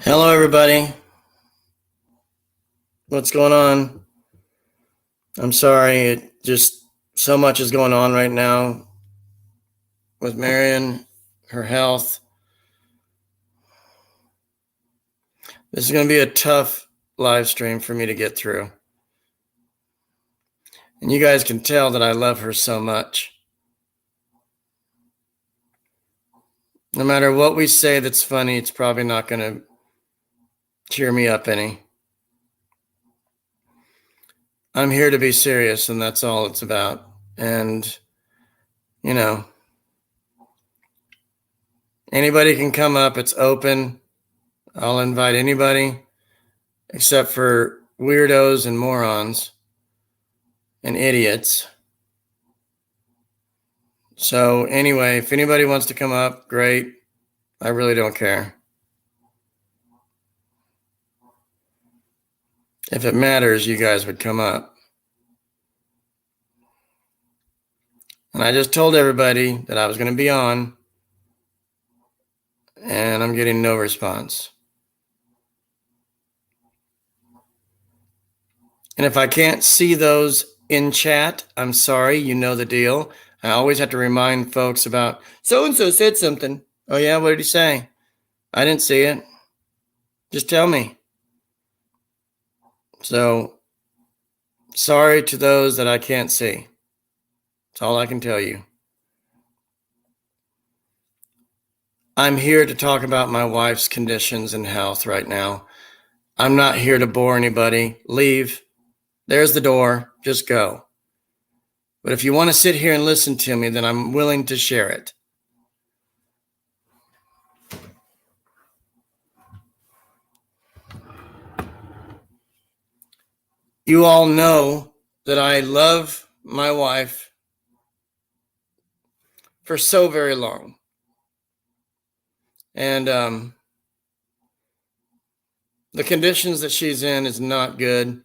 Hello, everybody. What's going on? I'm sorry. So much is going on right now with Marian, her health. This is going to be a tough live stream for me to get through. And you guys can tell that I love her so much. No matter what we say that's funny, it's probably not going to cheer me up any. I'm here to be serious, and that's all it's about. And, anybody can come up. It's open. I'll invite anybody except for weirdos and morons and idiots. So anyway, if anybody wants to come up, great. I really don't care. If it matters, you guys would come up. And I just told everybody that I was going to be on, and I'm getting no response. And if I can't see those in chat, I'm sorry, you know the deal. I always have to remind folks about, so-and-so said something. Oh yeah, what did he say? I didn't see it. Just tell me. So, sorry to those that I can't see. That's all I can tell you. I'm here to talk about my wife's conditions and health right now. I'm not here to bore anybody. Leave. There's the door. Just go. But if you want to sit here and listen to me, then I'm willing to share it. You all know that I love my wife for so very long. And the conditions that she's in is not good.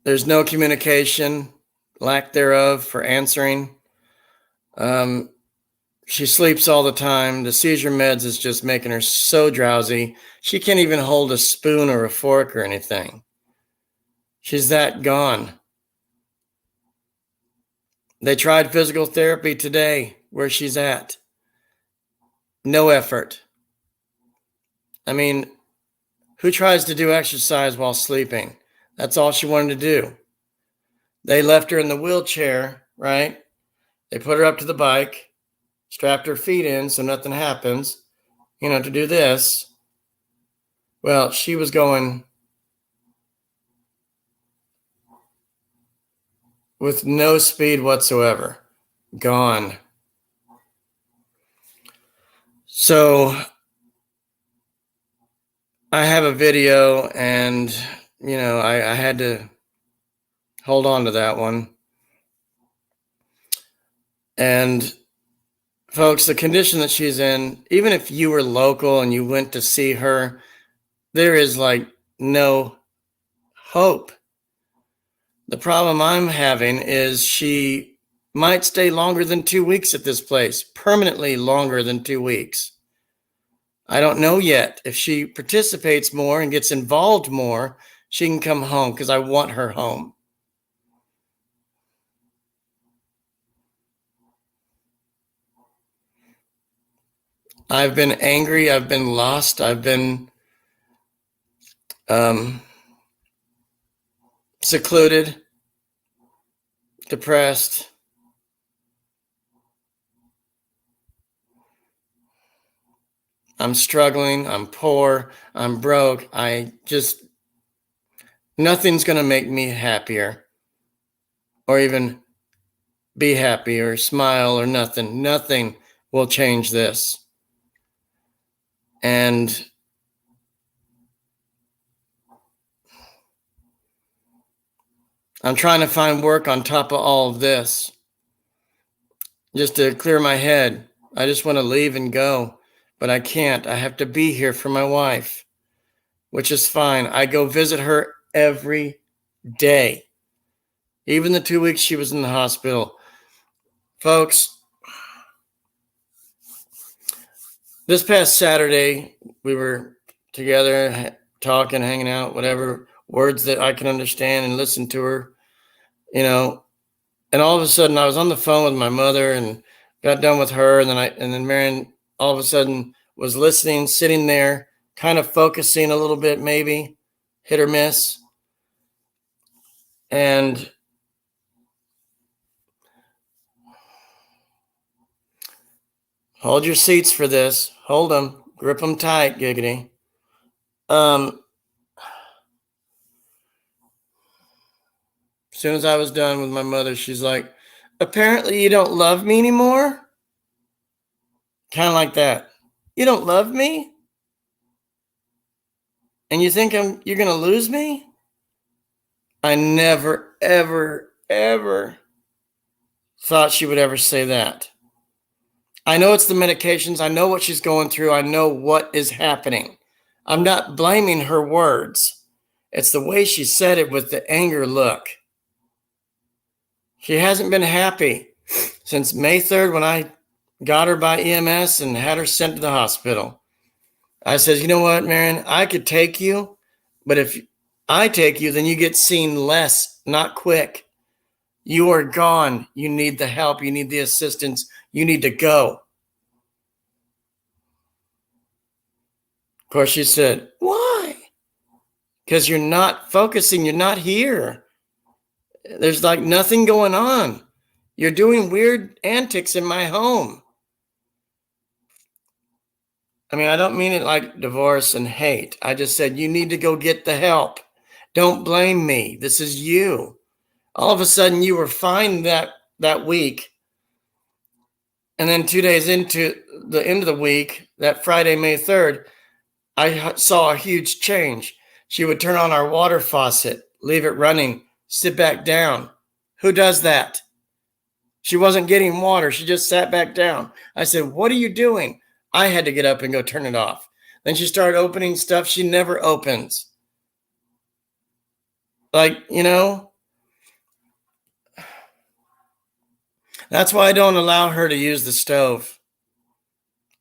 There's no communication, lack thereof for answering. She sleeps all the time. The seizure meds is just making her so drowsy. She can't even hold a spoon or a fork or anything. She's that gone. They tried physical therapy today where she's at. No effort. I mean, who tries to do exercise while sleeping? That's all she wanted to do. They left her in the wheelchair, right? They put her up to the bike, strapped her feet in so nothing happens, to do this. Well, she was going with no speed whatsoever. Gone. So I have a video, and, I had to hold on to that one. And folks, the condition that she's in, even if you were local and you went to see her, there is no hope. The problem I'm having is she might stay longer than 2 weeks at this place, permanently longer than 2 weeks. I don't know yet. If she participates more and gets involved more, she can come home because I want her home. I've been angry. I've been lost. I've been secluded, depressed. I'm struggling. I'm poor. I'm broke. Nothing's going to make me happier or even be happy or smile or nothing. Nothing will change this. And I'm trying to find work on top of all of this just to clear my head. I just want to leave and go, but I can't. I have to be here for my wife, which is fine. I go visit her every day, even the 2 weeks she was in the hospital. Folks, This past Saturday, we were together talking, hanging out, whatever words that I can understand and listen to her, you know. And all of a sudden, I was on the phone with my mother and got done with her, and then Marian all of a sudden was listening, sitting there, kind of focusing a little bit, maybe hit or miss, and hold your seats for this. Hold them, grip them tight, giggity. As soon as I was done with my mother, she's like, "Apparently, you don't love me anymore." Kind of like that. You don't love me, and you think you're gonna lose me? I never, ever, ever thought she would ever say that. I know it's the medications. I know what she's going through. I know what is happening. I'm not blaming her words. It's the way she said it with the anger look. She hasn't been happy since May 3rd when I got her by EMS and had her sent to the hospital. I said, you know what, Marian, I could take you, but if I take you, then you get seen less, not quick. You are gone. You need the help. You need the assistance. You need to go. Of course, she said, why? Because you're not focusing. You're not here. There's like nothing going on. You're doing weird antics in my home. I mean, I don't mean it like divorce and hate. I just said, you need to go get the help. Don't blame me. This is you. All of a sudden, you were fine that week. And then 2 days into the end of the week, that Friday, May 3rd, I saw a huge change. She would turn on our water faucet, leave it running, sit back down. Who does that? She wasn't getting water. She just sat back down. I said, what are you doing? I had to get up and go turn it off. Then she started opening stuff she never opens. Like, that's why I don't allow her to use the stove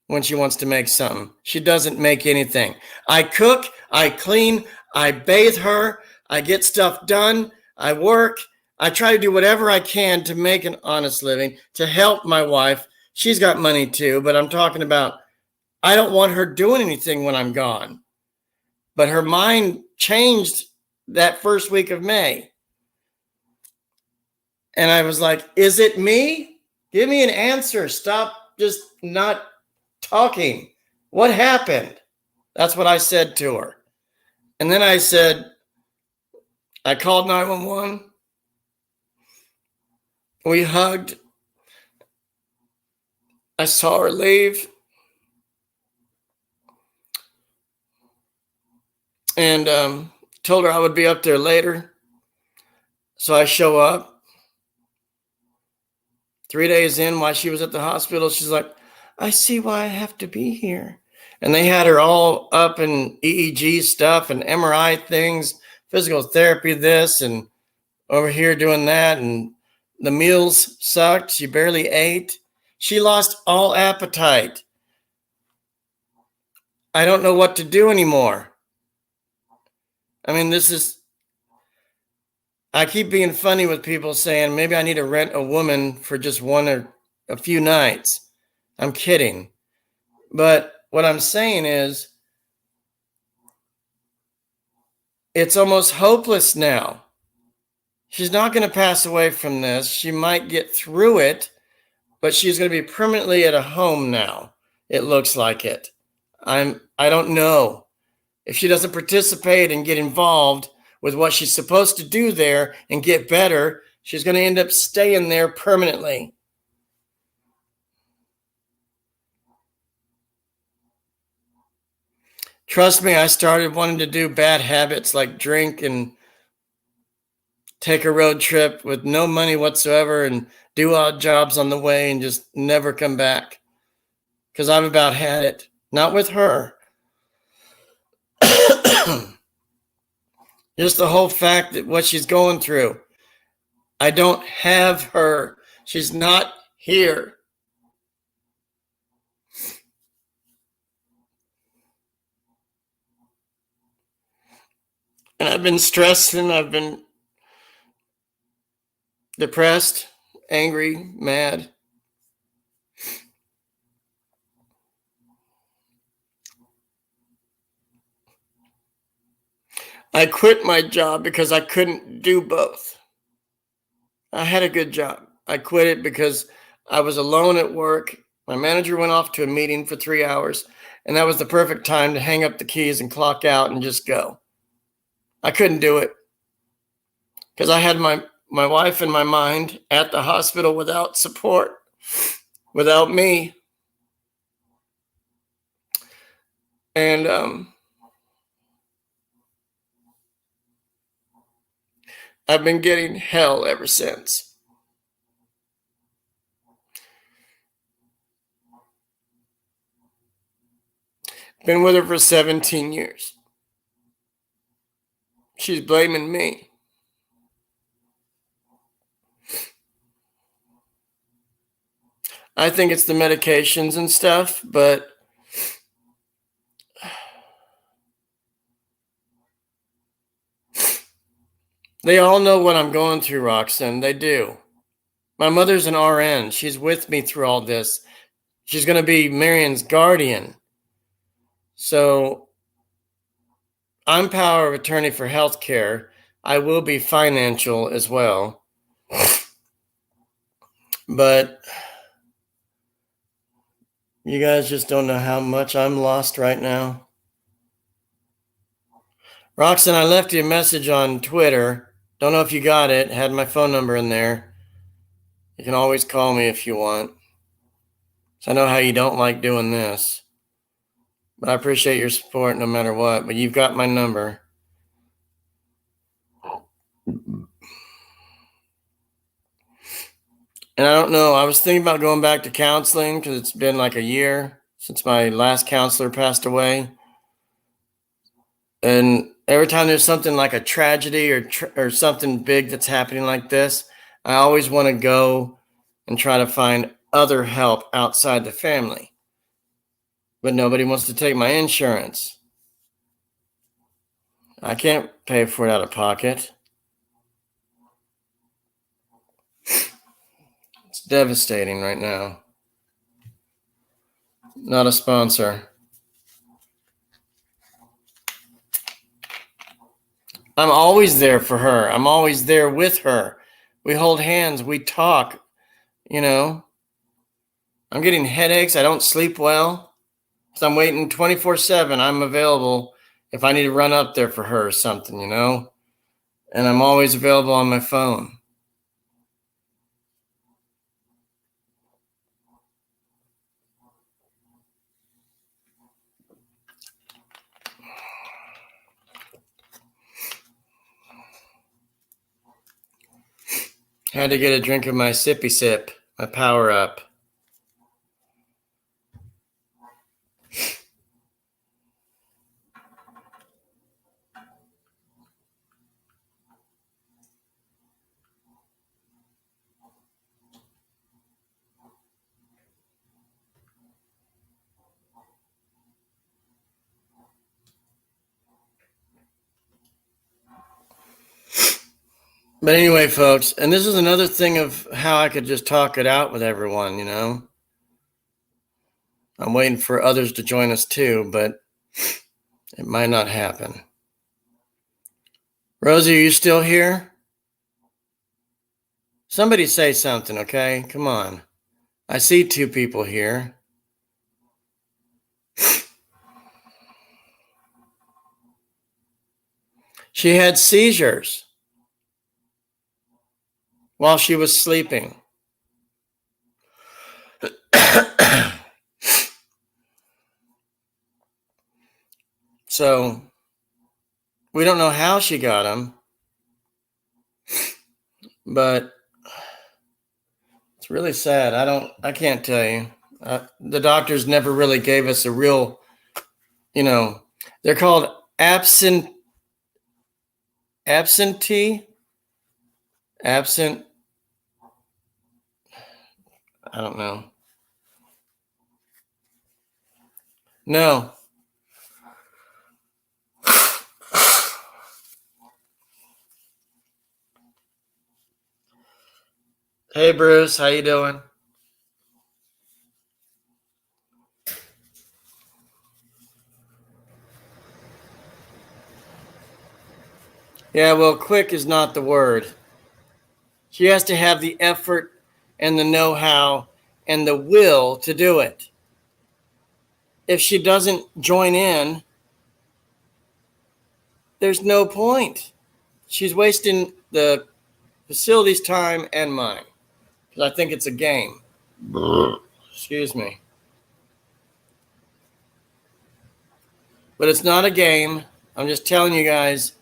when she wants to make something. She doesn't make anything. I cook, I clean, I bathe her, I get stuff done, I work. I try to do whatever I can to make an honest living, to help my wife. She's got money too, but I'm talking about I don't want her doing anything when I'm gone. But her mind changed that first week of May. And I was like, is it me? Give me an answer. Stop just not talking. What happened? That's what I said to her. And then I said, I called 911. We hugged. I saw her leave. And told her I would be up there later. So I show up. 3 days in, while she was at the hospital, she's like, I see why I have to be here. And they had her all up in EEG stuff and MRI things, physical therapy this, and over here doing that. And the meals sucked. She barely ate. She lost all appetite. I don't know what to do anymore. I mean, I keep being funny with people saying maybe I need to rent a woman for just one or a few nights. I'm kidding. But what I'm saying is it's almost hopeless now. She's not going to pass away from this. She might get through it, but she's going to be permanently at a home now. It looks like it. I don't know. If she doesn't participate and get involved with what she's supposed to do there and get better, she's going to end up staying there permanently. Trust me, I started wanting to do bad habits like drink and take a road trip with no money whatsoever and do odd jobs on the way and just never come back. Because I've about had it. Not with her. Just the whole fact that what she's going through. I don't have her. She's not here. And I've been stressed and I've been depressed, angry, mad. I quit my job because I couldn't do both. I had a good job. I quit it because I was alone at work. My manager went off to a meeting for 3 hours, and that was the perfect time to hang up the keys and clock out and just go. I couldn't do it because I had my wife and my mind at the hospital without support, without me. And I've been getting hell ever since. Been with her for 17 years. She's blaming me. I think it's the medications and stuff, but they all know what I'm going through, Roxanne. They do. My mother's an RN. She's with me through all this. She's going to be Marian's guardian. So I'm power of attorney for healthcare. I will be financial as well. But you guys just don't know how much I'm lost right now. Roxanne, I left you a message on Twitter. Don't know if you got it. Had my phone number in there. You can always call me if you want. So I know how you don't like doing this. But I appreciate your support no matter what. But you've got my number. And I don't know. I was thinking about going back to counseling because it's been like a year since my last counselor passed away. And every time there's something like a tragedy or something big that's happening like this, I always want to go and try to find other help outside the family. But nobody wants to take my insurance. I can't pay for it out of pocket. It's devastating right now. Not a sponsor. I'm always there for her. I'm always there with her. We hold hands. We talk. You know, I'm getting headaches. I don't sleep well. So I'm waiting 24/7. I'm available if I need to run up there for her or something, you know. And I'm always available on my phone. Had to get a drink of my sippy sip, my power up. But anyway, folks, and this is another thing of how I could just talk it out with everyone, you know. I'm waiting for others to join us too, but it might not happen. Rosie, are you still here? Somebody say something, okay? Come on. I see two people here. She had seizures while she was sleeping. So we don't know how she got them, but it's really sad. I can't tell you. The doctors never really gave us a real, you know, they're called absent, I don't know. No. Hey, Bruce, how you doing? Yeah, well, quick is not the word. She has to have the effort and the know-how and the will to do it. If she doesn't join in, there's no point. She's wasting the facility's time and mine because I think it's a game. Excuse me. But it's not a game. I'm just telling you guys,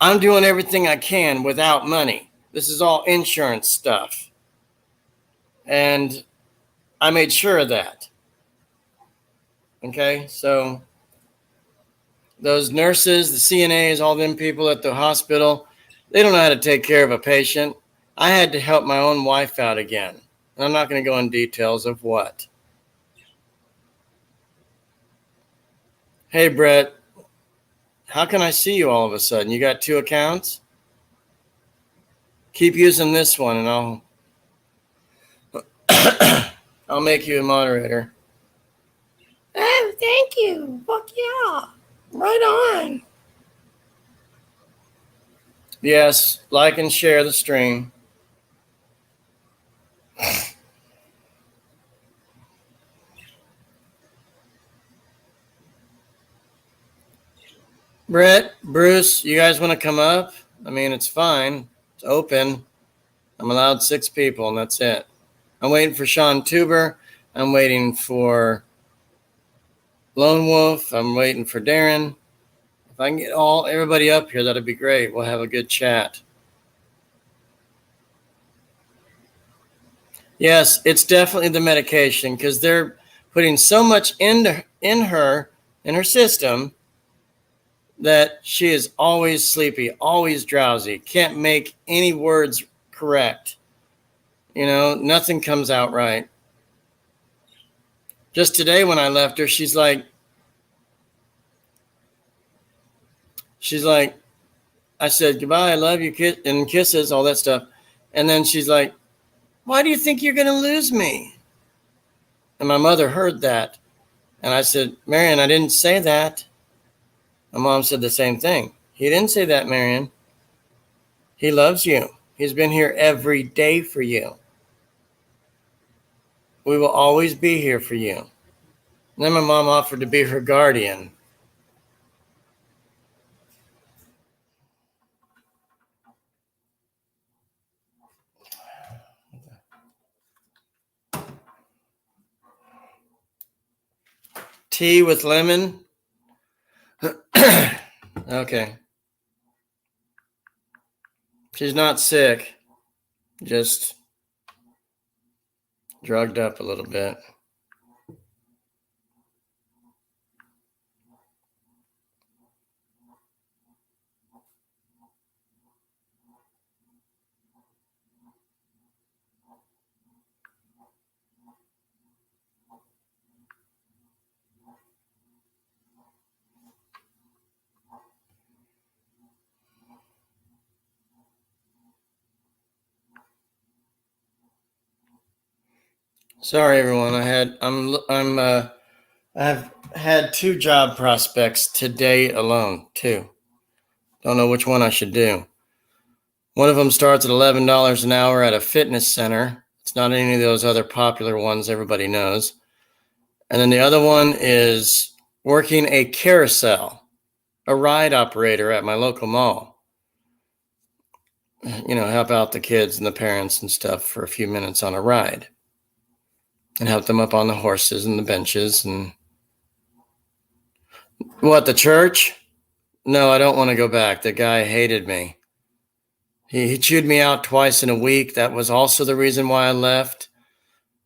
I'm doing everything I can without money. This is all insurance stuff. And I made sure of that. Okay, so those nurses, the CNAs, all them people at the hospital, they don't know how to take care of a patient. I had to help my own wife out again. And I'm not going to go in details of what. Hey, Brett, how can I see you all of a sudden? You got 2 accounts? Keep using this one and I'll make you a moderator. Oh, thank you. Fuck yeah. Right on. Yes, like and share the stream. Brett, Bruce, you guys want to come up? I mean, it's fine. It's open. I'm allowed 6 people, and that's it. I'm waiting for Sean Tuber. I'm waiting for Lone Wolf. I'm waiting for Darren. If I can get everybody up here, that'd be great. We'll have a good chat. Yes, it's definitely the medication because they're putting so much in her system that she is always sleepy, always drowsy, can't make any words correct. You know, nothing comes out right. Just today when I left her, she's like, I said, goodbye, I love you, and kisses, all that stuff. And then she's like, why do you think you're going to lose me? And my mother heard that. And I said, Marian, I didn't say that. My mom said the same thing. He didn't say that, Marian. He loves you. He's been here every day for you. We will always be here for you. And then my mom offered to be her guardian. Tea with lemon. Okay. She's not sick, just drugged up a little bit. Sorry, everyone. I've had 2 job prospects today alone. 2. Don't know which one I should do. One of them starts at $11 an hour at a fitness center. It's not any of those other popular ones everybody knows. And then the other one is working a carousel, a ride operator at my local mall. You know, help out the kids and the parents and stuff for a few minutes on a ride. And help them up on the horses and the benches. And what, the church? No, I don't want to go back. The guy hated me. He chewed me out twice in a week. That was also the reason why I left.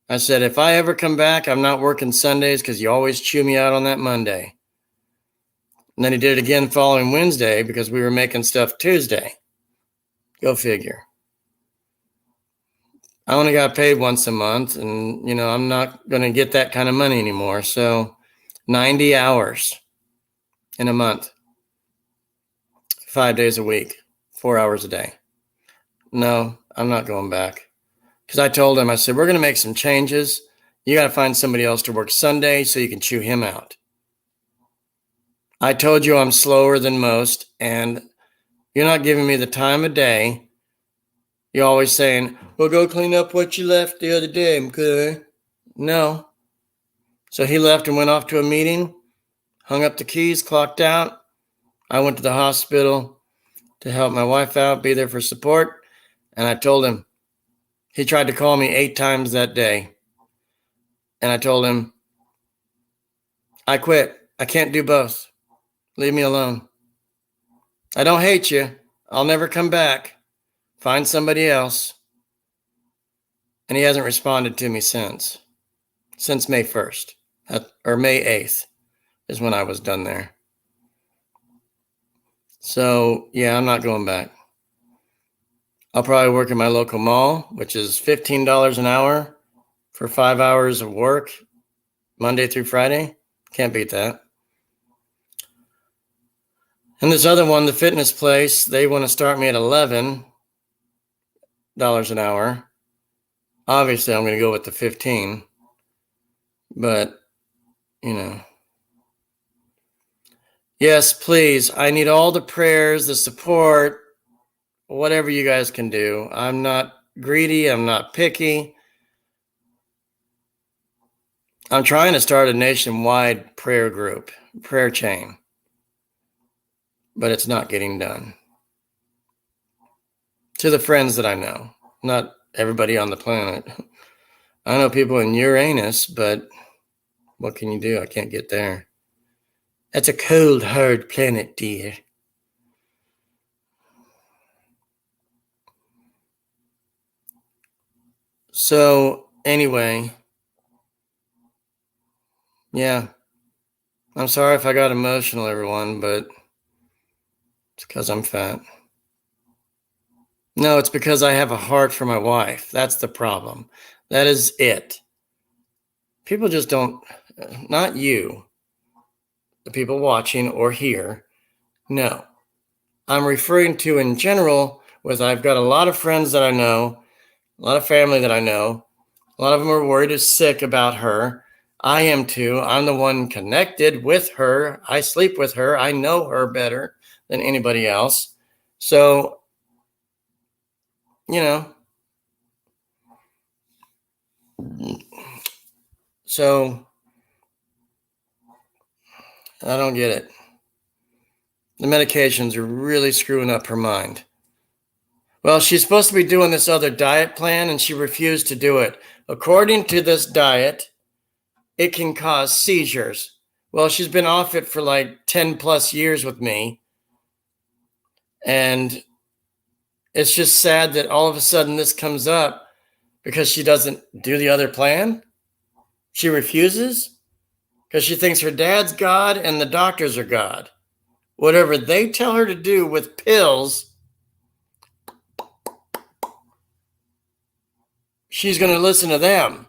I said, if I ever come back, I'm not working Sundays because you always chew me out on that Monday. And then he did it again following Wednesday because we were making stuff Tuesday. Go figure. I only got paid once a month, and, you know, I'm not going to get that kind of money anymore. So 90 hours in a month, 5 days a week, 4 hours a day. No, I'm not going back. Because I told him, I said, we're going to make some changes. You got to find somebody else to work Sunday so you can chew him out. I told you I'm slower than most, and you're not giving me the time of day. You're always saying, well, go clean up what you left the other day, okay? No. So he left and went off to a meeting, hung up the keys, clocked out. I went to the hospital to help my wife out, be there for support. And I told him, he tried to call me 8 times that day. And I told him, I quit. I can't do both. Leave me alone. I don't hate you. I'll never come back. Find somebody else. And he hasn't responded to me since May 1st, or May 8th is when I was done there. So, yeah, I'm not going back. I'll probably work at my local mall, which is $15 an hour for 5 hours of work, Monday through Friday. Can't beat that. And this other one, the fitness place, they want to start me at $11 an hour. Obviously, I'm going to go with the 15, but, yes, please. I need all the prayers, the support, whatever you guys can do. I'm not greedy. I'm not picky. I'm trying to start a nationwide prayer group, prayer chain, but it's not getting done. To the friends that I know, not everybody on the planet. I know people in Uranus, but what can you do? I can't get there. That's a cold, hard planet, dear. So, anyway, yeah. I'm sorry if I got emotional, everyone, but it's because I'm fat. No, it's because I have a heart for my wife. That's the problem. That is it. People just don't, not you, the people watching or here. No. I'm referring to in general with I've got a lot of friends that I know, a lot of family that I know. A lot of them are worried or sick about her. I am too. I'm the one connected with her. I sleep with her. I know her better than anybody else. So, so I don't get it. The medications are really screwing up her mind. Well, she's supposed to be doing this other diet plan and she refused to do it. According to this diet, it can cause seizures. Well, she's been off it for like 10 plus years with me. And it's just sad that all of a sudden this comes up because she doesn't do the other plan. She refuses because she thinks her dad's God and the doctors are God. Whatever they tell her to do with pills, she's going to listen to them.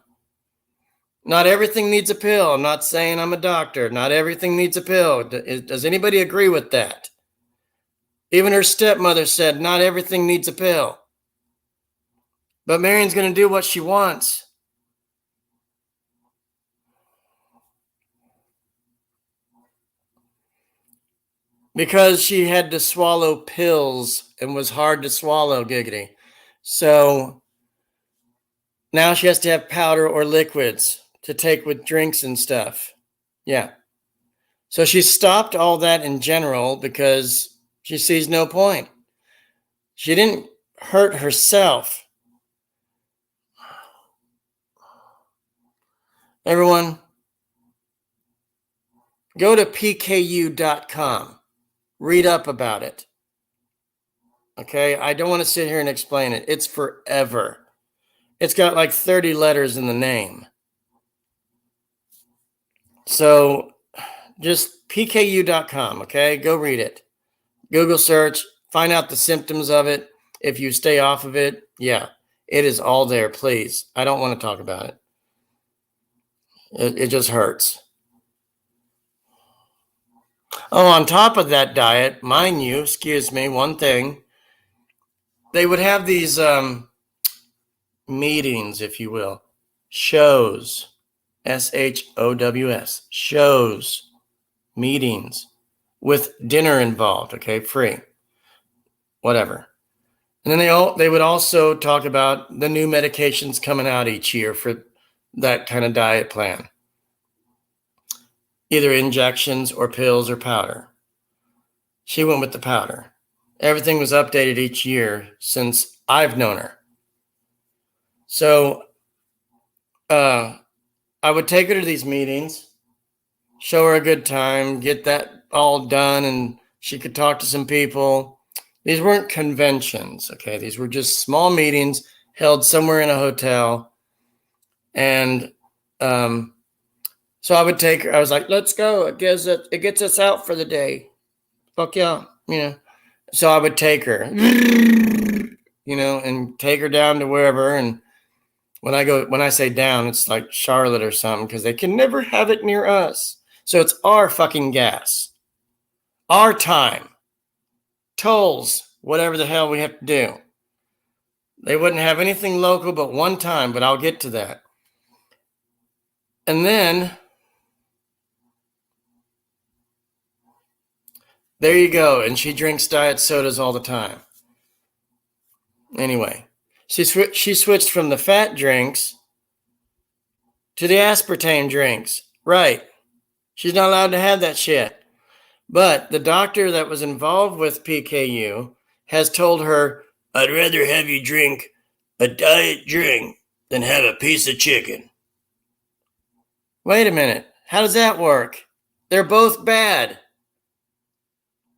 Not everything needs a pill. I'm not saying I'm a doctor. Not everything needs a pill. Does anybody agree with that? Even her stepmother said not everything needs a pill. But Marian's going to do what she wants. Because she had to swallow pills and was hard to swallow, giggity. So now she has to have powder or liquids to take with drinks and stuff. Yeah. So she stopped all that in general because she sees no point. She didn't hurt herself. Everyone, go to pku.com. Read up about it. Okay? I don't want to sit here and explain it. It's forever. It's got like 30 letters in the name. So just pku.com, okay? Go read it. Google search, find out the symptoms of it. If you stay off of it, yeah, it is all there, please. I don't want to talk about it. It just hurts. Oh, on top of that diet, mind you, excuse me, one thing, they would have these meetings, if you will, shows, SHOWS, shows, meetings with dinner involved, okay, free, whatever. And then they would also talk about the new medications coming out each year for that kind of diet plan, either injections or pills or powder. She went with the powder. Everything was updated each year since I've known her. So I would take her to these meetings, show her a good time, get that all done, and she could talk to some people. These weren't conventions, okay? These were just small meetings held somewhere in a hotel. And so I would take her. I was like, let's go. It gets us out for the day. Fuck yeah, So I would take her, and take her down to wherever. And when I say down, it's like Charlotte or something, because they can never have it near us. So it's our fucking gas, our time, tolls, whatever the hell we have to do. They wouldn't have anything local but one time, but I'll get to that. And then there you go. And she drinks diet sodas all the time. Anyway, she switched from the fat drinks to the aspartame drinks. Right. She's not allowed to have that shit. But the doctor that was involved with PKU has told her, I'd rather have you drink a diet drink than have a piece of chicken. Wait a minute. How does that work? They're both bad.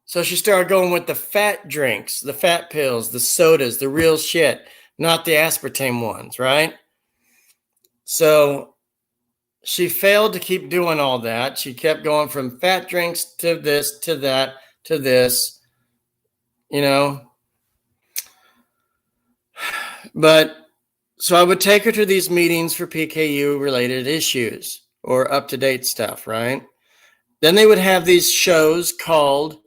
So she started going with the fat drinks, the fat pills, the sodas, the real shit, not the aspartame ones, right? So she failed to keep doing all that. She kept going from fat drinks to this, to that, to this, But so I would take her to these meetings for PKU related issues or up-to-date stuff, right? Then they would have these shows called,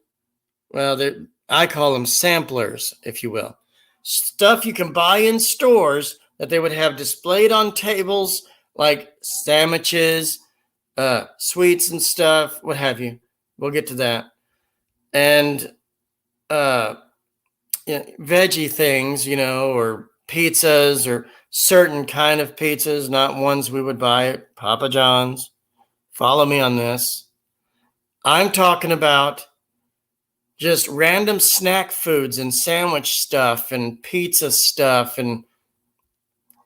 I call them samplers, if you will. Stuff you can buy in stores that they would have displayed on tables, like sandwiches, sweets and stuff, what have you. We'll get to that. And veggie things, or pizzas or certain kind of pizzas, not ones we would buy at Papa John's. Follow me on this. I'm talking about just random snack foods and sandwich stuff and pizza stuff and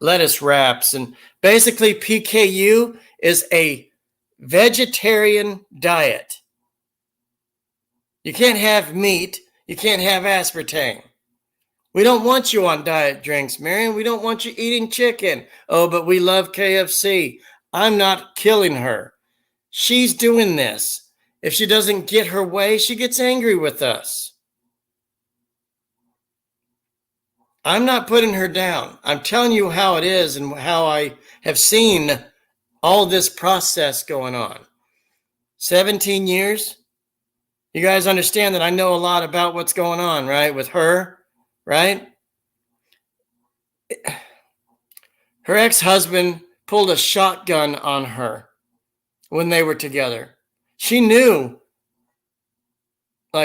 lettuce wraps. And basically PKU is a vegetarian diet. You can't have meat. You can't have aspartame. We don't want you on diet drinks, Marian. We don't want you eating chicken. Oh, but we love KFC. I'm not killing her. She's doing this. If she doesn't get her way, she gets angry with us. I'm not putting her down. I'm telling you how it is and how I have seen all this process going on. 17 years. You guys understand that I know a lot about what's going on, right? With her, right? Her ex-husband pulled a shotgun on her when they were together. She knew,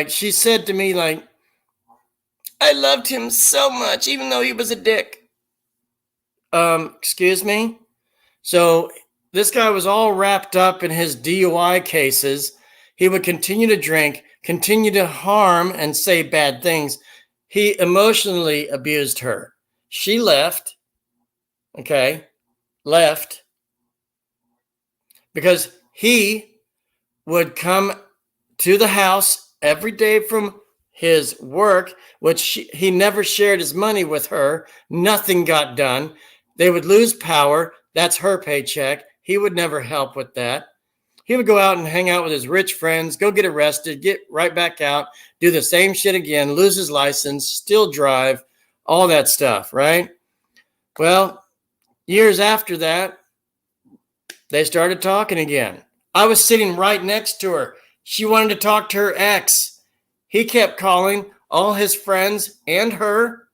she said to me, I loved him so much, even though he was a dick. Excuse me? So this guy was all wrapped up in his DUI cases. He would continue to drink, continue to harm and say bad things. He emotionally abused her. She left, because he would come to the house every day from his work, which he never shared his money with her. Nothing got done. They would lose power. That's her paycheck. He would never help with that. He would go out and hang out with his rich friends, go get arrested, get right back out, do the same shit again, lose his license, still drive, all that stuff, right? Well, years after that, they started talking again. I was sitting right next to her. She wanted to talk to her ex. He kept calling all his friends and her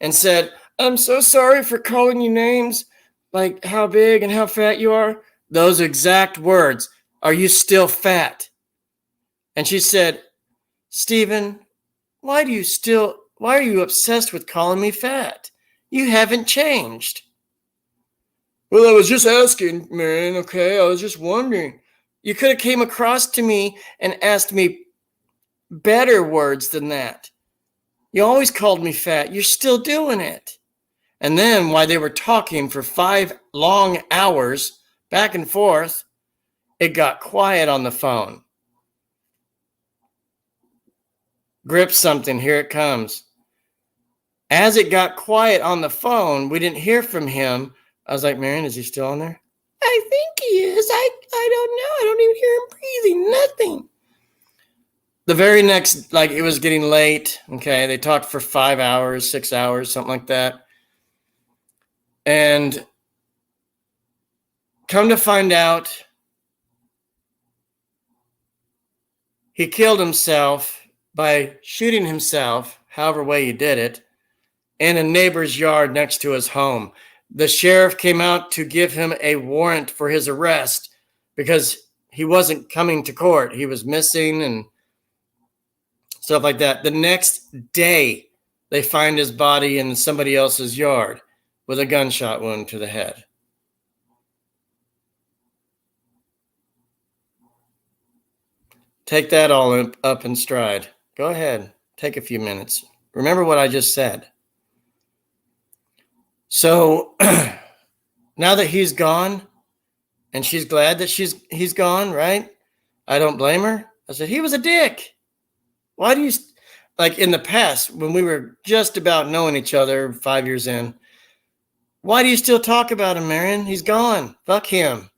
and said, I'm so sorry for calling you names like how big and how fat you are. Those exact words. Are you still fat? And she said, Stephen, why are you obsessed with calling me fat? You haven't changed. Well, I was just asking, man, okay? I was just wondering. You could have came across to me and asked me better words than that. You always called me fat. You're still doing it. And then while they were talking for 5 long hours back and forth, it got quiet on the phone. Grip something, here it comes. As it got quiet on the phone, we didn't hear from him. I was like, Marian, is he still on there? I think he is. I don't know. I don't even hear him breathing. Nothing. The very next, like it was getting late. Okay. They talked for 5 hours, 6 hours, something like that. And come to find out, he killed himself by shooting himself, however way he did it, in a neighbor's yard next to his home. The sheriff came out to give him a warrant for his arrest because he wasn't coming to court. He was missing and stuff like that. The next day, they find his body in somebody else's yard with a gunshot wound to the head. Take that all up in stride. Go ahead. Take a few minutes. Remember what I just said. So now that he's gone and she's glad that he's gone, right? I don't blame her. I said, he was a dick. Why do you, like in the past, when we were just about knowing each other 5 years in, why do you still talk about him, Marian? He's gone. Fuck him.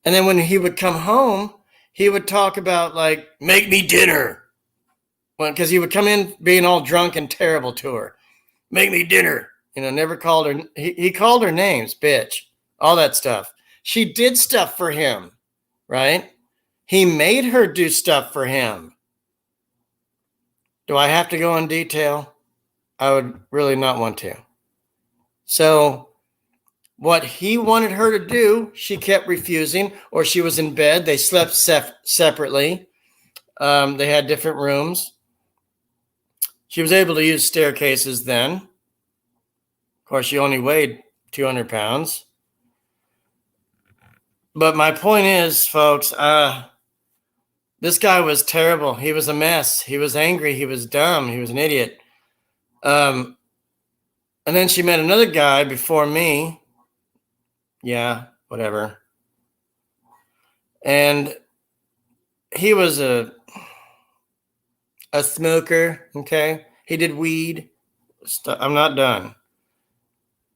And then when he would come home, he would talk about like, make me dinner. Well, because he would come in being all drunk and terrible to her. Make me dinner. You know, never called her. He called her names, bitch, all that stuff. She did stuff for him, right? He made her do stuff for him. Do I have to go in detail? I would really not want to. So what he wanted her to do, she kept refusing, or she was in bed. They slept separately. They had different rooms. She was able to use staircases then. Of course, she only weighed 200 pounds. But my point is, folks, this guy was terrible. He was a mess. He was angry. He was dumb. He was an idiot. And then she met another guy before me. Yeah, whatever. And he was a smoker, okay? He did weed. I'm not done.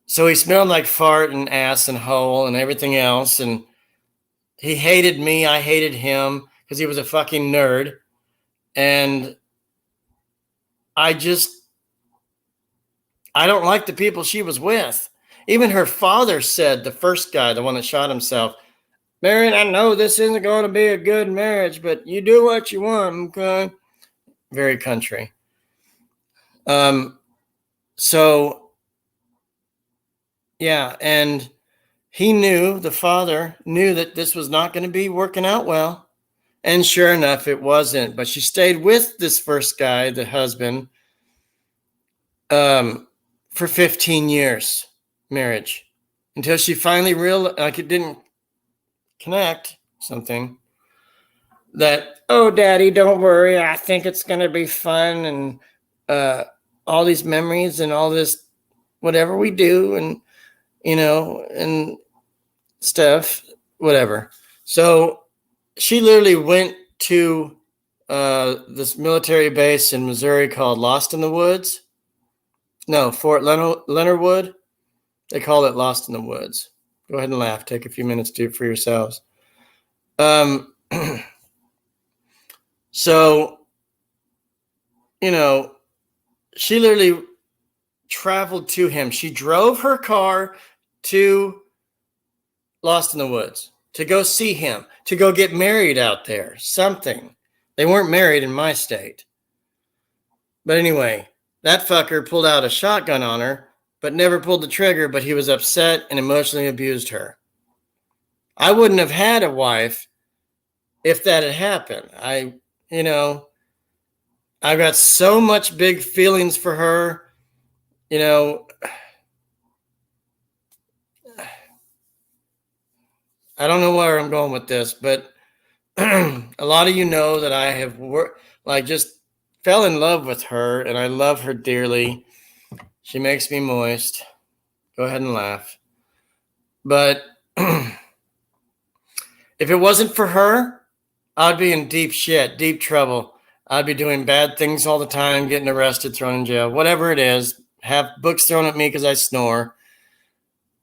So he smelled like fart and ass and hole and everything else. And he hated me. I hated him because he was a fucking nerd. And I don't like the people she was with. Even her father said, the first guy, the one that shot himself, Marian, I know this isn't going to be a good marriage, but you do what you want, okay? Very country. So, yeah, and the father knew that this was not going to be working out well. And sure enough, it wasn't. But she stayed with this first guy, the husband, for 15 years, marriage, until she finally realized, like it didn't connect something, that, oh, daddy, don't worry. I think it's going to be fun. And all these memories and all this, whatever we do and, you know, and stuff, whatever. So she literally went to this military base in Missouri called Lost in the Woods. No, Fort Leonard Wood. They call it Lost in the Woods. Go ahead and laugh. Take a few minutes to do it for yourselves. So, you know, she literally traveled to him. She drove her car to Lost in the Woods to go see him, to go get married out there, something. They weren't married in my state. But anyway, That fucker pulled out a shotgun on her, but never pulled the trigger, but he was upset and emotionally abused her. I wouldn't have had a wife if that had happened. I've got so much big feelings for her. I don't know where I'm going with this, but a lot of you know that I have just fell in love with her, and I love her dearly. She makes me moist. Go ahead and laugh. But if it wasn't for her, I'd be in deep shit, deep trouble. I'd be doing bad things all the time, getting arrested, thrown in jail, whatever it is, have books thrown at me because I snore,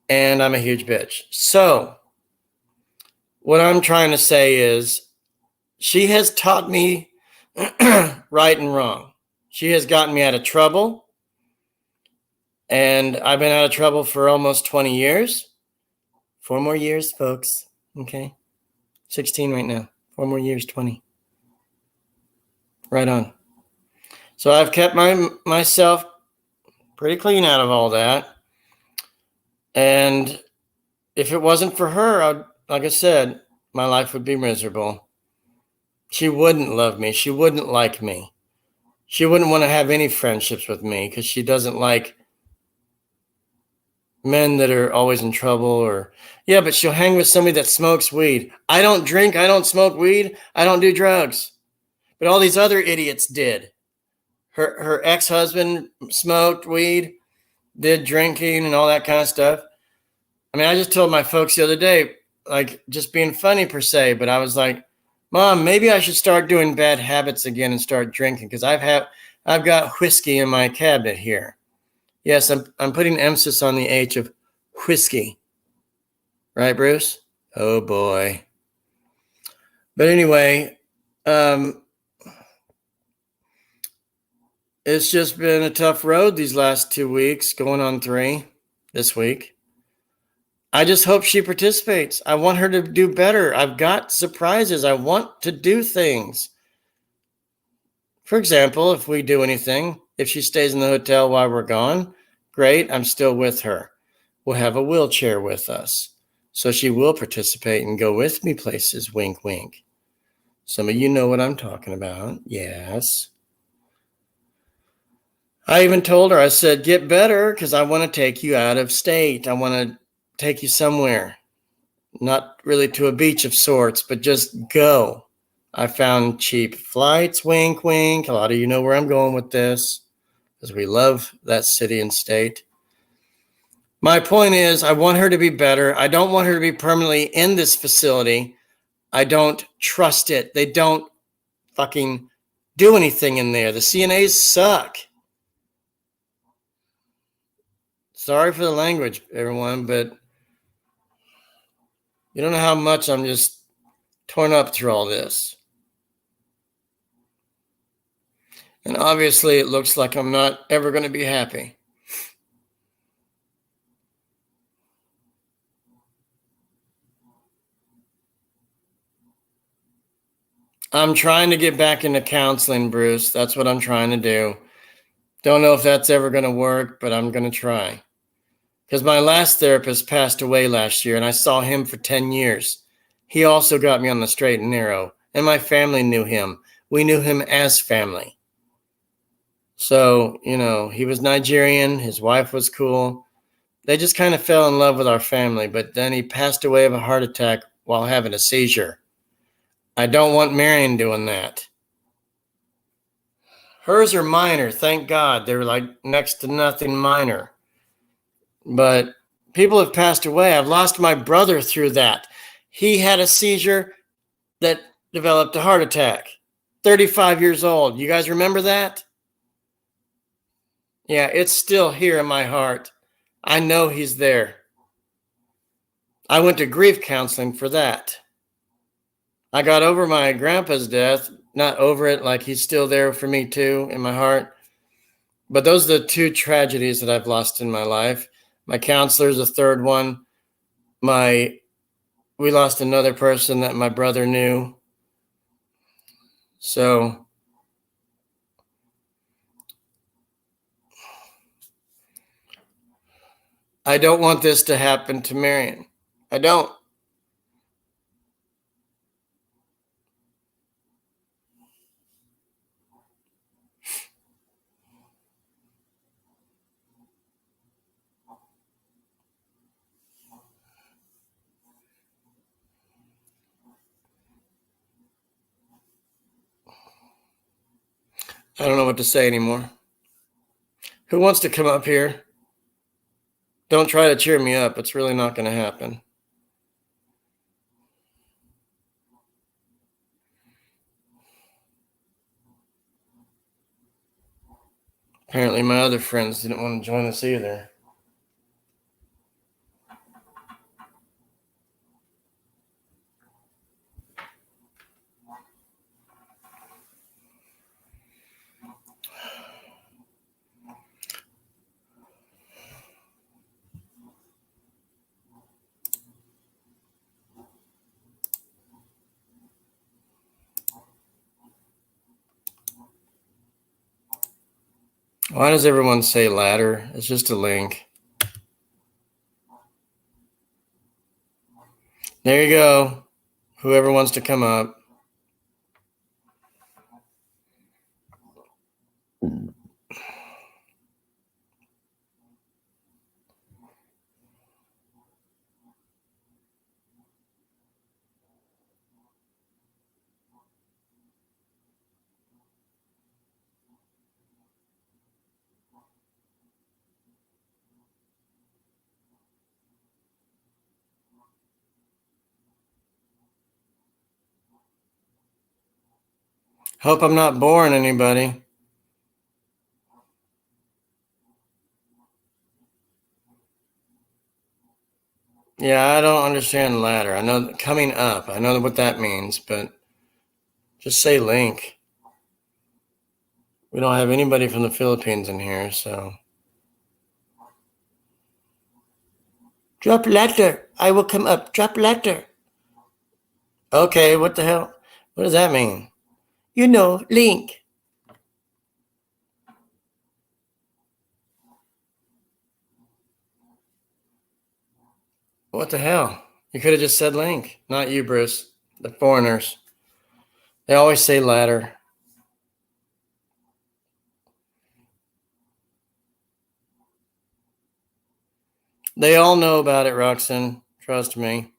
and I'm a huge bitch. So what I'm trying to say is she has taught me right and wrong. She has gotten me out of trouble, and I've been out of trouble for almost 20 years. 4 more years, folks. Okay. 16 right now. 4 more years, 20. Right on. So I've kept myself pretty clean out of all that. And if it wasn't for her, like I said, my life would be miserable. She wouldn't love me. She wouldn't like me. She wouldn't want to have any friendships with me because she doesn't like men that are always in trouble but she'll hang with somebody that smokes weed. I don't drink. I don't smoke weed. I don't do drugs. But all these other idiots did. Her ex-husband smoked weed, did drinking and all that kind of stuff. I mean, I just told my folks the other day, like just being funny per se, but I was like, Mom, maybe I should start doing bad habits again and start drinking because I've got whiskey in my cabinet here. Yes, I'm putting emphasis on the H of whiskey. Right, Bruce? Oh boy. But anyway, it's just been a tough road these last 2 weeks, going on 3 this week. I just hope she participates. I want her to do better. I've got surprises. I want to do things. For example, if we do anything, if she stays in the hotel while we're gone, great, I'm still with her. We'll have a wheelchair with us. So she will participate and go with me places, wink, wink. Some of you know what I'm talking about. Yes. I even told her, I said, get better because I want to take you out of state. I want to take you somewhere. Not really to a beach of sorts, but just go. I found cheap flights, wink, wink. A lot of you know where I'm going with this because we love that city and state. My point is, I want her to be better. I don't want her to be permanently in this facility. I don't trust it. They don't fucking do anything in there. The CNAs suck. Sorry for the language, everyone, but you don't know how much I'm just torn up through all this. And obviously, it looks like I'm not ever going to be happy. I'm trying to get back into counseling, Bruce. That's what I'm trying to do. Don't know if that's ever going to work, but I'm going to try. Because my last therapist passed away last year, and I saw him for 10 years. He also got me on the straight and narrow, and my family knew him. We knew him as family. So, he was Nigerian. His wife was cool. They just kind of fell in love with our family, but then he passed away of a heart attack while having a seizure. I don't want Marian doing that. Hers are minor, thank God. They're like next to nothing minor. But people have passed away. I've lost my brother through that. He had a seizure that developed a heart attack. 35 years old. You guys remember that? Yeah, it's still here in my heart. I know he's there. I went to grief counseling for that. I got over my grandpa's death, not over it, like he's still there for me too in my heart. But those are the 2 tragedies that I've lost in my life. My counselor's the third one. We lost another person that my brother knew. So I don't want this to happen to Marian. I don't. I don't know what to say anymore. Who wants to come up here? Don't try to cheer me up. It's really not going to happen. Apparently, my other friends didn't want to join us either. Why does everyone say ladder? It's just a link. There you go. Whoever wants to come up. Hope I'm not boring anybody. Yeah, I don't understand ladder. I know coming up. I know what that means, but just say link. We don't have anybody from the Philippines in here, so. Drop letter. I will come up. Drop letter. Okay, what the hell? What does that mean? You know, link. What the hell? You could have just said link. Not you, Bruce. The foreigners. They always say ladder. They all know about it, Roxanne. Trust me.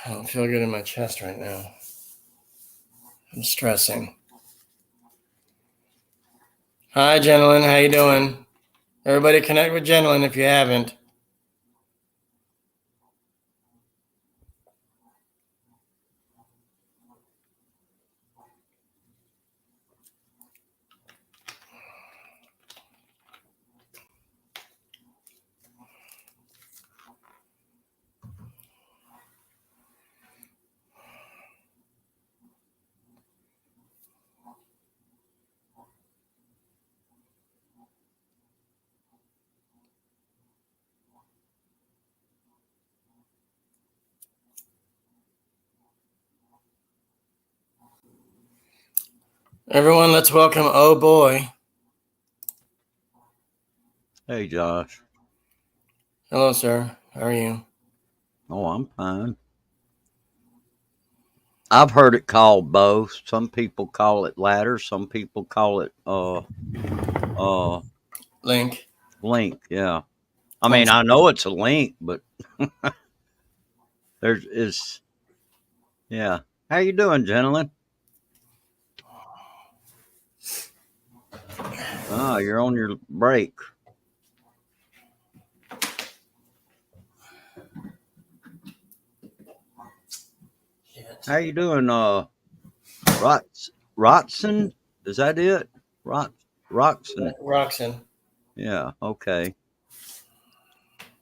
I don't feel good in my chest right now. I'm stressing. Hi, gentlemen. How you doing? Everybody connect with gentlemen if you haven't. Everyone, let's welcome Oh Boy. Hey, Josh. Hello, sir. How are you? Oh, I'm fine. I've heard it called both. Some people call it ladder. Some people call it Link. link. Yeah. I mean, I know it's a link, but there's yeah. How you doing, gentlemen? Ah, you're on your break. How you doing, Rotson? Is that it? Roxon. Roxanne. Yeah, okay.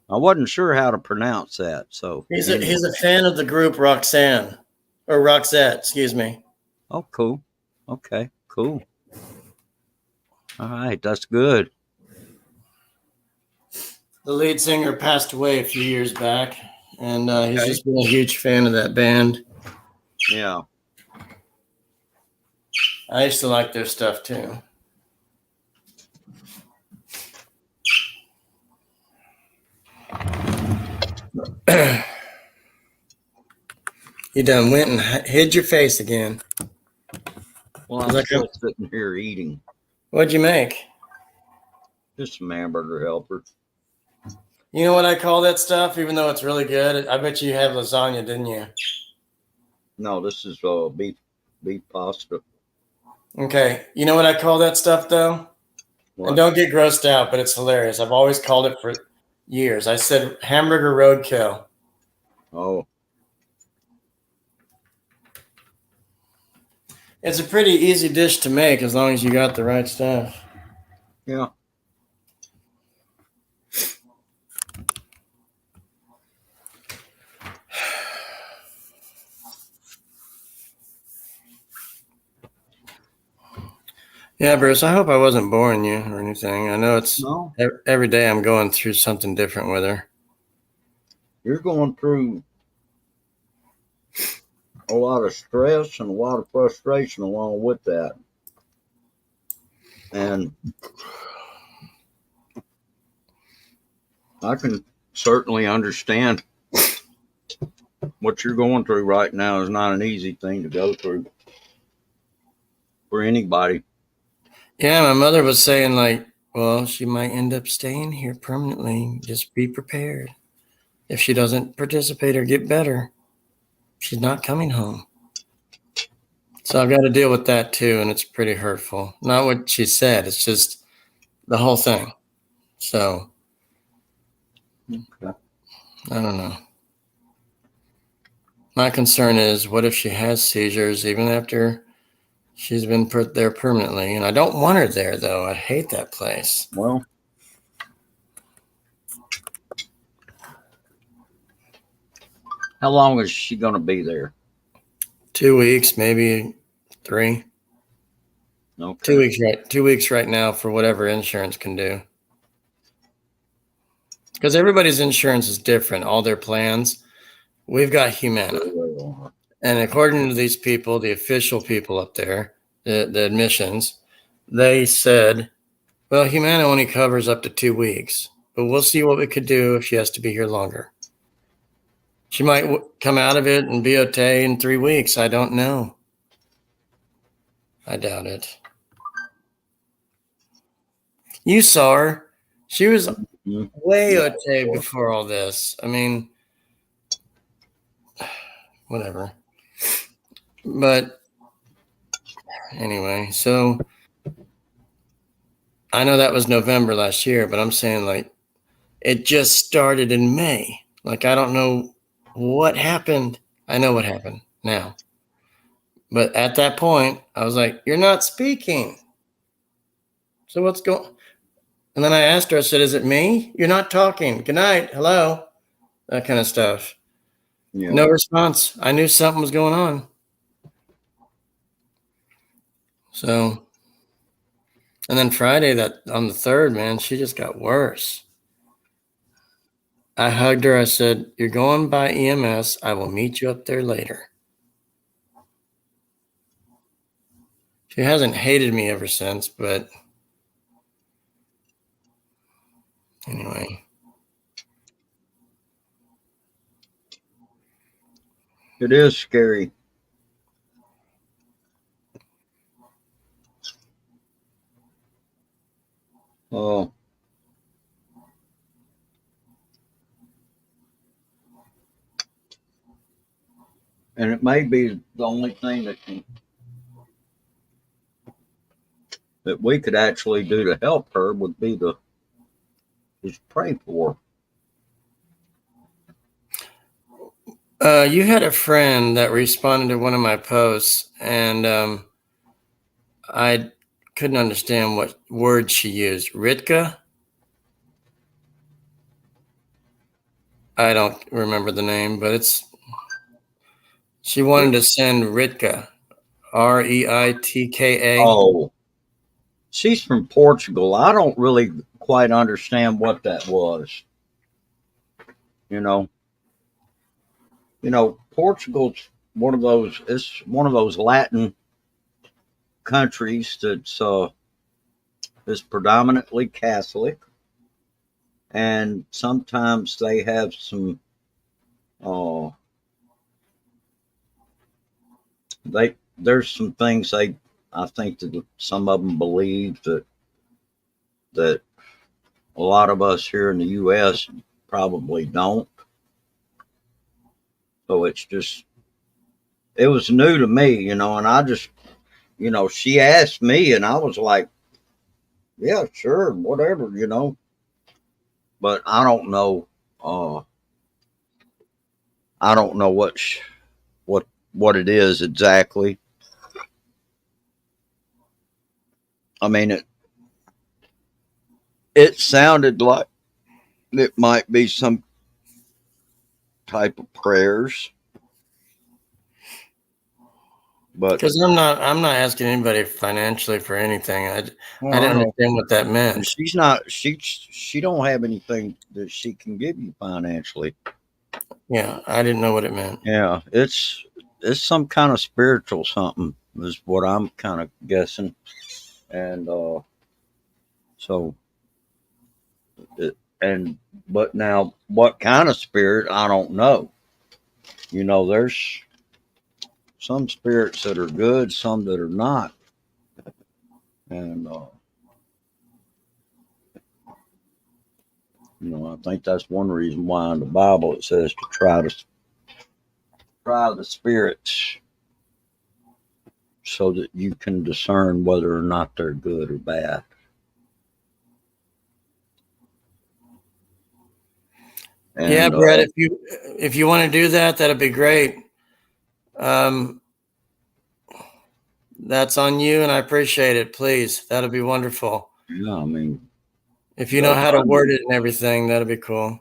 I wasn't sure how to pronounce that, so He's anyway. a fan of the group Roxanne. Or Roxette, excuse me. Oh, cool. Okay, cool. All right, that's good. The lead singer passed away a few years back, and he's Okay. just been a huge fan of that band. Yeah. I used to like their stuff too. You done went and hid your face again. Well, I'm still sitting here eating. What'd you make? Just some hamburger helper. You know what I call that stuff, even though it's really good? I bet you had lasagna, didn't you? No, this is beef pasta. Okay. You know what I call that stuff, though? What? And don't get grossed out, but it's hilarious. I've always called it for years. I said hamburger roadkill. Oh, It's a pretty easy dish to make as long as you got the right stuff. yeah. Yeah, Bruce, I hope I wasn't boring you or anything. I know it's No, every day I'm going through something different with her. you're going through a lot of stress and a lot of frustration along with that. And I can certainly understand what you're going through right now is not an easy thing to go through for anybody. Yeah, my mother was saying, like, well, she might end up staying here permanently. Just be prepared. If she doesn't participate or get better, she's not coming home. So I've got to deal with that too, and it's pretty hurtful. Not what she said, it's just the whole thing. So Okay. I don't know. My concern is, what if she has seizures even after she's been put there permanently? And I don't want her there, though. I hate that place. Well, how long is she going to be there? 2 weeks, maybe 3. Okay. 2 weeks, right? 2 weeks right now for whatever insurance can do. Because everybody's insurance is different, all their plans. We've got Humana. And according to these people, the official people up there, the admissions, they said, well, Humana only covers up to 2 weeks, but we'll see what we could do if she has to be here longer. She might come out of it and be okay in 3 weeks. I don't know. I doubt it. You saw her. She was way okay before all this. I mean, whatever. But anyway, so I know that was November last year, but I'm saying, like, it just started in May. Like, I don't know what happened. I know what happened now. But at that point, I was like, you're not speaking. So what's going? And then I asked her, I said, is it me? You're not talking. Good night. Hello. That kind of stuff. Yeah. No response. I knew something was going on. So, and then Friday, that on the 3rd, man, she just got worse. I hugged her. I said, you're going by EMS. I will meet you up there later. She hasn't hated me ever since, but anyway. It is scary. Oh. And it may be the only thing that we could actually do to help her would be to just pray for her. You had a friend that responded to one of my posts, and I couldn't understand what word she used. Ritka? I don't remember the name, but she wanted to send Ritka, Reitka. Oh, she's from Portugal. I don't really quite understand what that was. You know, Portugal's one of those. It's one of those Latin countries that's is predominantly Catholic, and sometimes they have some uh, there's some things I think that some of them believe that a lot of us here in the U.S. probably don't. So it was new to me, and I just, she asked me, and I was like, yeah, sure, whatever. But uh, I don't know what it is exactly. I mean, it sounded like it might be some type of prayers, but Because I'm not asking anybody financially for anything. I well, I didn't know. understand what that And meant. she's not she don't have anything that she can give you financially. Yeah, I didn't know what it meant. Yeah, it's some kind of spiritual something is what I'm kind of guessing. And so and but now what kind of spirit I don't know. There's some spirits that are good, some that are not. And I think that's one reason why in the Bible it says to try the spirits so that you can discern whether or not they're good or bad. Yeah, And Brett, if you want to do that, that'd be great. Um, that's on you, and I appreciate it. Please, that'd be wonderful. yeah, I mean, If you know how to GoFundMe, word it and everything, that'd be cool.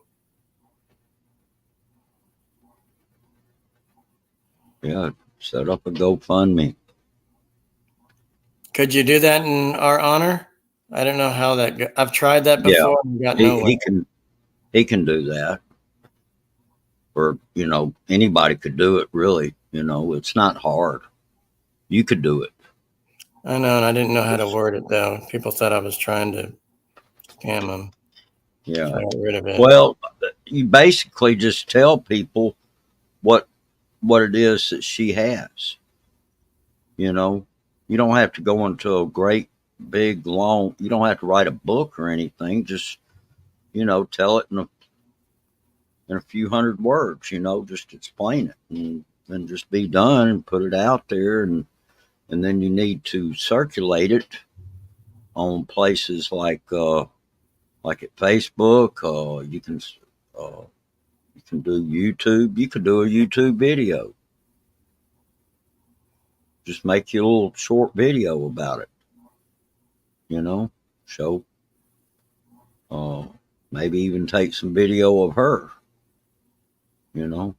yeah, set up a GoFundMe. Could you do that in our honor? I don't know how that. I've tried that Yeah, before and got he, nowhere. he can do that, or anybody could do it. Really, it's not hard. You could do it. I know, and I didn't know how to word it though. People thought I was trying to scam them. So Yeah. I got rid of it. Well, you basically just tell people what it is that she has. You know, you don't have to go into a great big long. You don't have to write a book or anything. Just tell it in a few hundred words. Just explain it and just be done and put it out there and then you need to circulate it on places like at Facebook. Uh, you can do YouTube. You could do a YouTube video. Just make you a little short video about it. Show. Uh, Maybe even take some video of her. You know.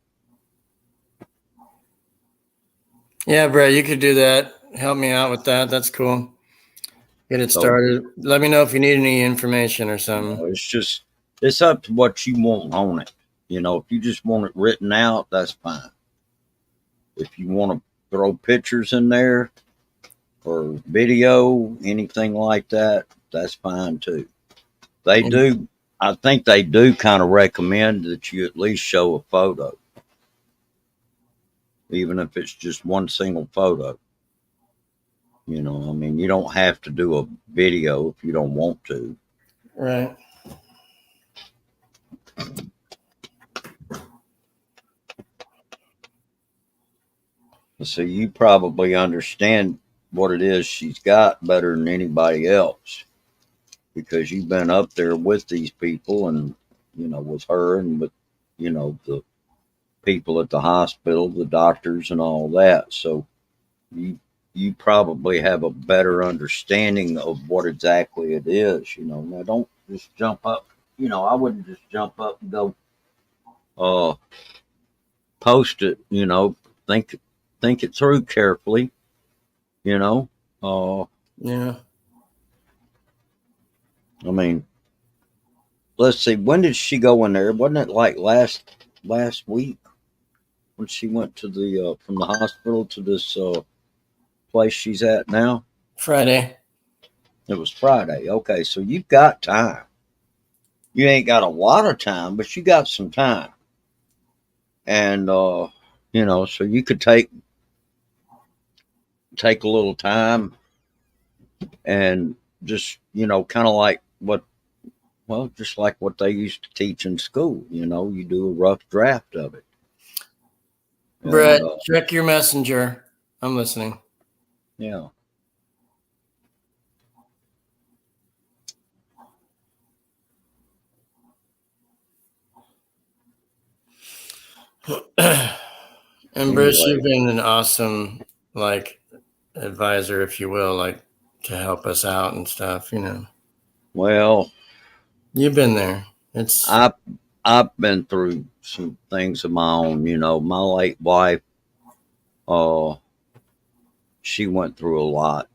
Yeah, Brett, you could do that. Help me out with that. That's cool. Get it So started. Let me know if you need any information or something. it's up to what you want on it. If you just want it written out, that's fine. If you want to throw pictures in there or video, anything like that, that's fine too. They do. I think they do kind of recommend that you at least show a photo, even if it's just one single photo. I mean, you don't have to do a video if you don't want to. Right. So you probably understand what it is she's got better than anybody else because you've been up there with these people and, with her and with, the people at the hospital, the doctors and all that. So you you probably have a better understanding of what exactly it is. Now don't just jump up. I wouldn't just jump up and go uh post it. Think it through carefully. You know, Yeah. I mean, let's see. When did she go in there? Wasn't it like last week when she went to the from the hospital to this place she's at now? Friday. It was Friday. Okay, so you've got time. You ain't got a lot of time, but you got some time. And so you could take a little time and just kind of like just like what they used to teach in school. You do a rough draft of it. Brett, And check your messenger. I'm listening. yeah. And Bruce, Anyway, you've been an awesome like advisor, if you will, like to help us out and stuff. well, You've been there. It's I I've been through some things of my own. My late wife, uh, she went through a lot,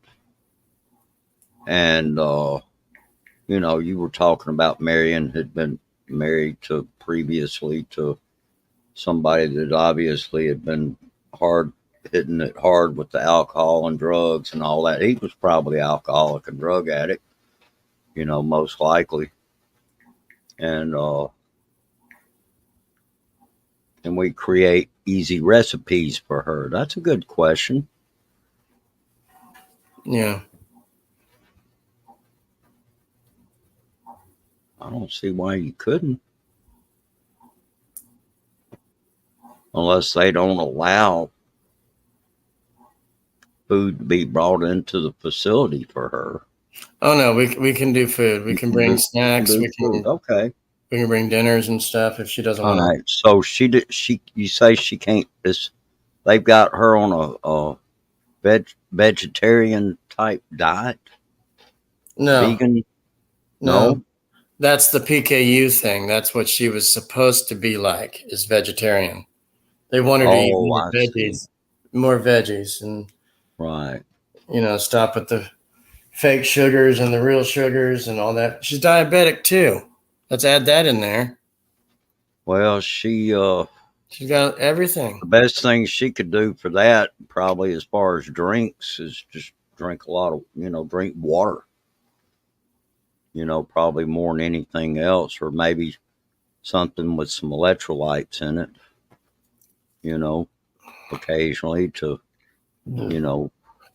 and you were talking about Marian had been married to previously to somebody that obviously had been hard hitting it hard with the alcohol and drugs and all that. He was probably alcoholic and drug addict, most likely. And and we create easy recipes for her. That's a good question. yeah. I don't see why you couldn't, unless they don't allow food to be brought into the facility for her. Oh no, we can do food. We You can can bring do, snacks. do food. Okay. We can bring dinners and stuff if she doesn't All want to. right. So she did. You say she can't. They've got her on a vegetarian type diet, No, vegan. no. No. That's the PKU thing. That's what she was supposed to be like, is vegetarian. They want her to eat Oh, I see. more veggies, and Right. stop with the fake sugars and the real sugars and all that. She's diabetic too. Let's add that in there. Well, she She's got everything. the best thing she could do for that, probably as far as drinks, is just drink a lot of drink water. Probably more than anything else, or maybe something with some electrolytes in it. You know, occasionally to you know,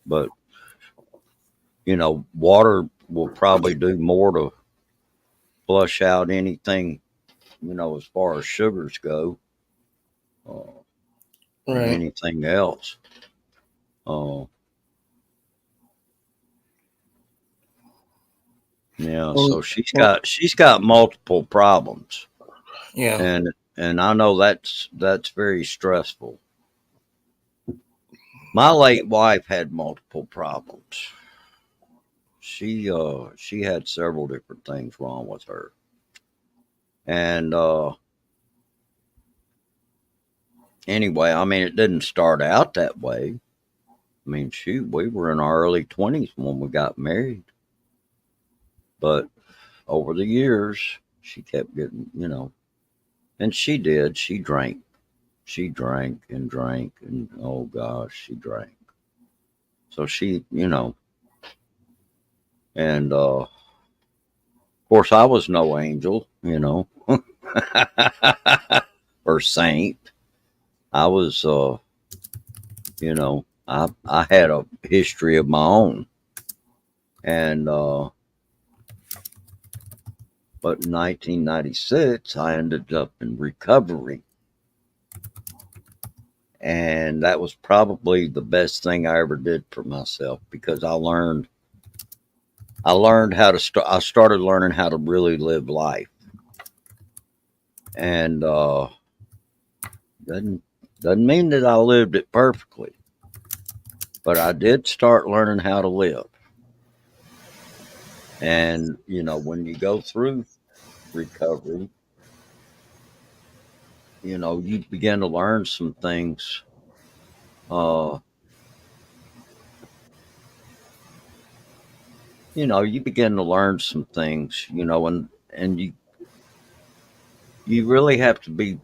but water will probably do more to flush out anything as far as sugars go, uh, than Right. anything else. Uh, yeah, Well, so she's got multiple problems, yeah. and I know that's very stressful. My late wife had multiple problems. She had several different things wrong with her, and anyway, I mean, it didn't start out that way. I mean, shoot, we were in our early 20s when we got married. But over the years, she kept getting, and she did. She drank. She drank and drank, and oh gosh, she drank. So and of course, I was no angel, or saint. I was, I had a history of my own. And, but in 1996, I ended up in recovery. And that was probably the best thing I ever did for myself, because I learned how to I started learning how to really live life. And, doesn't, doesn't mean that I lived it perfectly, but I did start learning how to live. And, when you go through recovery, you begin to learn some things. Uh, you begin to learn some things, and you really have to be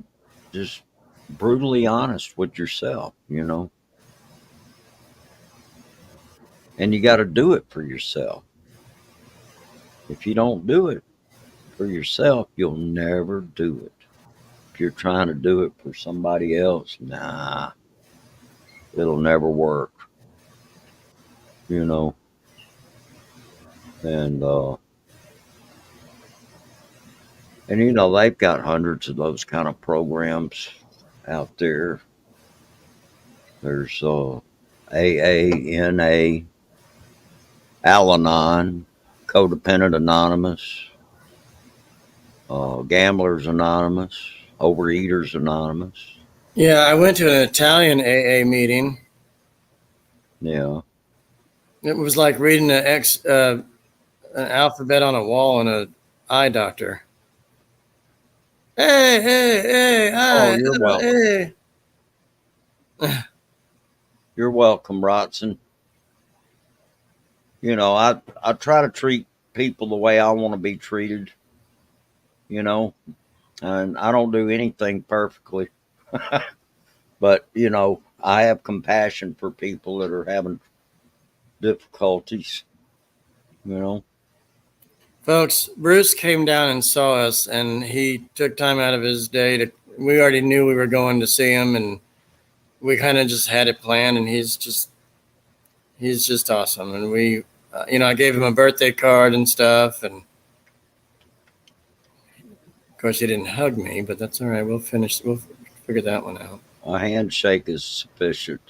just brutally honest with yourself, and you got to do it for yourself. If you don't do it for yourself, you'll never do it. if you're trying to do it for somebody else, nah, it'll never work, you know. And and you know they've got hundreds of those kind of programs out there. There's AA, NA, Al-Anon, Codependent Anonymous, Gamblers Anonymous, Overeaters Anonymous. Yeah, I went to an Italian AA meeting. Yeah. It was like reading an alphabet on a wall in a eye doctor. Hey, hey, hey, Oh, hi, you're welcome. hey. You're welcome, Rotson. You know, I try to treat people the way I want to be treated, you know, and I don't do anything perfectly. But, you know, I have compassion for people that are having difficulties, you know. Folks, Bruce came down and saw us, and he took time out of his day to. We already knew we were going to see him, and we kind of just had it planned. And he's just awesome. And we, I gave him a birthday card and stuff, and of course he didn't hug me, but that's all right. We'll finish. We'll figure that one out. A handshake is sufficient.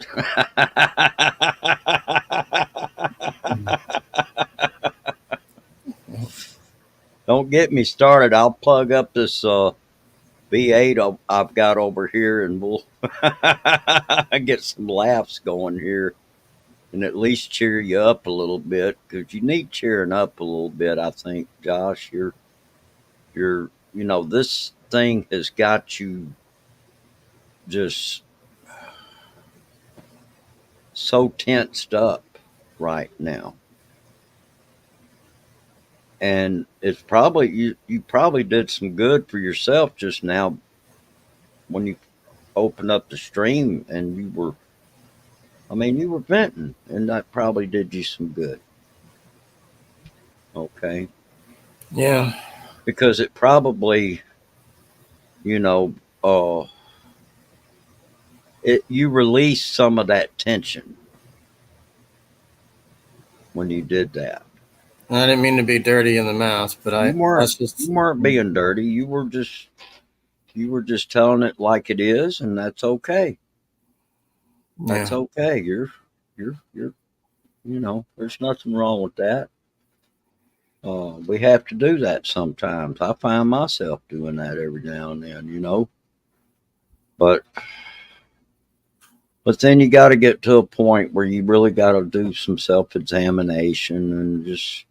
Don't get me started. I'll plug up this V8 I've got over here, and we'll get some laughs going here, and at least cheer you up a little bit because you need cheering up a little bit. I think, Josh, this thing has got you just so tensed up right now. And it's probably you probably did some good for yourself just now when you opened up the stream and you were venting, and that probably did you some good. Okay. Yeah. Because it probably, you know, you released some of that tension when you did that. I didn't mean to be dirty in the mouth, but You weren't that's just. you weren't being dirty. You were just telling it like it is, and that's okay. That's Yeah. okay. You're there's nothing wrong with that. We have to do that sometimes. I find myself doing that every now and then, But then you got to get to a point where you really got to do some self examination and just,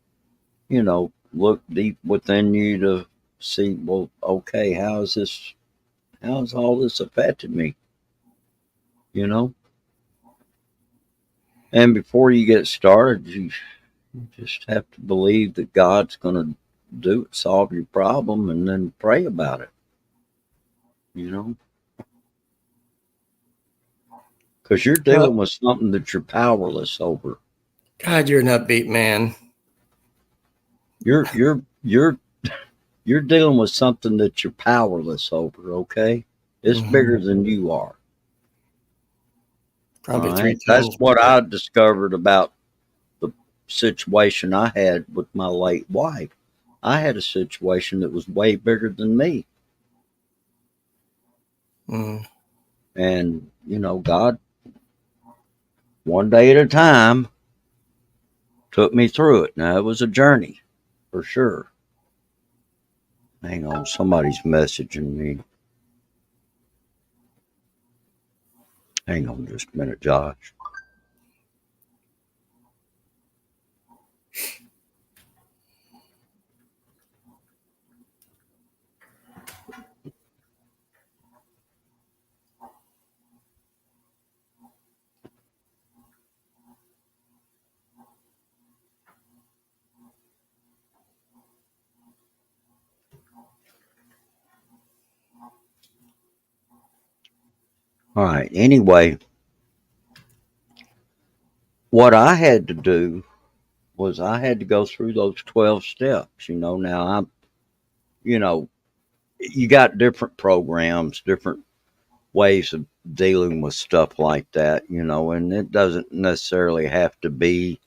look deep within you to see, well, okay, how's all this affected me? You know? And before you get started, you just have to believe that God's going to solve your problem, and then pray about it, you know? Because you're dealing Well, with something that you're powerless over. God, you're an upbeat man. You're you're you're you're dealing with something that you're powerless over. Okay, it's bigger than you are. All Probably three right, that's times what bigger. I discovered about the situation I had with my late wife. I had a situation that was way bigger than me, Mm. and God, one day at a time, took me through it. Now it was a journey, for sure. Hang on, somebody's messaging me. Hang on just a minute, Josh. All right. Anyway, what I had to do was I had to go through those 12 steps. Now you know, you got different programs, different ways of dealing with stuff like that, and it doesn't necessarily have to be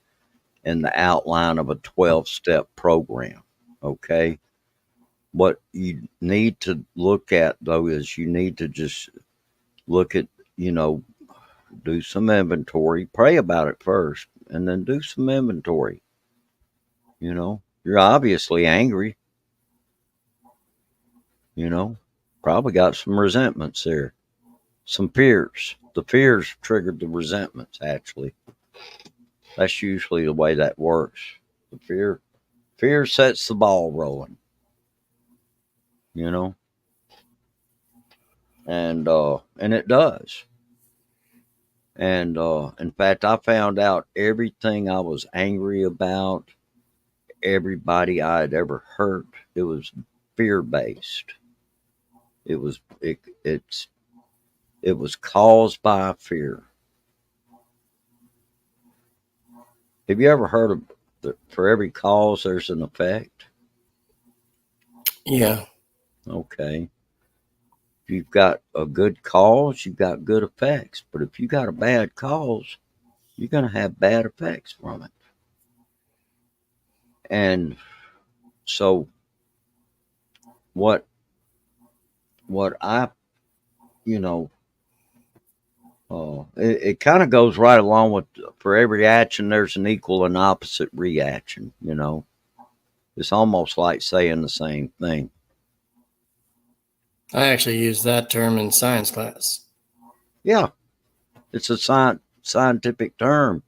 in the outline of a 12-step program. Okay. What you need to look at, though, is you need to just look at, you know, do some inventory, pray about it first, and then do some inventory. You're obviously angry, you know, probably got some resentments there, some fears. The fears triggered the resentments, actually. That's usually the way that works. The fear sets the ball rolling, you know, and it does. And in fact, I found out everything I was angry about, everybody I had ever hurt, it was fear based. It was caused by fear. Have you ever heard of for every cause there's an effect? Yeah. Okay. If you've got a good cause, you've got good effects. But if you got a bad cause, you're going to have bad effects from it. And so what I, you know, it kind of goes right along with for every action, there's an equal and opposite reaction. It's almost like saying the same thing. I actually used that term in science class. Yeah, it's a scientific term,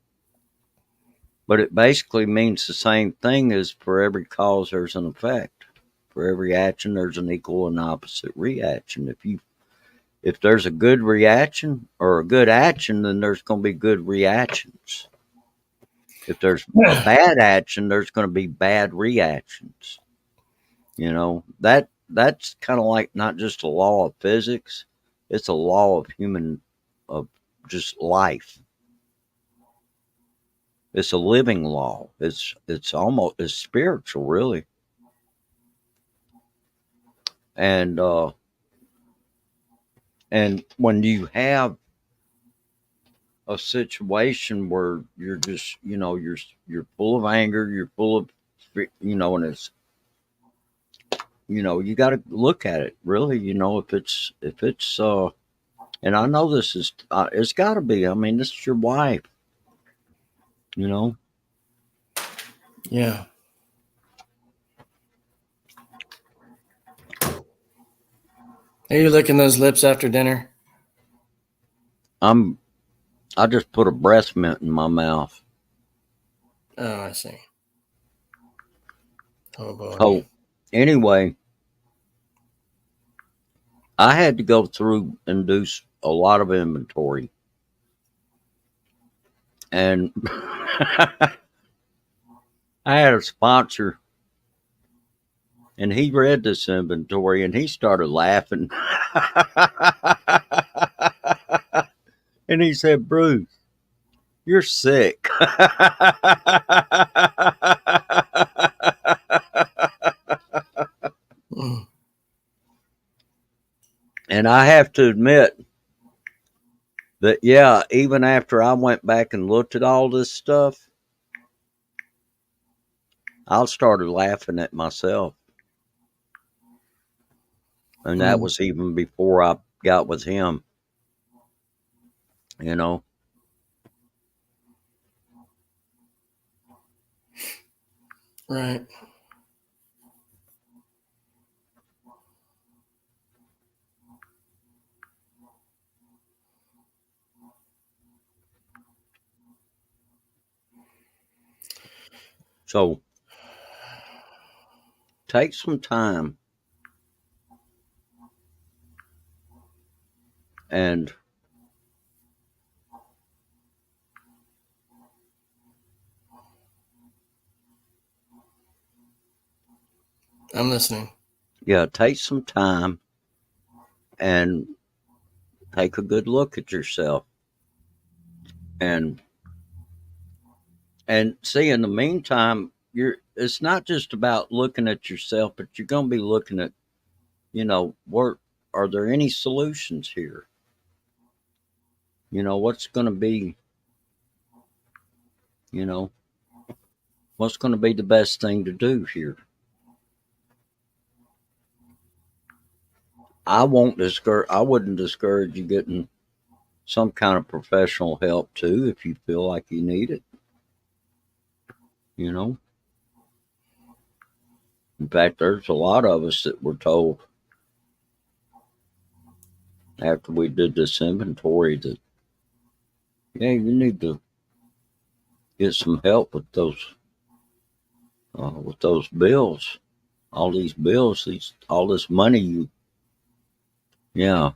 but it basically means the same thing as for every cause, there's an effect. For every action, there's an equal and opposite reaction. If there's a good reaction or a good action, then there's going to be good reactions. If there's a bad action, there's going to be bad reactions. That's kind of like not just a law of physics; it's a law of just life. It's a living law. It's spiritual, really. And and when you have a situation where you're just you're full of anger, you're full of and it's you got to look at it really. If it's and I know this is it's got to be. I mean, this is your wife. You know. Yeah. Are you licking those lips after dinner? I just put a breast mint in my mouth. Oh, I see. Oh boy. So anyway, I had to go through and do a lot of inventory, and I had a sponsor, and he read this inventory, and he started laughing, and he said, "Bruce, you're sick." Mm. And I have to admit that, yeah, even after I went back and looked at all this stuff, I started laughing at myself. And that was even before I got with him, you know. Right. So take some time and I'm listening. yeah, take some time and take a good look at yourself and see in the meantime it's not just about looking at yourself, but you're going to be looking at are there any solutions here? What's going to be, you know, what's going to be the best thing to do here? I wouldn't discourage you getting some kind of professional help too if you feel like you need it. You know, in fact, there's a lot of us that were told after we did this inventory that, yeah, you need to get some help with those bills, all these bills, all this money yeah,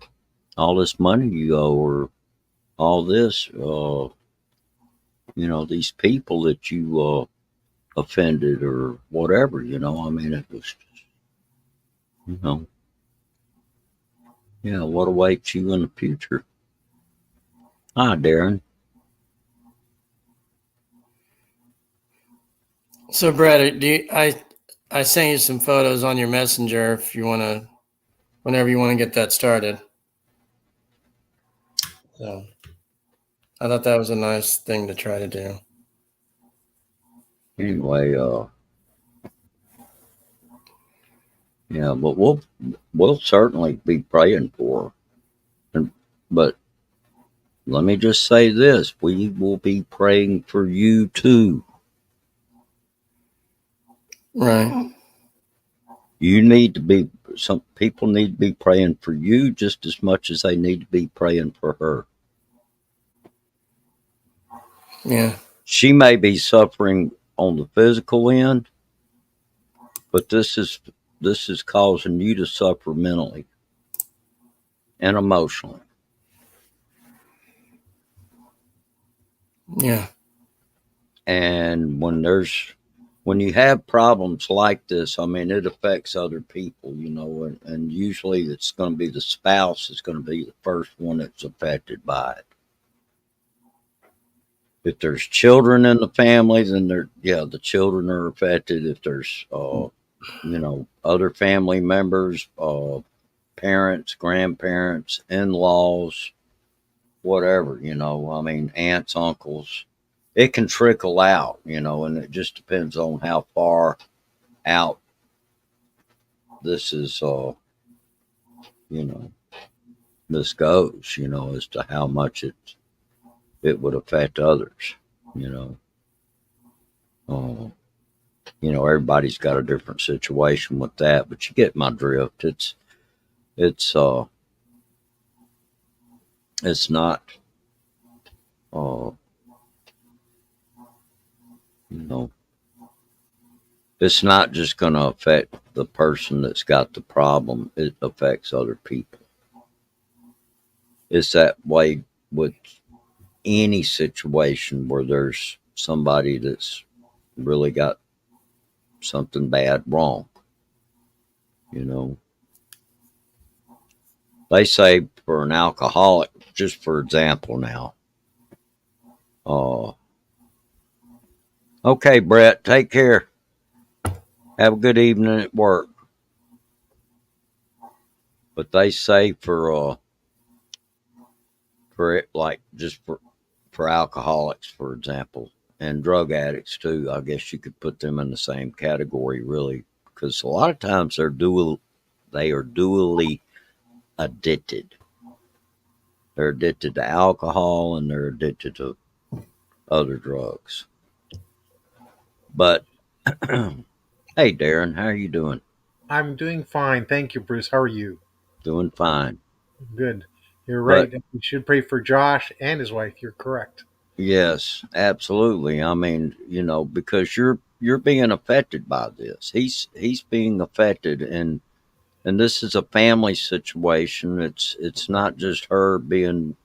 all this money you owe, or all this, these people that you offended or whatever. I mean, it was, you know, yeah, what awaits you in the future? Hi, Darren. So, Brad, I sent you some photos on your messenger if you want to, whenever you want to get that started. So, I thought that was a nice thing to try to do. Anyway, yeah, but we'll certainly be praying for her. But let me just say this: we will be praying for you too. Right. Some people need to be praying for you just as much as they need to be praying for her. Yeah. She may be suffering on the physical end, but this is causing you to suffer mentally and emotionally. Yeah. And when you have problems like this, I mean, it affects other people, and usually it's going to be the spouse is going to be the first one that's affected by it. If there's children in the family, then the children are affected. If there's, other family members, parents, grandparents, in-laws, whatever, I mean, aunts, uncles, it can trickle out, and it just depends on how far out this is, this goes, as to how much it would affect others, you know. Everybody's got a different situation with that, but you get my drift. It's it's not, uh, you know, it's not just going to affect the person that's got the problem. It affects other people. It's that way with any situation where there's somebody that's really got something bad wrong. They say for an alcoholic, just for example now, okay, Brett, take care. Have a good evening at work. But they say for it, like just for alcoholics, for example, and drug addicts too. I guess you could put them in the same category, really, because a lot of times they are dually addicted. They're addicted to alcohol and they're addicted to other drugs. But hey, Darren, how are you doing? I'm doing fine. Thank you, Bruce. How are you? Doing fine. Good. You're But right. We should pray for Josh and his wife. You're correct. yes, absolutely. I mean, because you're being affected by this. He's being affected, and this is a family situation. It's not just her being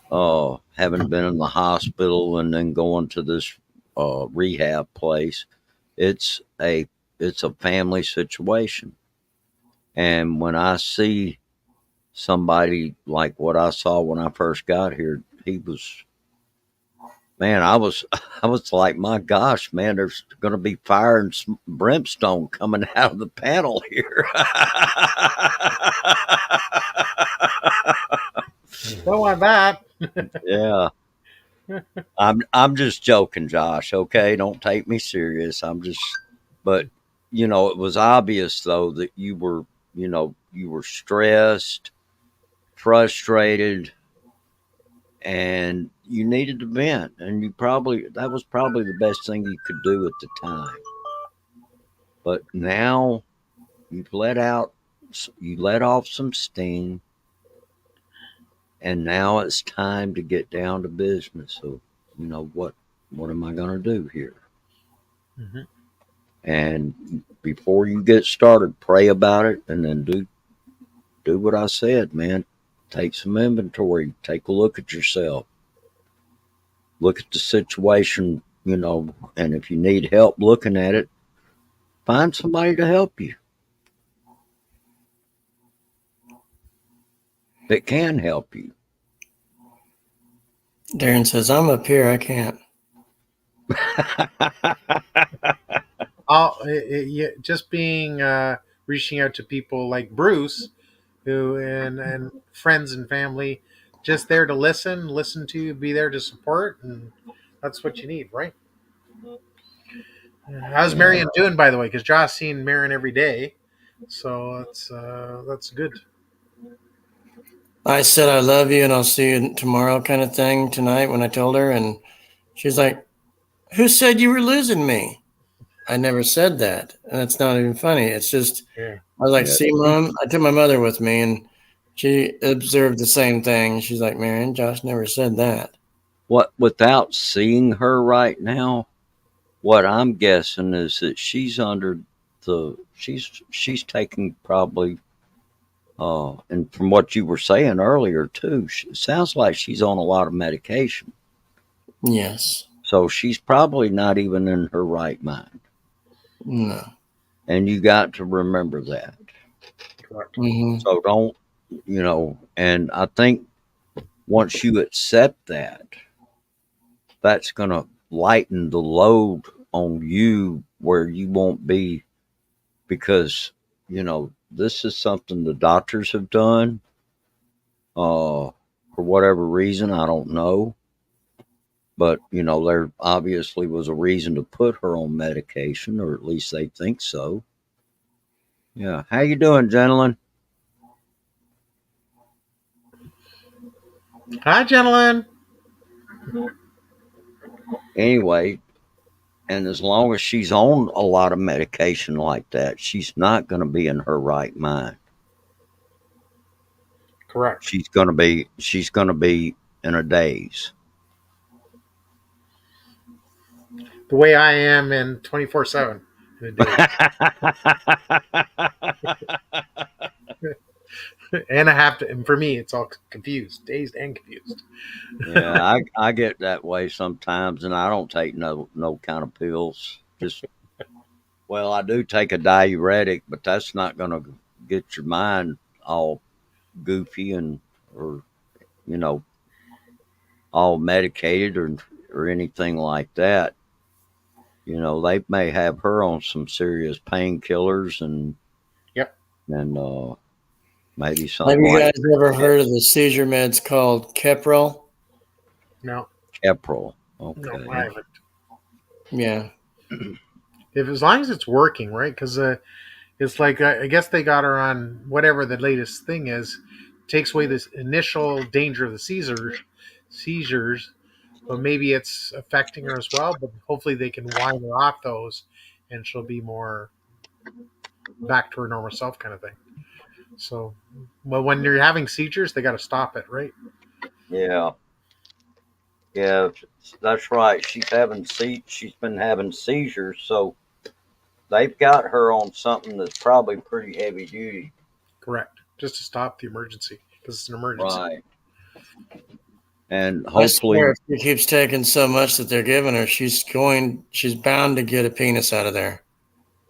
having been in the hospital and then going to this rehab place. It's a it's a family situation. And when I see somebody like what I saw when I first got here, Man, I was like, my gosh, man, there's going to be fire and brimstone coming out of the panel here. Don't want that. Yeah, I'm just joking, Josh. Okay, don't take me serious. But it was obvious though that you were stressed, frustrated, and you needed to vent, and that was probably the best thing you could do at the time. But now you've you let off some steam, and now it's time to get down to business. So, what am I going to do here? Hmm. And before you get started, pray about it, and then do what I said, man. Take some inventory. Take a look at yourself. Look at the situation, and if you need help looking at it, find somebody to help you that can help you. Darren says, I'm up here. I can't. Just being reaching out to people like Bruce, who and friends and family, just there to listen to you, be there to support, and that's what you need, right? How's Marian doing, by the way? Because Josh's seen Marian every day, so that's good. I said, I love you and I'll see you tomorrow kind of thing tonight when I told her. And she's like, who said you were losing me? I never said that. And it's not even funny. It's just, Yeah. I was like, Yeah. see, Mom, I took my mother with me and she observed the same thing. She's like, Marian, Josh never said that. Without seeing her right now, what I'm guessing is that she's taking probably and from what you were saying earlier too, it sounds like she's on a lot of medication. Yes. So she's probably not even in her right mind. No. And you got to remember that. Correct. Mm-hmm. So don't, and I think once you accept that, that's going to lighten the load on you where you won't be, because, this is something the doctors have done. For whatever reason, I don't know. But, there obviously was a reason to put her on medication, or at least they think so. Yeah. How you doing, gentlemen? Hi, gentlemen. Anyway, and as long as she's on a lot of medication like that, she's not going to be in her right mind. Correct. She's going to be in a daze. The way I am in 24/7 in a day. And I have to, and for me, it's all confused, dazed and confused. Yeah, I get that way sometimes, and I don't take no kind of pills. Well, I do take a diuretic, but that's not going to get your mind all goofy or you know all medicated or anything like that. They may have her on some serious painkillers Yep. and maybe Have something you like guys ever heard of the seizure meds called Keprol? No, Keprol. no, Okay. I haven't. Yeah. If as long as it's working, right? Because it's like I guess they got her on whatever the latest thing is. Takes away this initial danger of the seizures, but maybe it's affecting her as well. But hopefully they can wind her off those, and she'll be more back to her normal self, kind of thing. So, but when you're having seizures, they got to stop it, right? Yeah. Yeah, that's right. She's been having seizures, so they've got her on something that's probably pretty heavy duty. Correct. Just to stop the emergency, because it's an emergency. Right. And I swear, hopefully, if she keeps taking so much that they're giving her, she's bound to get a penis out of there.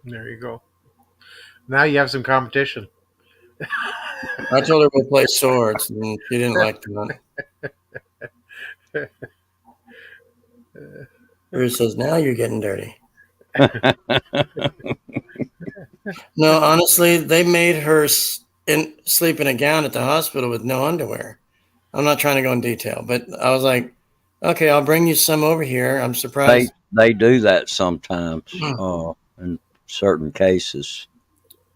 There you go. Now you have some competition. I told her we'll play swords, and she didn't like that. Bruce says, now you're getting dirty. No, honestly, they made her sleep in a gown at the hospital with no underwear. I'm not trying to go in detail, but I was like, okay, I'll bring you some over here. I'm surprised. They do that sometimes, in certain cases.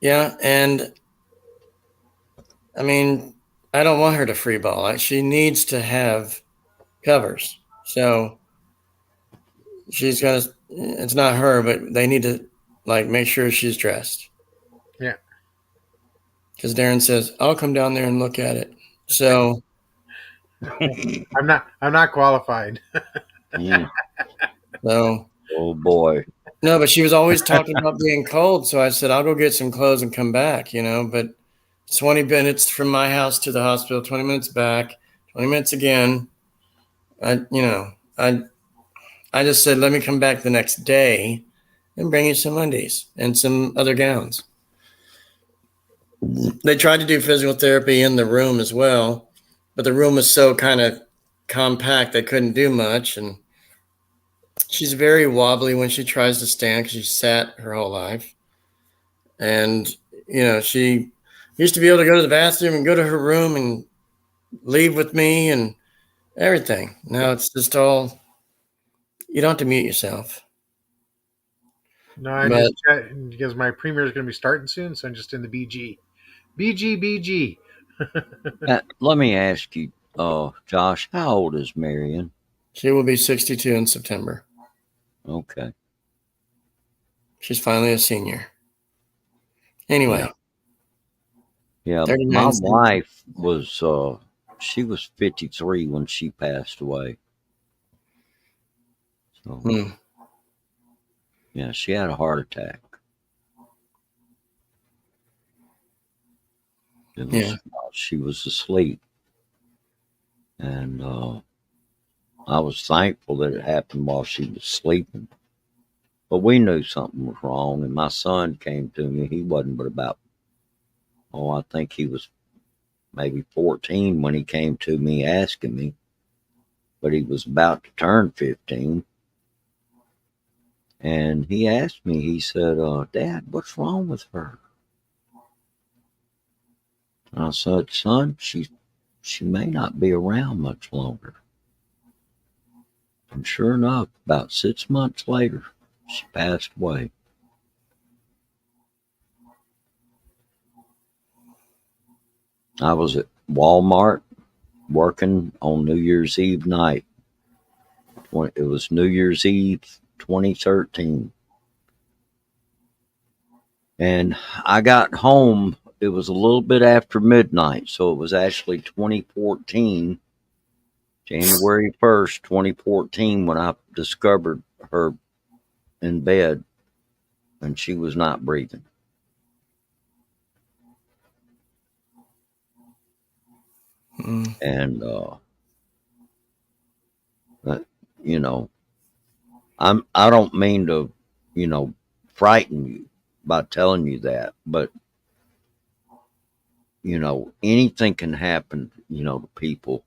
Yeah, and I mean, I don't want her to free ball. She needs to have covers. So she's got to, it's not her, but they need to like make sure she's dressed. Yeah. Because Darren says, I'll come down there and look at it. So I'm not qualified. Mm. so Oh boy. no, but she was always talking about being cold. So I said, I'll go get some clothes and come back, but 20 minutes from my house to the hospital, 20 minutes back, 20 minutes again. I just said, let me come back the next day and bring you some undies and some other gowns. They tried to do physical therapy in the room as well, but the room was so kind of compact they couldn't do much. And she's very wobbly when she tries to stand because she sat her whole life. And, she used to be able to go to the bathroom and go to her room and leave with me and everything. Now it's just all, you don't have to mute yourself. No, I'm But just because my premiere is going to be starting soon, so I'm just in the BG. BG. Let me ask you, Josh, how old is Marian? she will be 62 in September. Okay. She's finally a senior. Anyway. Yeah, my wife was, she was 53 when she passed away. So, yeah, she had a heart attack. It was while she was asleep. And I was thankful that it happened while she was sleeping. But we knew something was wrong. And my son came to me. He wasn't but about, I think he was maybe 14 when he came to me asking me. But he was about to turn 15. And he asked me, he said, Dad, what's wrong with her? And I said, son, she may not be around much longer. And sure enough, about 6 months later, she passed away. I was at Walmart working on New Year's Eve night. It was New Year's Eve 2013. And I got home, it was a little bit after midnight, so it was actually 2014, January 1st, 2014, when I discovered her in bed and she was not breathing. And, I don't mean to, frighten you by telling you that, but, anything can happen, to people,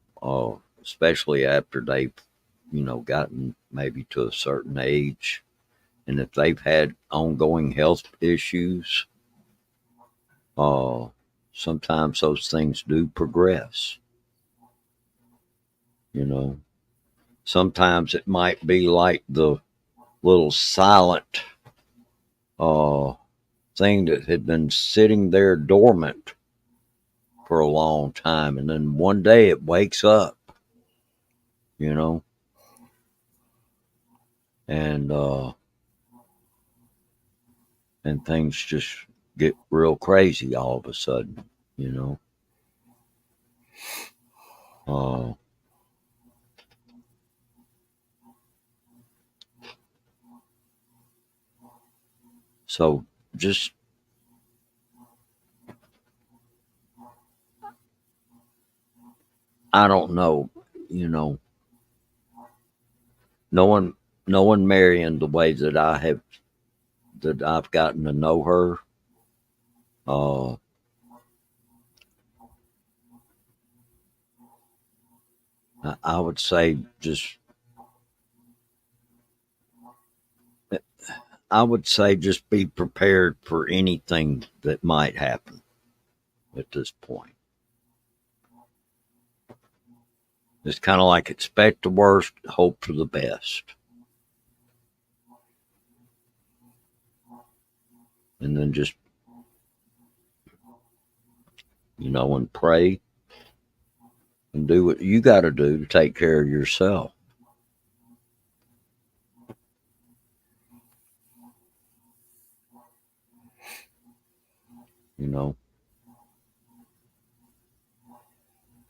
especially after they've, gotten maybe to a certain age. And if they've had ongoing health issues, sometimes those things do progress. Sometimes it might be like the little silent thing that had been sitting there dormant for a long time, and then one day it wakes up, and things just get real crazy all of a sudden, so just I don't know, knowing Marian the way that I've gotten to know her, I would say just I would say just be prepared for anything that might happen at this point. It's kind of like expect the worst, hope for the best. And then just, and pray and do what you got to do to take care of yourself.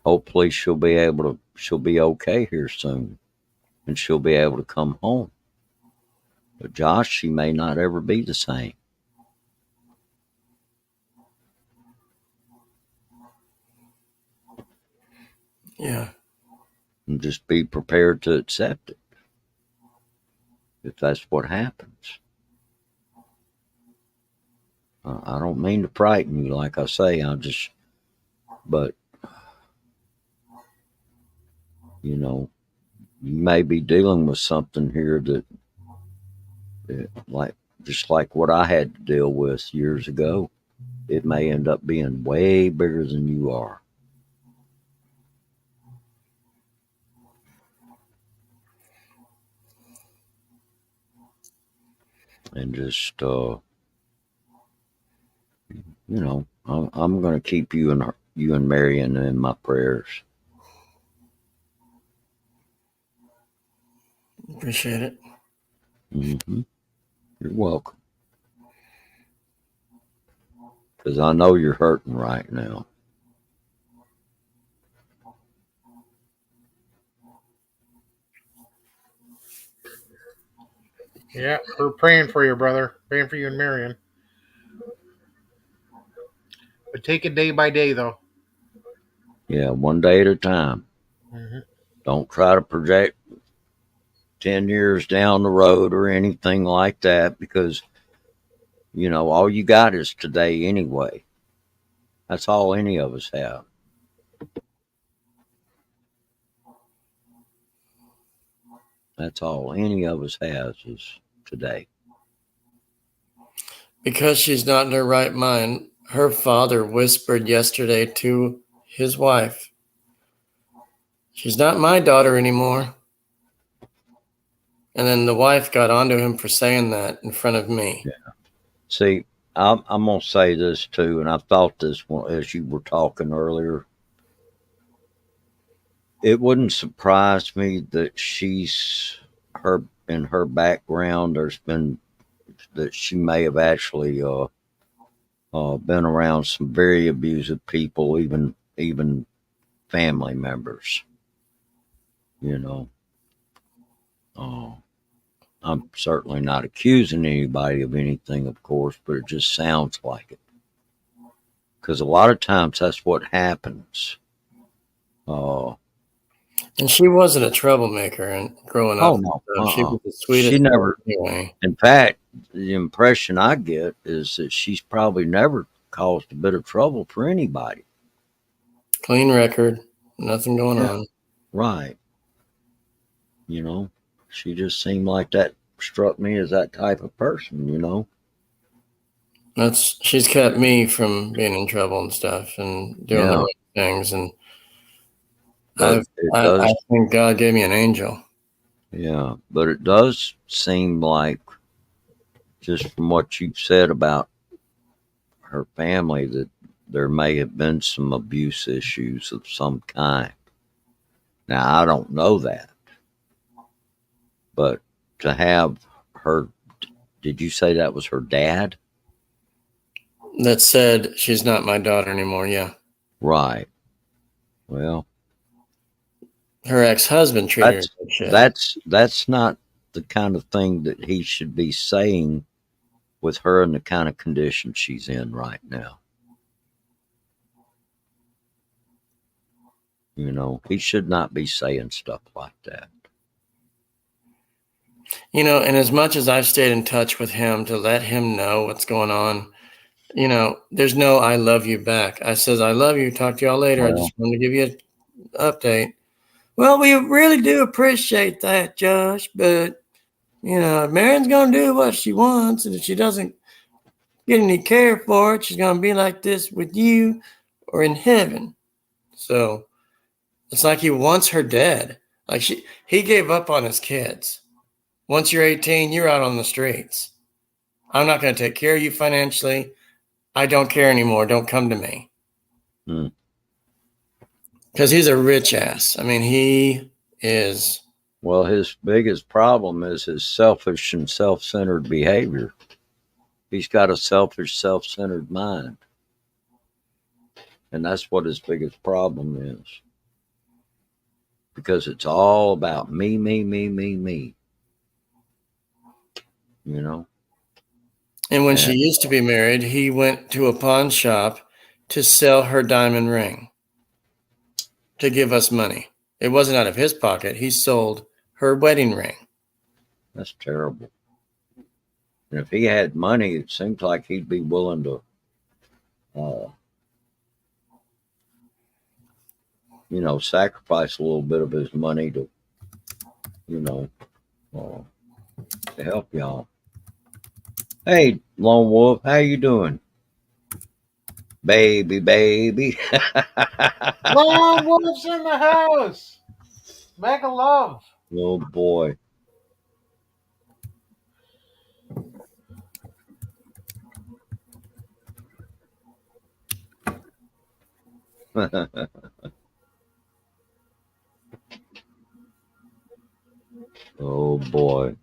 Hopefully she'll be okay here soon and she'll be able to come home. But Josh, she may not ever be the same. Yeah. And just be prepared to accept it if that's what happens. I don't mean to frighten you, like I say, but you may be dealing with something here that just like what I had to deal with years ago. It may end up being way bigger than you are. And just, I'm going to keep you and Marian in my prayers. Appreciate it. Mm-hmm. You're welcome. Because I know you're hurting right now. Yeah, we're praying for you, brother. Praying for you and Marian. But take it day by day, though. Yeah, one day at a time. Mm-hmm. Don't try to project 10 years down the road or anything like that, because, all you got is today anyway. That's all any of us have. That's all any of us has is today. Because she's not in her right mind, her father whispered yesterday to his wife, "She's not my daughter anymore." And then the wife got onto him for saying that in front of me. Yeah. See, I'm going to say this too, and I thought this as you were talking earlier. It wouldn't surprise me that in her background, there's been that she may have actually been around some very abusive people, even family members. I'm certainly not accusing anybody of anything, of course, but it just sounds like it. Because a lot of times that's what happens. And she wasn't a troublemaker and growing up. No. She was the sweetest. She never. Anyway. In fact, the impression I get is that she's probably never caused a bit of trouble for anybody. Clean record, nothing going on. Right. She just seemed like that. Struck me as that type of person. She's kept me from being in trouble and stuff and doing the right things. And I think God gave me an angel. Yeah, but it does seem like, just from what you've said about her family, that there may have been some abuse issues of some kind. Now, I don't know that. But to have her, did you say that was her dad? That said, she's not my daughter anymore, yeah. Right. Well, her ex-husband treated her like shit. That's not the kind of thing that he should be saying with her in the kind of condition she's in right now. He should not be saying stuff like that. And as much as I've stayed in touch with him to let him know what's going on, there's no "I love you" back. I says, "I love you. Talk to y'all later. I just wanted to give you an update." "Well, we really do appreciate that, Josh, but Marian's gonna do what she wants, and if she doesn't get any care for it, she's gonna be like this with you or in heaven. So it's like he wants her dead. Like he gave up on his kids. Once you're 18, you're out on the streets. I'm not going to take care of you financially. I don't care anymore. Don't come to me. Because he's a rich ass. I mean, he is. Well, his biggest problem is his selfish and self-centered behavior. He's got a selfish, self-centered mind. And that's what his biggest problem is. Because it's all about me, me, me, me, me. You know? And when she used to be married, he went to a pawn shop to sell her diamond ring to give us money. It wasn't out of his pocket. He sold her wedding ring. That's terrible. And if he had money, it seems like he'd be willing to, sacrifice a little bit of his money to, to help y'all. Hey, Lone Wolf, how you doing? Baby. Lone Wolf's in the house. Make a love. Oh boy. Oh boy.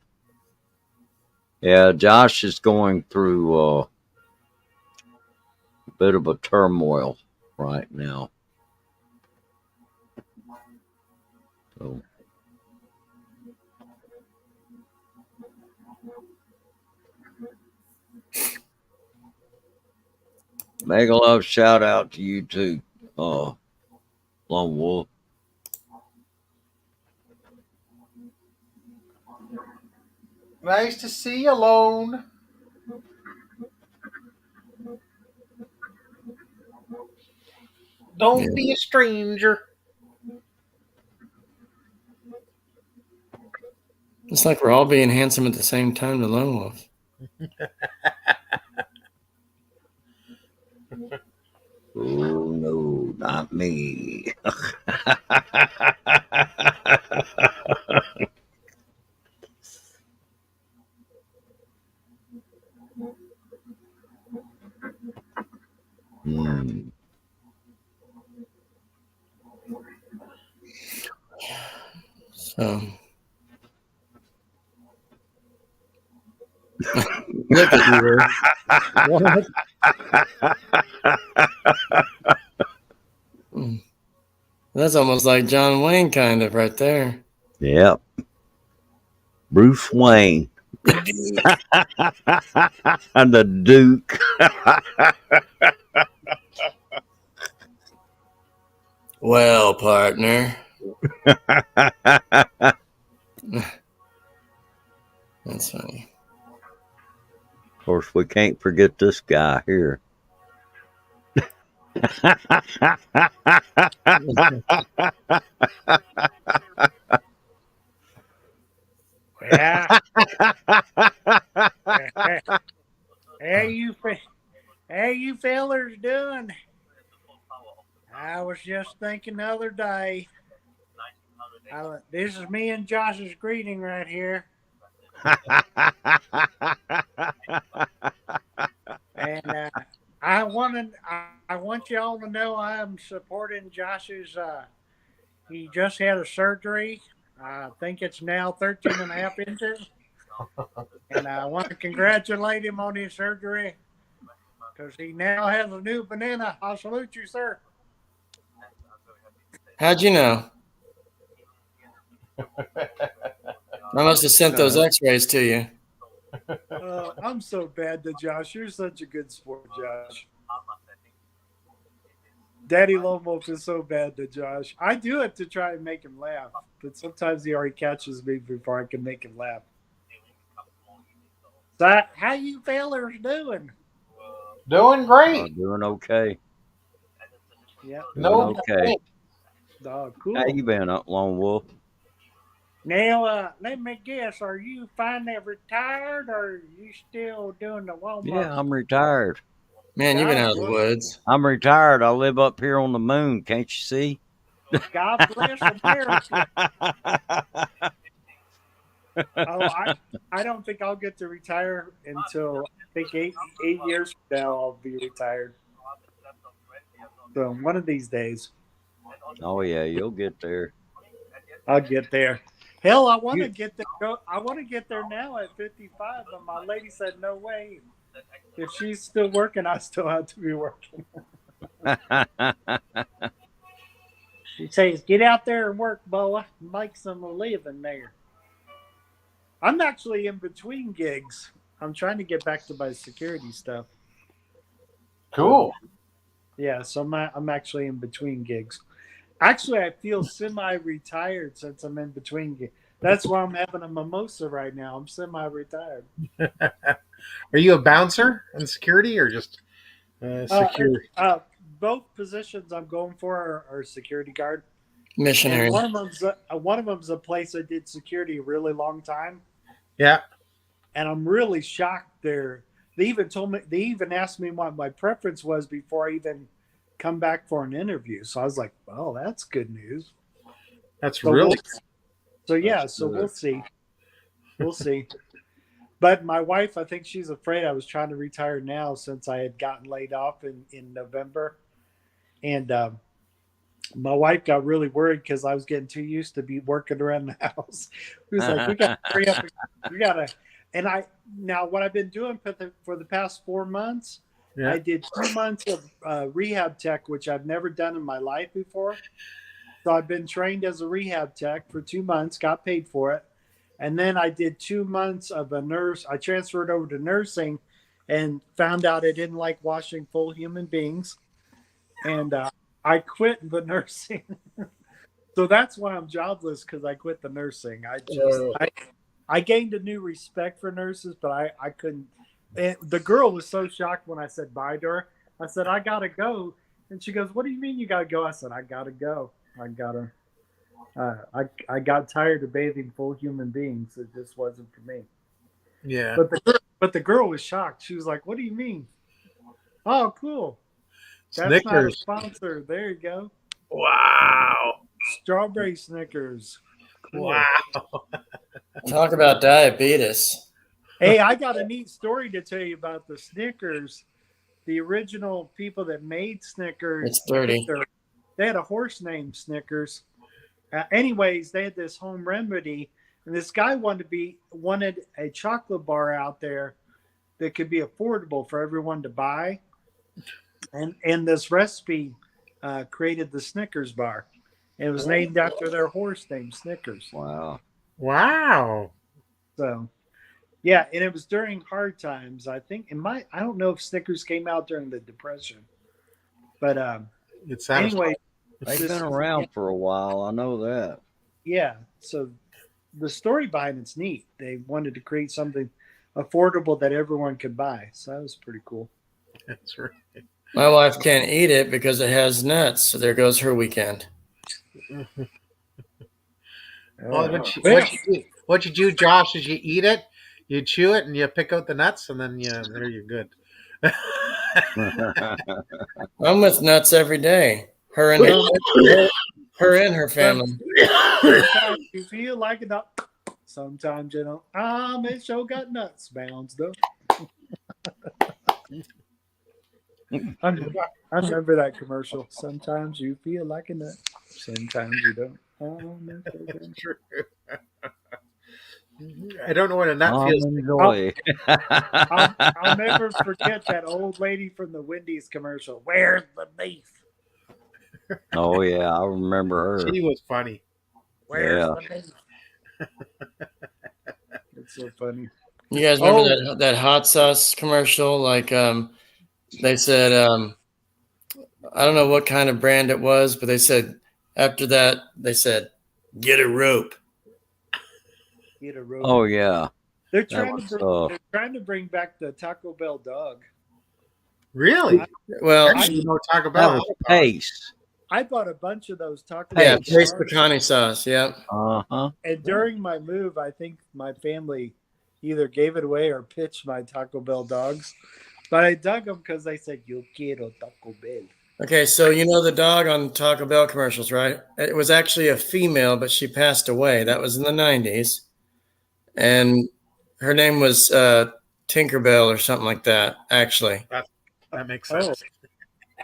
Yeah, Josh is going through a bit of a turmoil right now. So mega love shout out to you too, Lone Wolf. Nice to see you, Lone. Don't be a stranger. It's like we're all being handsome at the same time to Lone Wolf. Oh no, not me. So look at you. What? That's almost like John Wayne, kind of, right there. Yep. Bruce Wayne. And the Duke. Well, partner. That's funny. Of course, we can't forget this guy here. Yeah. How you fellers doing? I was just thinking the other day. This is me and Josh's greeting right here. And I want you all to know I'm supporting Josh's. He just had a surgery. I think it's now 13 and a half inches. And I want to congratulate him on his surgery because he now has a new banana. I'll salute you, sir. How'd you know? I must have sent those x-rays to you. I'm so bad to Josh. You're such a good sport, Josh. Daddy Lone Wolf is so bad to Josh. I do it to try and make him laugh, but sometimes he already catches me before I can make him laugh. So, how you fellers doing? Doing great. Doing okay. Yeah. No okay. Oh, cool. How you been, Lone Wolf? Now, let me guess. Are you finally retired, or are you still doing the Walmart? Yeah, I'm retired. Man, you've been God out of the bless, woods. I'm retired. I live up here on the moon. Can't you see? God bless America. Oh, I don't think I'll get to retire until I think 8 years from now I'll be retired. So one of these days Oh yeah, you'll get there. I'll get there. Hell, I want to You get there. I want to get there now at 55, but my lady said no way. If she's still working, I still have to be working. She says, "Get out there and work, boy. Make some living there." I'm actually in between gigs. I'm trying to get back to my security stuff. So Cool. yeah, so I'm actually in between gigs. Actually, I feel semi-retired since I'm in between gigs. That's why I'm having a mimosa right now. I'm semi-retired. Are you a bouncer in security or just Uh, secure? uh, Both positions I'm going for are security guard, and Missionary. one of them's a place I did security a really long time, Yeah, and I'm really shocked. They even told me, they even asked me what my preference was before I even come back for an interview. So I was like, "Well, that's good news." that's So we'll, really so yeah, That's so we'll good. see, we'll see. But my wife, I think she's afraid I was trying to retire now since I had gotten laid off in November, and my wife got really worried because I was getting too used to be working around the house. She was like, "We got to hurry up. We got to." And I now what I've been doing for the past 4 months, yeah. I did 2 months of rehab tech, which I've never done in my life before. So I've been trained as a rehab tech for 2 months, got paid for it, and then I did 2 months of a nurse. I transferred over to nursing, and found out I didn't like washing full human beings, and I quit the nursing. So that's why I'm jobless, because I quit the nursing. I gained a new respect for nurses, but I couldn't. And the girl was so shocked when I said bye to her. I said, "I gotta go," and she goes, "What do you mean you gotta go?" I said, "I gotta go. I gotta." I got tired of bathing full human beings. It just wasn't for me. Yeah. But the girl was shocked. She was like, "What do you mean?" Oh, cool. That's not a Snickers. sponsor. There you go. Wow. Strawberry Snickers. Cool. Wow. Talk about diabetes. Hey, I got a neat story to tell you about the Snickers. The original people that made Snickers, It's 30. they had a horse named Snickers. Anyways, they had this home remedy, and this guy wanted a chocolate bar out there that could be affordable for everyone to buy, and this recipe created the Snickers bar. It was named after their horse named Snickers. Wow. Wow. So yeah, and it was during hard times. I think I don't know if Snickers came out during the Depression, but It's satisfying. anyway, They've this been around for a while. I know that. yeah. So the story behind it's neat. They wanted to create something affordable that everyone could buy. So that was pretty cool. That's right. My wife can't eat it because it has nuts. So there goes her weekend. Well, what you do, Josh, is you eat it, you chew it, and you pick out the nuts, and then there you're good. I'm with nuts every day. Her and her family. Sometimes you feel like it. Sometimes you don't. It sure got nuts bounds though. I remember that commercial. Sometimes you feel like a nut. Sometimes you don't. I don't know what a nut feels like. Enjoy. I'll never forget that old lady from the Wendy's commercial. Where's the beef? Oh yeah, I remember her. She was funny. Where's Yeah. the beef? It's so funny. You guys remember that hot sauce commercial? Like they said, I don't know what kind of brand it was, but they said after that they said, "Get a rope." Get a rope. Oh yeah. They're was, trying to bring back the Taco Bell dog. Really? Well, Actually, you know, Taco That Bell. was Pace. I bought a bunch of those Taco Yeah, Bell Trace bars, pecani sauce. Yep. Uh-huh. and during my move, I think my family either gave it away or pitched my Taco Bell dogs. But I dug them because they said, "Yo quiero Taco Bell." Okay, so you know the dog on Taco Bell commercials, right? It was actually a female, but she passed away. That was in the 90s. And her name was Tinkerbell or something like that, actually. That makes Oh, sense.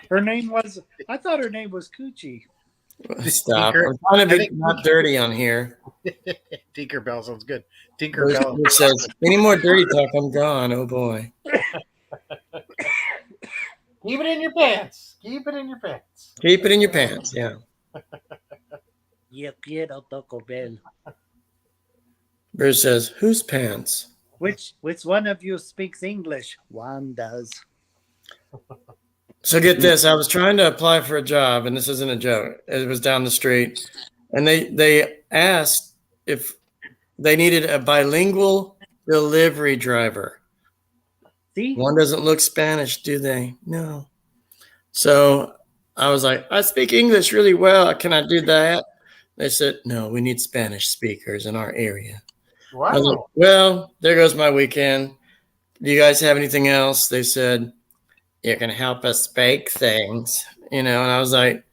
her name was. I thought her name was Coochie. Stop. Tinker, I'm trying to I be think not dirty on here. Tinkerbell sounds good. Bruce Tinkerbell. says, any more dirty talk, I'm gone. Oh, boy. Keep it in your pants. Keep it in your pants. Keep it in your pants. Yeah. Yo quiero Taco Bell. Bruce says, whose pants? Which one of you speaks English? One does. So get this. I was trying to apply for a job, and this isn't a joke. It was down the street. And they asked if they needed a bilingual delivery driver. See? One doesn't look Spanish, do they? No. So I was like, I speak English really well. Can I do that? They said, no, we need Spanish speakers in our area. I was like, Wow. well, there goes my weekend. Do you guys have anything else? They said, you can help us bake things, and I was like,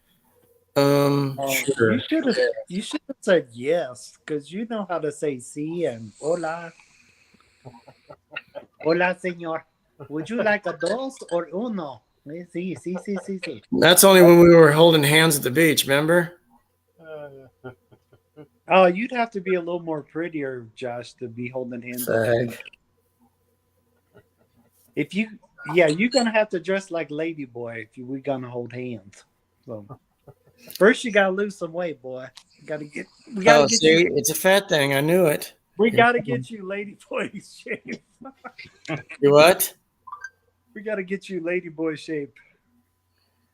sure. You should have said yes, because you know how to say sí and hola. Hola, señor. Would you like a dos or uno? Sí. That's only when we were holding hands at the beach, remember? Oh, you'd have to be a little more prettier, Josh, to be holding hands. Fag. You're gonna have to dress like Ladyboy if we're gonna hold hands. So first, you gotta lose some weight, boy. We gotta get See, you. it's a fat thing. I knew it. We gotta get you Ladyboy shape. You what? We gotta get you Ladyboy shape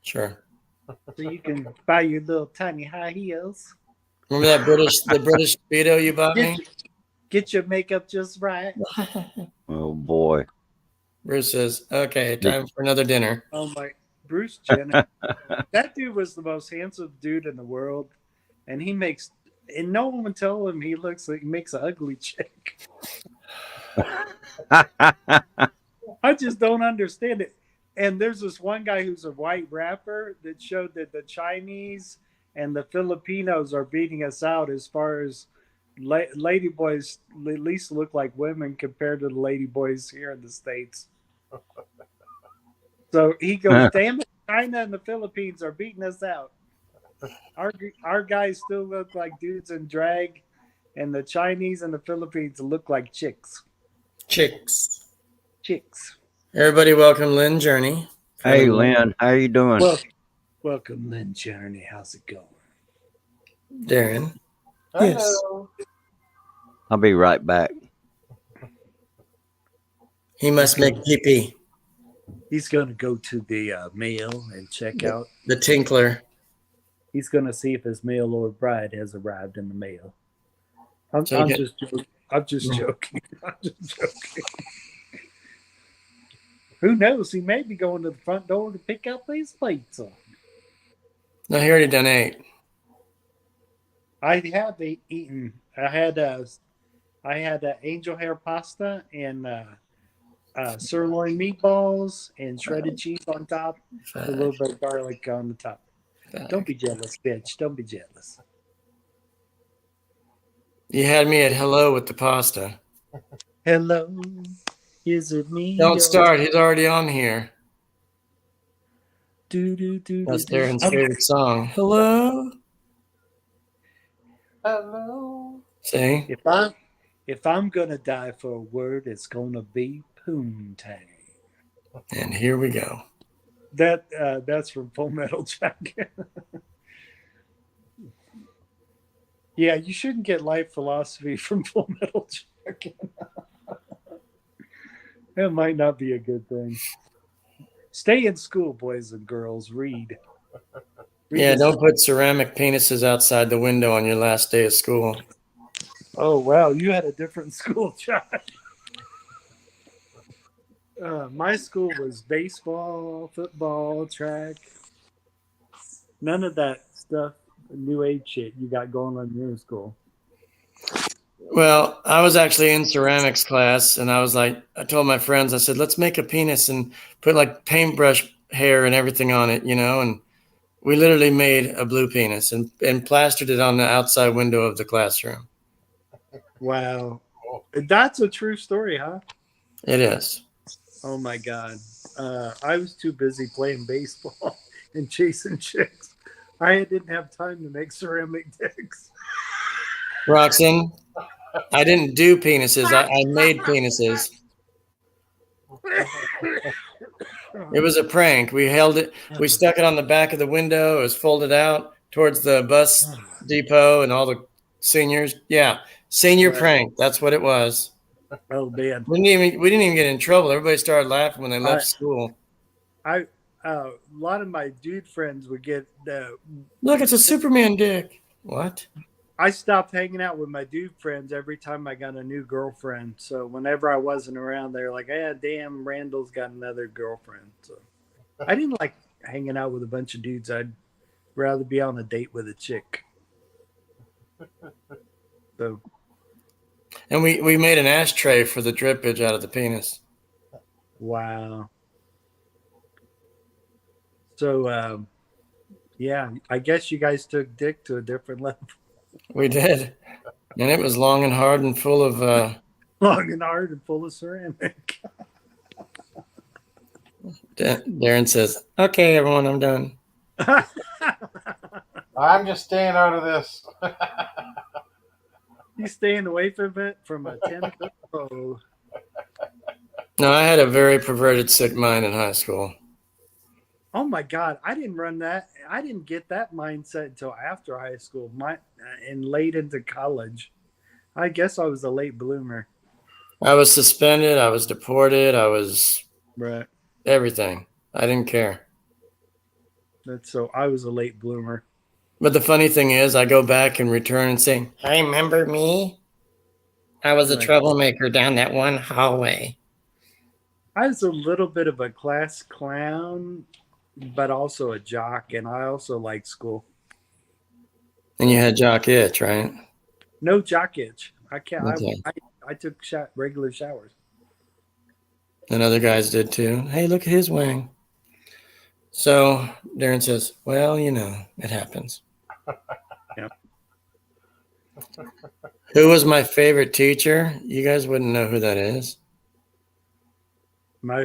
Sure. so you can buy your little tiny high heels. Remember the British Speedo you bought me? Get your makeup just right. Oh boy. Bruce says, okay, time for another dinner. Oh my, Bruce Jenner. That dude was the most handsome dude in the world, and no one would tell him he makes an ugly chick. I just don't understand it. And there's this one guy who's a white rapper that showed that the Chinese and the Filipinos are beating us out as far as ladyboys at least look like women compared to the ladyboys here in the States. So he goes, damn it, China and the Philippines are beating us out. Our guys still look like dudes in drag, and the Chinese and the Philippines look like chicks. Chicks. Everybody Welcome Lynn Journey. Hey, Lynn, how you doing? Welcome, Lynn Journey. How's it going? Darren. Hello. Yes. I'll be right back. He must make pee-pee. He's going to go to the mail and check out. The tinkler. He's going to see if his mail order bride has arrived in the mail. I'm just joking. I'm just joking. Who knows? He may be going to the front door to pick up these plates. No, he already done 8. I have eaten. I had angel hair pasta and sirloin meatballs and shredded cheese on top, with a little bit of garlic on the top. Don't be jealous, bitch. Don't be jealous. You had me at hello with the pasta. Hello, is it me? Don't start. He's already on here. That's Darren's favorite song. Hello. Hello. See? If I'm gonna die for a word, it's gonna be poontang. And here we go. That's from Full Metal Jacket. Yeah, you shouldn't get life philosophy from Full Metal Jacket. That might not be a good thing. Stay in school, boys and girls. Read. Yeah, don't put ceramic penises outside the window on your last day of school. Oh, wow. You had a different school, Josh. My school was baseball, football, track. none of that stuff, new age shit you got going on in your school. Well, I was actually in ceramics class, and I told my friends, I said, let's make a penis and put like paintbrush hair and everything on it, and we literally made a blue penis and plastered it on the outside window of the classroom. Wow. That's a true story, huh? It is. Oh my God. I was too busy playing baseball and chasing chicks. I didn't have time to make ceramic dicks. Roxanne, I didn't do penises. I made penises. It was a prank. We held it. We stuck it on the back of the window. It was folded out towards the bus depot and all the seniors. Yeah, senior Right. prank. That's what it was. Oh man. We didn't even get in trouble. Everybody started laughing when they left school. A lot of my dude friends would get Look, it's a Superman dick. What? I stopped hanging out with my dude friends every time I got a new girlfriend. So whenever I wasn't around, they were like, "Yeah, damn, Randall's got another girlfriend." So I didn't like hanging out with a bunch of dudes. I'd rather be on a date with a chick. So, And we made an ashtray for the drippage out of the penis. wow. So, yeah, I guess you guys took dick to a different level. We did. And it was long and hard and full of Long and hard and full of ceramic. Darren says, "Okay, everyone, I'm done." I'm just staying out of this. He's staying away from it from a 10-foot pole. No, I had a very perverted, sick mind in high school. Oh my God, I didn't run that. I didn't get that mindset until after high school, and late into college. I guess I was a late bloomer. I was suspended. I was deported. I was Right. everything. I didn't care. I was a late bloomer. But the funny thing is, I go back and return and say, "Hey, remember me? I was a Right. troublemaker down that one hallway." I was a little bit of a class clown, but also a jock, and I also liked school. And you had jock itch, right? No jock itch. I can't. Okay. I took regular showers. And other guys did too. Hey, look at his wang. So Darren says, "Well, it happens." Yep. Who was my favorite teacher? You guys wouldn't know who that is. Did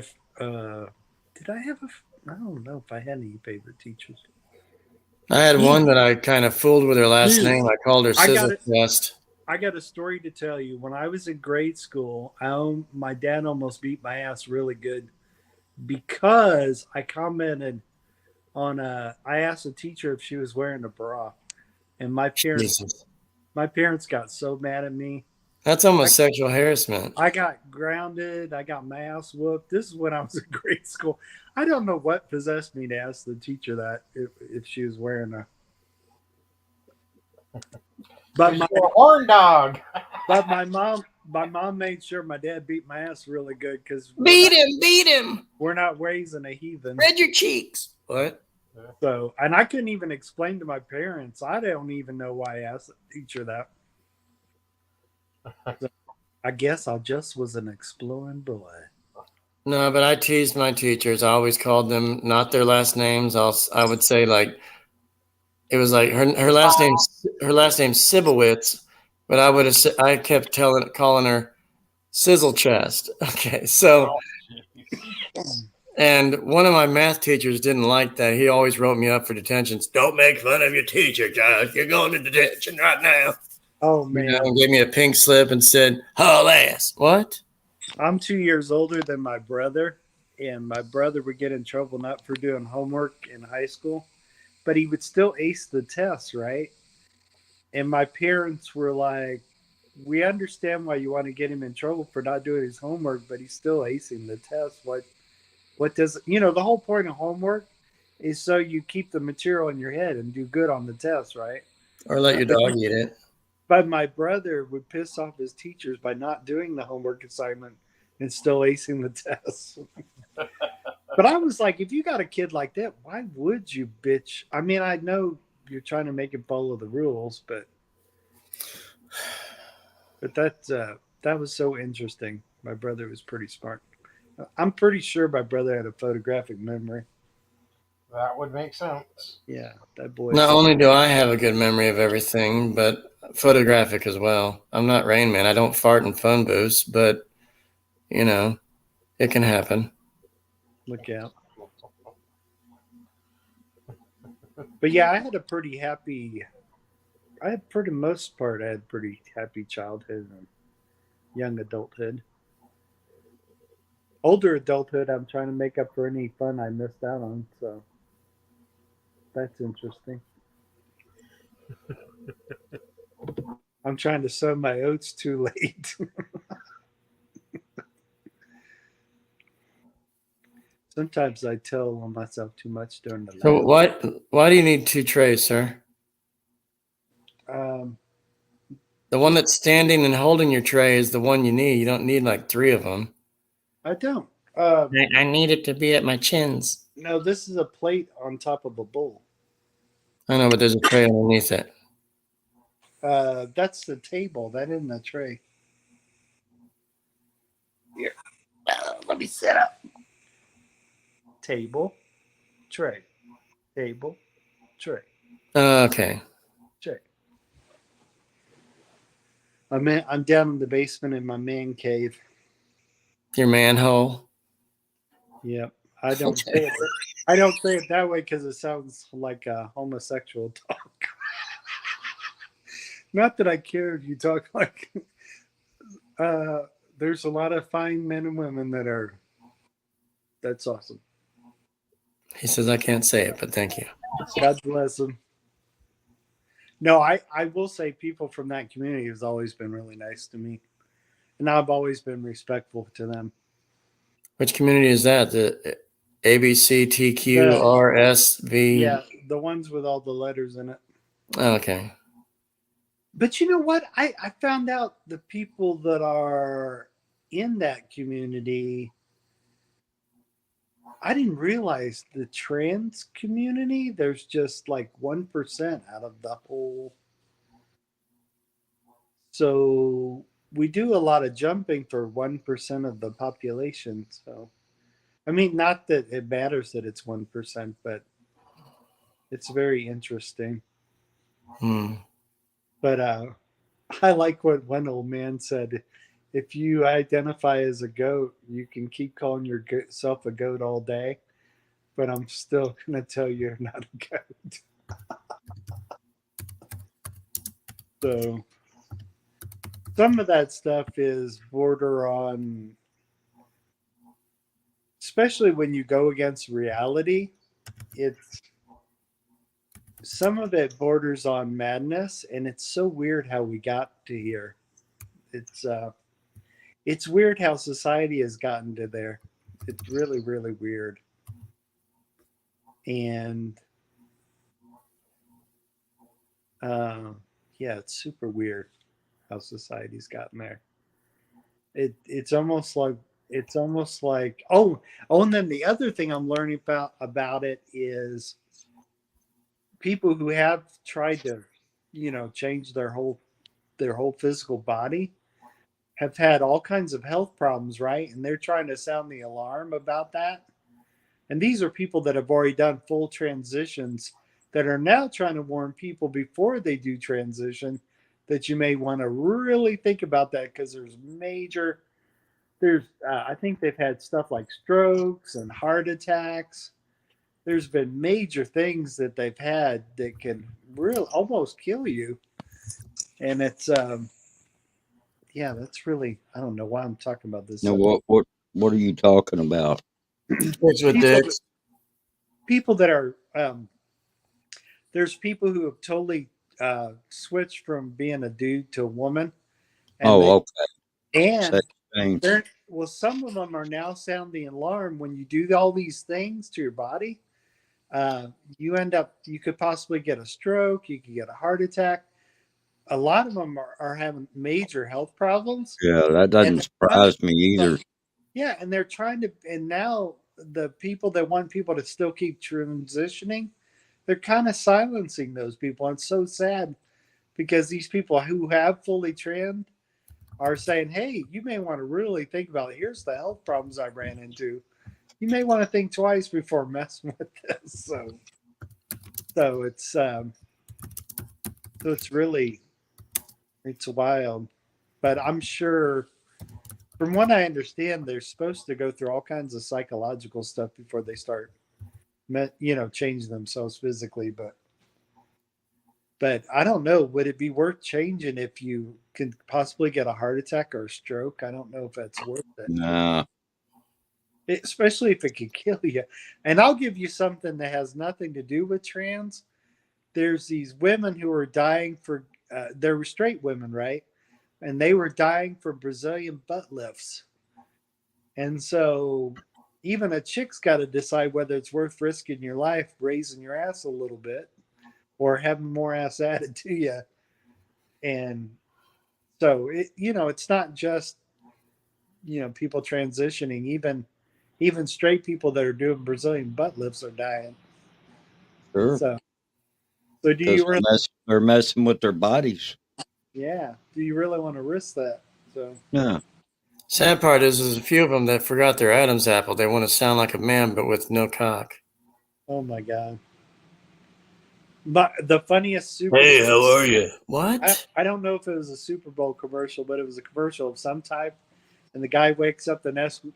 I have I don't know if I had any favorite teachers. I had one that I kind of fooled with her last name. I called her Sizzle Chest. I got a story to tell you. When I was in grade school, my dad almost beat my ass really good because I commented on I asked the teacher if she was wearing a bra, and my parents got so mad at me. That's almost sexual harassment. I got grounded. I got my ass whooped. This is when I was in grade school. I don't know what possessed me to ask the teacher that if she was wearing a. But You're a horn dog. But my mom made sure my dad beat my ass really good because beat him. We're not raising a heathen. Red your cheeks. What? So, and I couldn't even explain to my parents. I don't even know why I asked the teacher that. So, I guess I just was an exploring boy. No, but I teased my teachers. I always called them not their last names. I would say like it was like her last name's Sibowitz, but I kept calling her Sizzle Chest. Okay, so and one of my math teachers didn't like that. He always wrote me up for detentions. "Don't make fun of your teacher, Josh. You're going to detention right now." Oh man! And gave me a pink slip and said, "Haul ass." What? I'm 2 years older than my brother, and my brother would get in trouble not for doing homework in high school, but he would still ace the test, right? And my parents were like, "We understand why you want to get him in trouble for not doing his homework, but he's still acing the test. What does the whole point of homework is so you keep the material in your head and do good on the test, right? Or let your dog eat it." But my brother would piss off his teachers by not doing the homework assignment and still acing the test. But But I was like, if you got a kid like that, why would you bitch? I mean, I know you're trying to make him follow the rules, but that was so interesting. My brother was pretty smart. I'm pretty sure my brother had a photographic memory. That would make sense. Yeah, that boy. Not only do I have a good memory of everything, but photographic as well. I'm not Rain Man. I don't fart in phone booths, but you know, it can happen. Look out. But yeah, I had a pretty happy. I had pretty most part. I had pretty happy childhood and young adulthood. Older adulthood, I'm trying to make up for any fun I missed out on. So that's interesting. I'm trying to sow my oats too late. Sometimes I tell on myself too much during the So night. why do you need 2 trays, sir? Um, The one that's standing and holding your tray is the one you need. You don't need like 3 of them. I don't. I need it to be at my chins. No, this is a plate on top of a bowl. I know, but there's a tray underneath it. That's the table. That isn't a tray. Here, let me set up. Table, tray, table, tray, Okay. tray. I'm down in the basement in my man cave. Your manhole. Yep. I don't say it. I don't say it that way because it sounds like a homosexual talk. Not that I care if you talk like. There's a lot of fine men and women that are. That's awesome. He says I can't say it, but thank you. God bless them. No, I will say people from that community has always been really nice to me. And I've always been respectful to them. Which community is that? The ABCTQRSV? Yeah, the ones with all the letters in it. Oh, okay. But you know what? I found out the people that are in that community, I didn't realize the trans community, there's just like 1% out of the whole. So we do a lot of jumping for 1% of the population. So, I mean, not that it matters that it's 1%, but it's very interesting. But I like what one old man said. If you identify as a goat, you can keep calling yourself a goat all day, but I'm still going to tell you you're not a goat. So some of that stuff is border on, especially when you go against reality, it's some of it borders on madness, and it's so weird how we got to here. It's weird how society has gotten to there. It's really, really weird. And yeah, it's super weird how society's gotten there. It's almost like and then the other thing I'm learning about it is people who have tried to, change their whole physical body have had all kinds of health problems, right? And they're trying to sound the alarm about that. And these are people that have already done full transitions that are now trying to warn people before they do transition that you may want to really think about that because I think they've had stuff like strokes and heart attacks. There's been major things that they've had that can really almost kill you. And it's, yeah, that's really, I don't know why I'm talking about this. Now, what are you talking about? What's with dicks? People that are, there's people who have totally switched from being a dude to a woman. And okay. And some of them are now sounding alarm when you do all these things to your body. You could possibly get a stroke, you could get a heart attack. A lot of them are having major health problems. Yeah, that doesn't surprise me either. Yeah, and they're trying to, and now the people that want people to still keep transitioning, they're kind of silencing those people. And it's so sad because these people who have fully tranned are saying, hey, you may want to really think about it. Here's the health problems I ran into. You may want to think twice before messing with this. So it's really, it's wild. But I'm sure, from what I understand, they're supposed to go through all kinds of psychological stuff before they start, changing themselves physically. But I don't know. Would it be worth changing if you can possibly get a heart attack or a stroke? I don't know if that's worth it. Nah. Especially if it could kill you. And I'll give you something that has nothing to do with trans. There's these women who are dying for, they were straight women, right? And they were dying for Brazilian butt lifts. And so even a chick's got to decide whether it's worth risking your life, raising your ass a little bit, or having more ass added to you. And so it's not just people transitioning. Even straight people that are doing Brazilian butt lifts are dying. Sure. So do you really? They're messing with their bodies. Yeah. Do you really want to risk that? So Yeah. Sad part is there's a few of them that forgot their Adam's apple. They want to sound like a man, but with no cock. oh my god. But the funniest Super Hey, Bowl, how are you? What? I don't know if it was a Super Bowl commercial, but it was a commercial of some type. And the guy wakes up the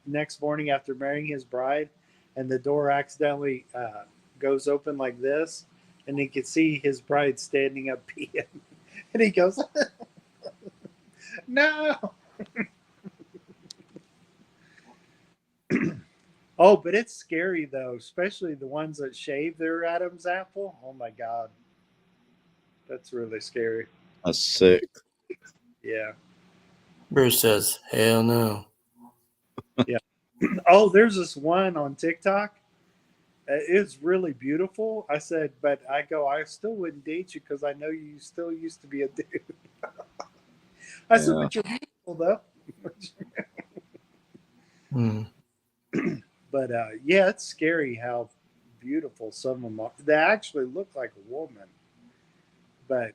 next morning after marrying his bride, and the door accidentally goes open like this, and he can see his bride standing up peeing, and he goes, "No." Oh, but it's scary though, especially the ones that shave their Adam's apple. Oh my god, that's really scary. That's sick. Yeah. Bruce says, hell no. Yeah. Oh, there's this one on TikTok. It's really beautiful. I said, but I still wouldn't date you because I know you still used to be a dude. I said, but you're beautiful though. But yeah, it's scary how beautiful some of them are. They actually look like a woman. But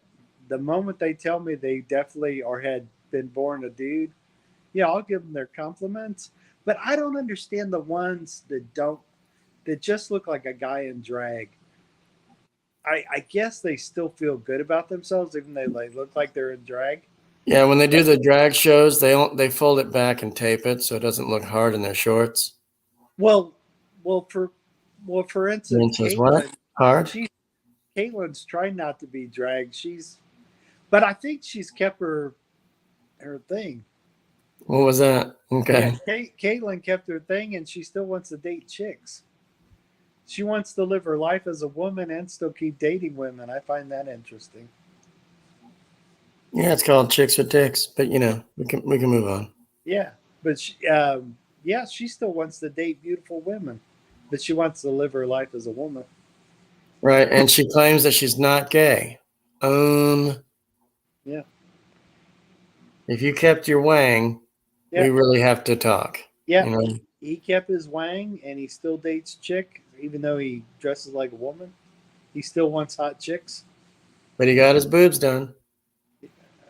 the moment they tell me they definitely or had been born a dude, yeah, I'll give them their compliments. But I don't understand the ones that just look like a guy in drag. I guess they still feel good about themselves, even though they look like they're in drag. Yeah, when they do the drag shows, they fold it back and tape it so it doesn't look hard in their shorts. Well, for instance, Says, what? Hard? Caitlin's trying not to be drag. But I think she's kept her thing. What was that? Okay. Yeah, Caitlin kept her thing, and she still wants to date chicks. She wants to live her life as a woman and still keep dating women. I find that interesting. Yeah, it's called Chicks with Dicks, but we can move on. Yeah, but she still wants to date beautiful women, but she wants to live her life as a woman. Right, and she claims that she's not gay. Yeah. If you kept your wang, Yeah. we really have to talk. Yeah. He kept his wang, and he still dates chick, even though he dresses like a woman. He still wants hot chicks. But he got his boobs done.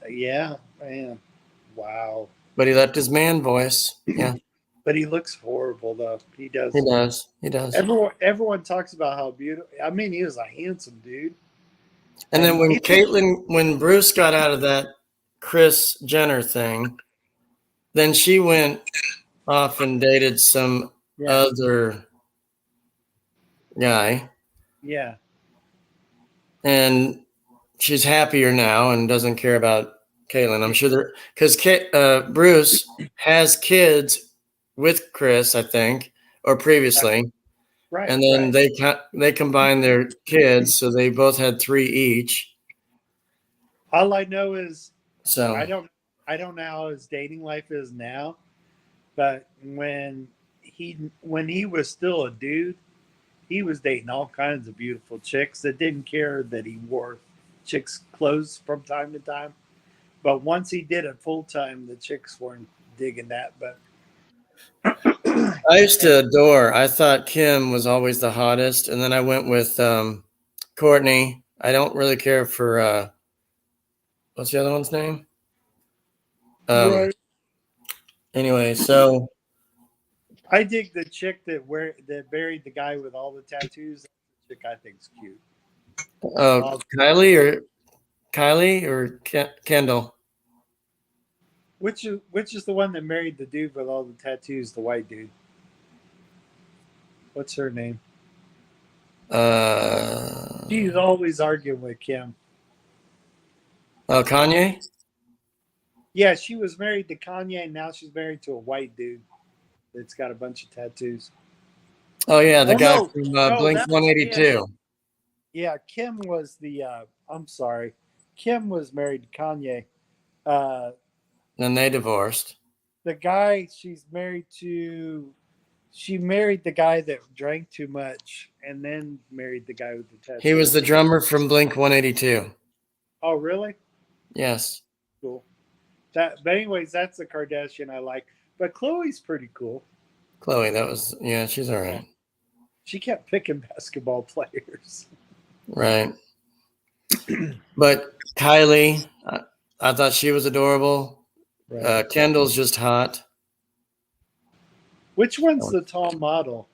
Yeah, man. Wow. But he left his man voice. Yeah. But he looks horrible, though. He does. He does. Everyone talks about how beautiful. I mean, he was a handsome dude. And then when Bruce got out of that Kris Jenner thing, then she went off and dated some other guy. Yeah. And she's happier now and doesn't care about Caitlyn. I'm sure because Bruce has kids with Kris, I think, or previously. Right. And then they combined their kids, so they both had 3 each. All I know is so I don't know how his dating life is now, but when he was still a dude, he was dating all kinds of beautiful chicks that didn't care that he wore chicks' clothes from time to time. But once he did it full time, the chicks weren't digging that. But I used to adore. I thought Kim was always the hottest, and then I went with Courtney. I don't really care for what's the other one's name? Right. Anyway, so I dig the chick that buried the guy with all the tattoos. That's the chick I think's cute. Kylie or Kendall. Which is the one that married the dude with all the tattoos, the white dude? What's her name? She's always arguing with Kim. Oh, Kanye. Yeah, she was married to Kanye, and now she's married to a white dude that's got a bunch of tattoos. Oh yeah, the guy no, from no, Blink that was 182. Yeah, Kim was the. I'm sorry, Kim was married to Kanye. Uh, Then they divorced. the guy she's married to, she married the guy that drank too much, and then married the guy with the tattoos. He was the drummer from Blink 182. Oh, really? Yes. Cool. But anyways, that's the Kardashian I like. But Chloe's pretty cool. Chloe, yeah, she's all right. She kept picking basketball players. Right. But Kylie, I thought she was adorable. Right. Kendall's just hot. Which one's the tall model?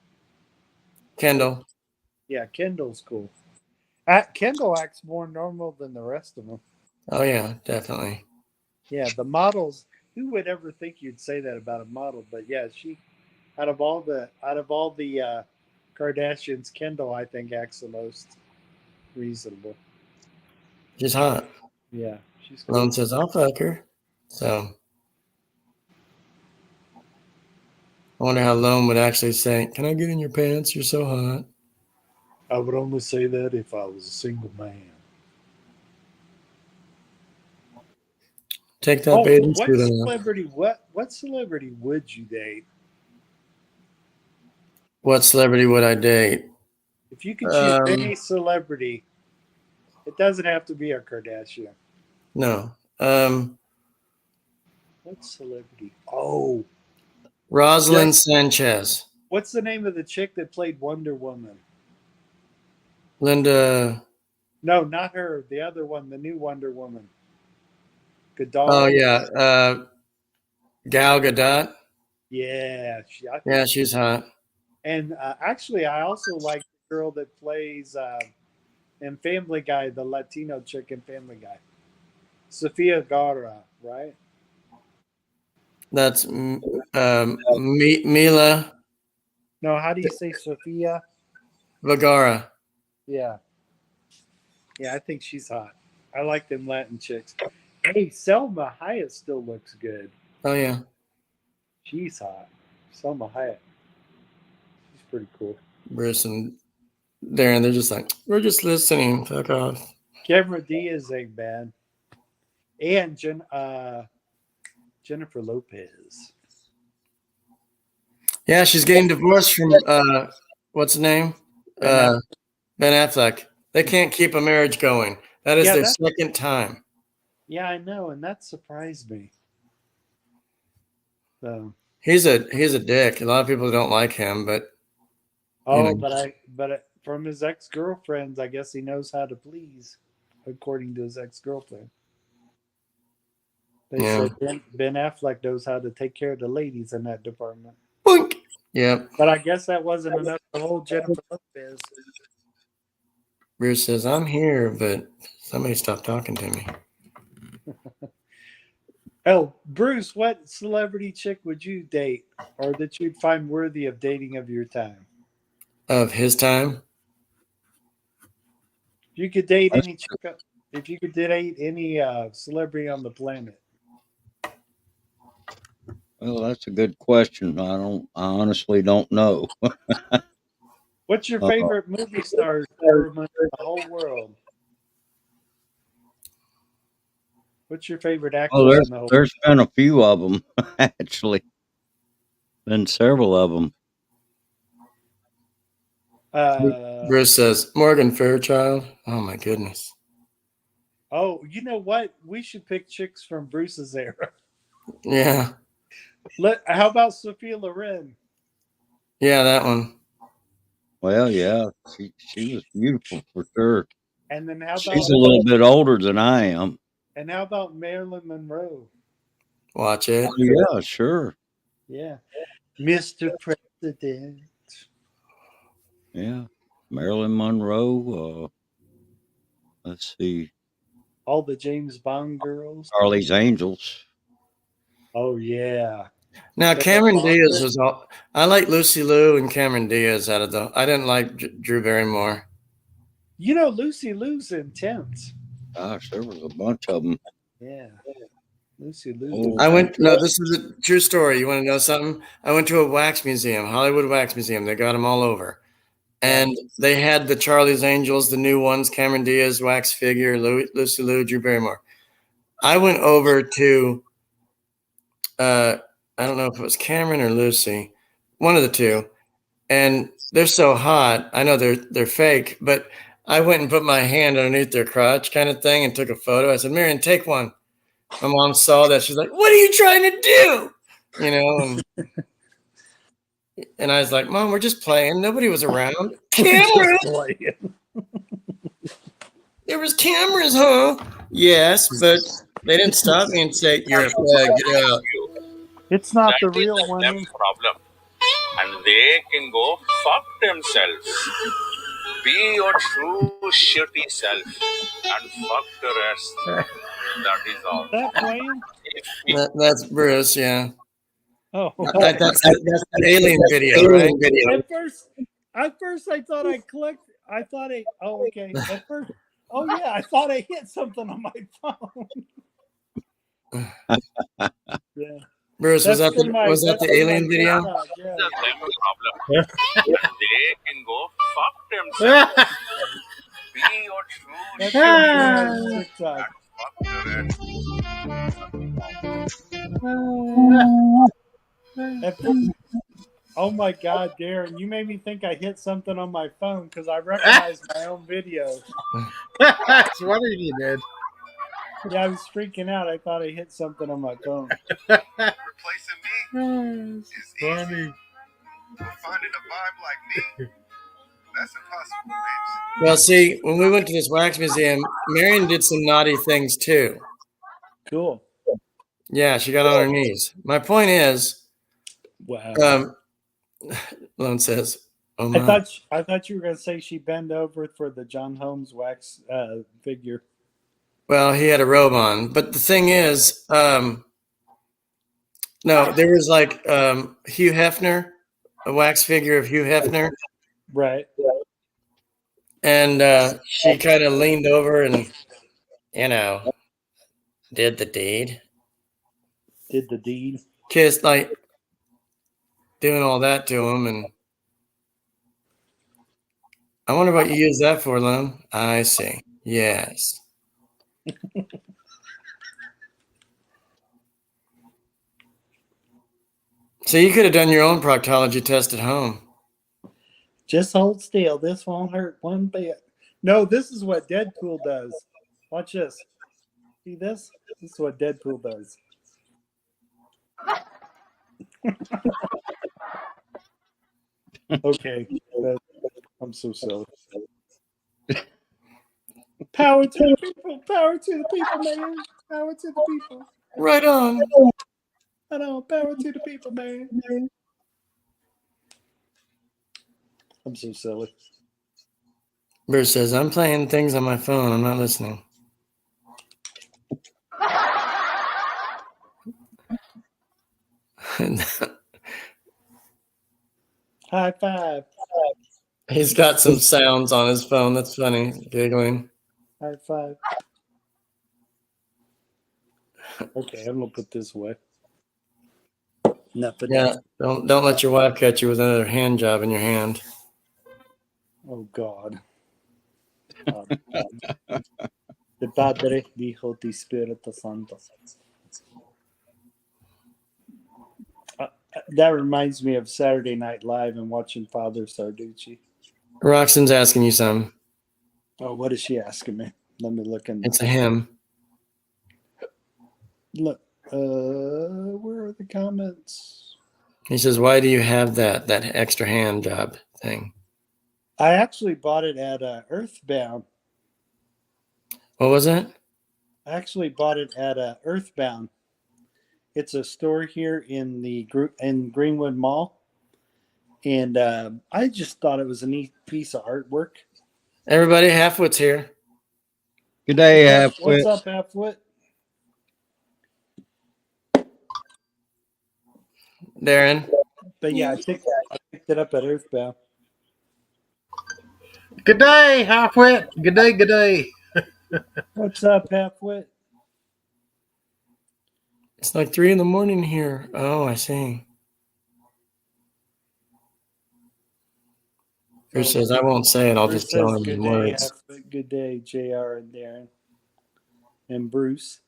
Kendall. Yeah, Kendall's cool. Kendall acts more normal than the rest of them. Oh yeah, definitely. Yeah, the models. Who would ever think you'd say that about a model? But yeah, she out of all the Kardashians, Kendall I think acts the most reasonable. She's hot. Yeah, she's cool. Lone says I'll fuck her. So I wonder how Lone would actually say, "Can I get in your pants? You're so hot." I would only say that if I was a single man. Take that bathing what suit off. celebrity? What celebrity would you date? What celebrity would I date? If you could choose any celebrity, it doesn't have to be a Kardashian. No. What celebrity? Oh, Rosalind Sanchez. What's the name of the chick that played Wonder Woman? Linda. No, not her. The other one, the new Wonder Woman. Godot. Oh yeah, Gal Gadot. Yeah, she's hot. And actually, I also like the girl that plays in Family Guy, the Latino chick in Family Guy, Sofia Vergara, right? That's Mila. No, how do you say Sofia? Vergara. Yeah, I think she's hot. I like them Latin chicks. Hey, Selma Hayek still looks good. Oh yeah, she's hot. Selma Hayek. She's pretty cool. Bruce and Darren, they're just like, we're just listening. Fuck off. Cameron Diaz ain't bad. And Jennifer Lopez. Yeah, she's getting divorced from what's the name? Ben Affleck. They can't keep a marriage going. That is their second time. Yeah, I know, and that surprised me. So he's a dick. A lot of people don't like him, but but from his ex-girlfriends, I guess he knows how to please, according to his ex-girlfriend. They said Ben Affleck knows how to take care of the ladies in that department. Boink. Yep. But I guess that wasn't enough to hold Jennifer Lopez. Bruce says, I'm here, but somebody stop talking to me. Oh, Bruce, what celebrity chick would you date or that you'd find worthy of dating of your time? Of his time? If you could date any chick, if you could date any celebrity on the planet. Well, that's a good question. I honestly don't know. What's your favorite movie star in the whole world? What's your favorite actor in the whole There's been a few of them, actually. Been several of them. Bruce says, Morgan Fairchild. Oh, my goodness. Oh, you know what? We should pick chicks from Bruce's era. Yeah. How about Sophia Loren? Yeah, that one. Well, yeah, she was beautiful for sure. And then how She's about a little bit older than I am. Marilyn Monroe? Watch it. Yeah, sure. Yeah, Mr. President. Yeah, Marilyn Monroe. Let's see, All the James Bond girls. Charlie's Angels. Oh yeah. Now Sarah Cameron Diaz Connor. was all. I like Lucy Liu and Cameron Diaz out of the. I didn't like Drew Barrymore. You know Lucy Liu's intense. Gosh, there was a bunch of them. Yeah, Lucy Liu's Oh, I intense. went. No, this is a true story. You want to know something? I went to a wax museum, Hollywood Wax Museum. They got them all over, Right. and they had the Charlie's Angels, the new ones, Cameron Diaz wax figure, Lucy Liu, Drew Barrymore. I went over to. I don't know if it was Cameron or Lucy, one of the two, and they're so hot. I know they're fake, but I went and put my hand underneath their crotch, kind of thing, and took a photo. I said, "Marian, take one." My mom saw that. She's like, "What are you trying to do?" You know, and I was like, "Mom, we're just playing. Nobody was around. Cameras? There was cameras, huh? Yes, but they didn't stop me and say, "You're a fag. Get out." It's not the That is real a one. them problem. And they can go fuck themselves. Be your true shitty self and fuck the rest. That is all. That playing? That's Bruce. Yeah, Oh. that's the alien video, right? At first I thought I clicked. I thought I. Oh, okay. At first. Oh yeah, I thought I hit something on my phone. Yeah. Bruce, was That's that from my. was that That's the from my alien video? TikTok, yeah. That is them problem. And they can go fuck themselves. Be your true That's shitty from my self TikTok. and fuck the rest. At first, oh my God, Darren, you made me think I hit something on my phone because I recognized my own video. That's what you did. Yeah, I was freaking out. I thought I hit something on my phone. Replacing me is Funny. easy. But finding a vibe like me, that's impossible, bitch. Well, see, when we went to this wax museum, Marion did some naughty things too. Cool. Yeah, she got on her knees. My point is, Wow. Lone says, "Oh I my." thought you were gonna say she bent over for the John Holmes wax figure. Well, he had a robe on, but the thing is, no, there was like Hugh Hefner, a wax figure of Hugh Hefner, Right. and she kind of leaned over and, did the deed, Did the deed. kissed, like doing all that to him, and I wonder what you use that for, Lone. I see. Yes. So you could have done your own proctology test at home. Just hold still. This won't hurt one bit. No, this is what Deadpool does. Watch this. See this? This is what Deadpool does. Okay. I'm so silly. Power to the people. Power to the people, man. Power to the people. Right on. I know. Power to the people, man. I'm so silly. Bruce says, "I'm playing things on my phone. I'm not listening." High five. He's got some sounds on his phone. That's funny. Giggling. High five. Okay, I'm gonna put this away. Nothing. Yeah. Don't let your wife catch you with another hand job in your hand. Oh God. De Padre, Hijo, y Espíritu Santo. That reminds me of Saturday Night Live and watching Father Sarducci. Roxanne's asking you something. Oh, what is she asking me? Let me look in. It's a him. Look, where are the comments? He says, "Why do you have that extra hand job thing?" I actually bought it at Earthbound. What was it? I actually bought it at Earthbound. It's a store here in Greenwood Mall, and I just thought it was a neat piece of artwork. Everybody, Halfwit's here. Good day, What's Halfwit. up, Halfwit? Darren. But yeah, I picked it up at Earthbound. Good day, Halfwit. Good day, good day. What's up, Halfwit? It's like 3 a.m. here. Oh, I see. Bruce says, "I won't say it. I'll Bruce just tell says, him "Good in day, words." Halfwit. Good day, Jr. and Darren and Bruce.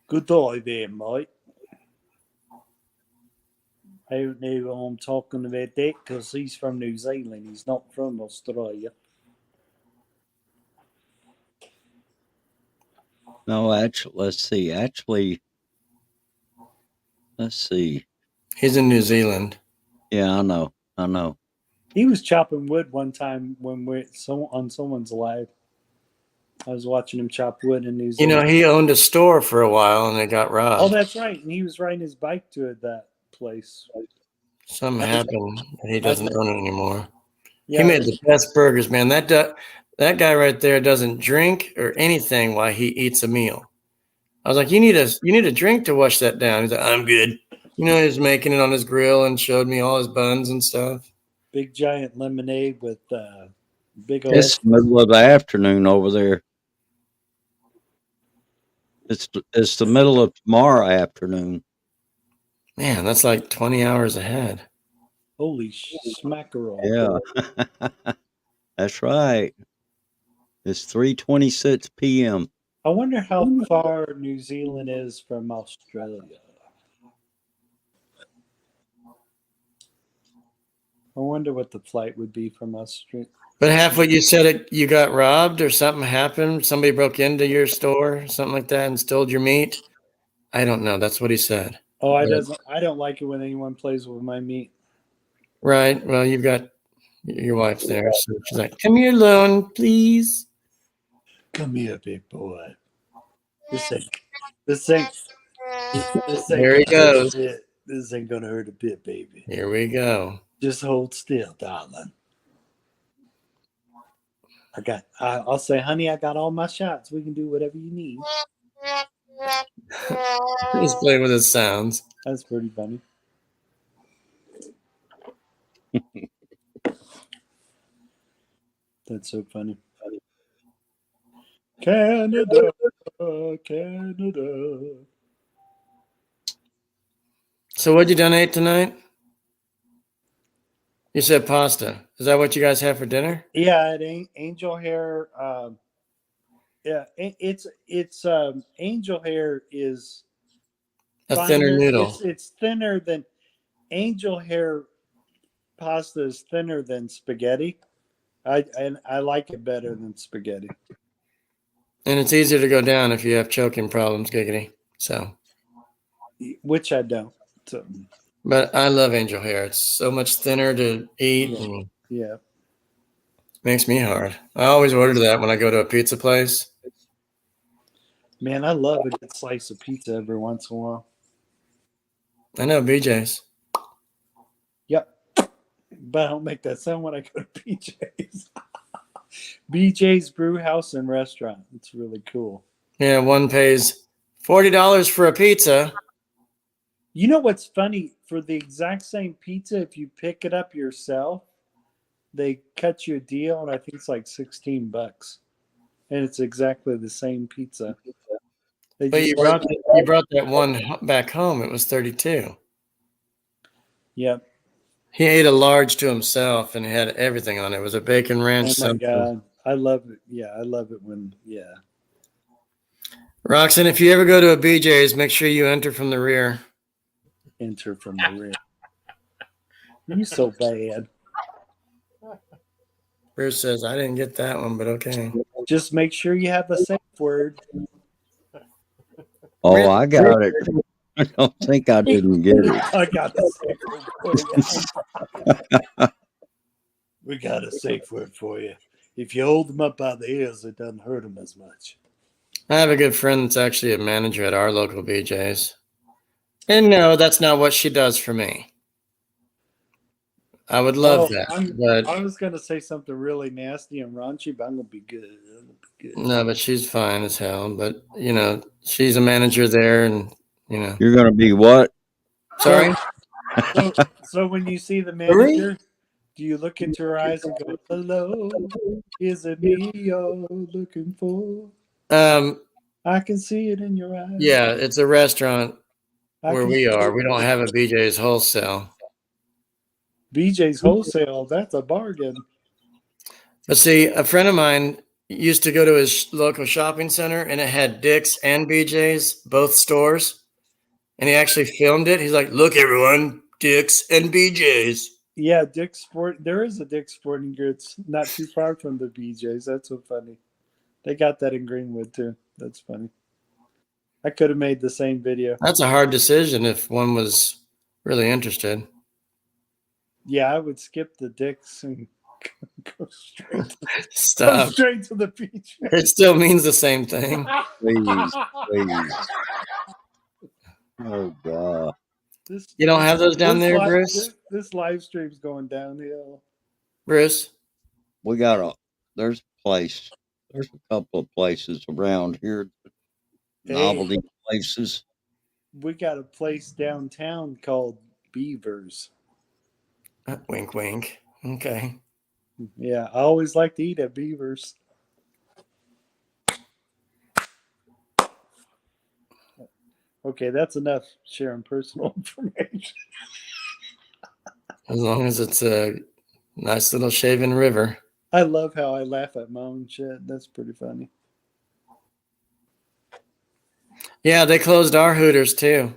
Good day there, mate. I don't know who I'm talking about that because he's from New Zealand. He's not from Australia. No, actually, let's see. Let's see. He's in New Zealand. Yeah, I know. He was chopping wood one time when we're on someone's live. I was watching him chop wood in New You Zealand. know, he owned a store for a while and it got robbed. Oh, that's right. And he was riding his bike to that place. Something happened. He doesn't own it anymore. Yeah, He made the best burgers, man. That guy right there doesn't drink or anything while he eats a meal. I was like, you need a drink to wash that down. He's like, I'm good. You know, he was making it on his grill and showed me all his buns and stuff. big giant lemonade with big old. It's the middle of the afternoon over there. It's the middle of tomorrow afternoon. Man, that's like 20 hours ahead. Holy smackerel! Yeah, that's right. It's 3:26 p.m. I wonder how far New Zealand is from Australia. I wonder what the flight would be from Australia. But half what you said, you got robbed or something happened. Somebody broke into your store, something like that, and stole your meat. I don't know. That's what he said. Oh, I don't like it when anyone plays with my meat. Right. Well, you've got your wife there, so she's like, "Come here, Lone, please." Come here, big boy. This ain't There he goes. This ain't gonna hurt a bit, baby. Here we go. Just hold still, darling. I'll say, honey, I got all my shots. We can do whatever you need. He's playing with his sounds. That's pretty funny. That's so funny. Canada. So, what'd you donate tonight? You said pasta. Is that what you guys have for dinner? Yeah, it ain't angel hair. Yeah, it's angel hair is A finer. thinner noodle. It's thinner than angel hair pasta is thinner than spaghetti. I like it better than spaghetti. And it's easier to go down if you have choking problems, giggity. So, Which I don't. So, but I love angel hair. It's so much thinner to eat and yeah. makes me hard. I always order that when I go to a pizza place. Man, I love a good slice of pizza every once in a while. I know BJ's. Yep. But I don't make that sound when I go to BJ's. BJ's Brew House and Restaurant. It's really cool. Yeah, one pays $40 for a pizza. You know what's funny? For the exact same pizza, if you pick it up yourself, they cut you a deal, and I think it's like $16. And it's exactly the same pizza. But you brought that one back home. It was 32. Yep. He ate a large to himself and had everything on it. It was a bacon ranch. Oh my God. I love it. Yeah, I love it when, yeah. Roxanne, if you ever go to a BJ's, make sure you enter from the rear. Enter from the rear. You're so bad. Bruce says, I didn't get that one, but okay. Just make sure you have a safe word. Oh, I got it. I don't think I didn't get it. I got a safe word for you. We got a safe word for you. If you hold them up by the ears, it doesn't hurt them as much. I have a good friend that's actually a manager at our local BJ's. And no, that's not what she does for me. I would love that, but I was going to say something really nasty and raunchy, but I'm going to be good. I'm gonna be good. no, but she's fine as hell. But she's a manager there, and You're gonna be what? sorry. So when you see the manager, do you look into her eyes and go, "Hello, is it me you're looking for?" I can see it in your eyes. Yeah, it's a restaurant I where can we see are. it. We don't have a BJ's wholesale. BJ's Wholesale, that's a bargain. But see, a friend of mine used to go to his local shopping center, and it had Dick's and BJ's, both stores. And he actually filmed it. He's like, "Look, everyone, Dick's and BJ's." Yeah, there is a Dick's Sporting Goods not too far from the BJ's. That's so funny. They got that in Greenwood too. That's funny. I could have made the same video. That's a hard decision if one was really interested. Yeah, I would skip the Dick's and go straight Stop. to the beach. It still means the same thing. Please. Oh God. You don't have those down there, Bruce? This live stream's going downhill. Bruce? There's a place. There's a couple of places around here. Novelty places. We got a place downtown called Beavers. Wink, wink. Okay. Yeah, I always like to eat at Beavers. Okay, that's enough sharing personal information. As long as it's a nice little shaven river. I love how I laugh at my own shit. That's pretty funny. Yeah, they closed our Hooters too.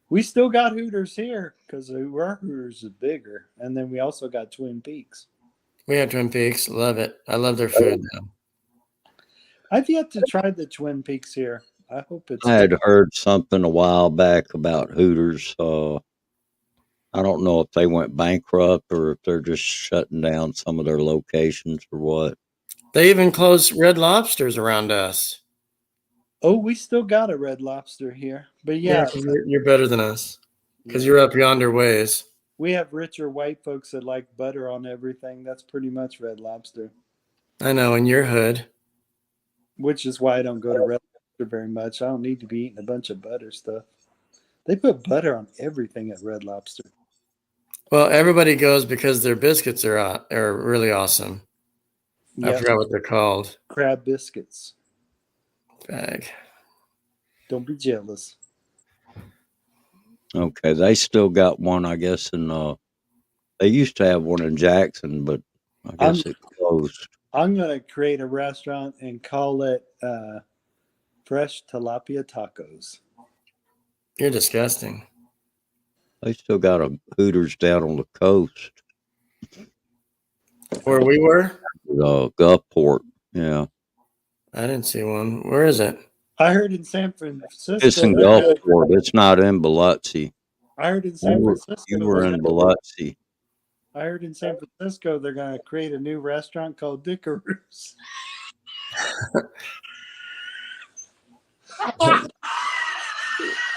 We still got Hooters here because our Hooters is bigger. And then we also got Twin Peaks. We have Twin Peaks. Love it. I love their food though. I've yet to try the Twin Peaks here. I hope it's. I had heard something a while back about Hooters. I don't know if they went bankrupt or if they're just shutting down some of their locations or what. They even closed Red Lobsters around us. Oh, we still got a Red Lobster here. But yeah. 'Cause you're better than us because you're up yonder ways. We have richer white folks that like butter on everything. That's pretty much Red Lobster. I know, in your hood. Which is why I don't go to Red Lobster very much. I don't need to be eating a bunch of butter stuff. They put butter on everything at Red Lobster. Well, everybody goes because their biscuits are really awesome. Yep. I forgot what they're called. Crab biscuits. Bag. Don't be jealous. Okay, they still got one, I guess, in they used to have one in Jackson, but I guess it closed. I'm gonna create a restaurant and call it Fresh Tilapia Tacos. You're disgusting. They still got a Hooters down on the coast. Where we were? Gulfport, yeah. I didn't see one. Where is it? I heard in San Francisco. It's in Gulfport. It's not in Biloxi. I heard in San Francisco. You were in Biloxi. I heard in San Francisco they're going to create a new restaurant called Dickaroos.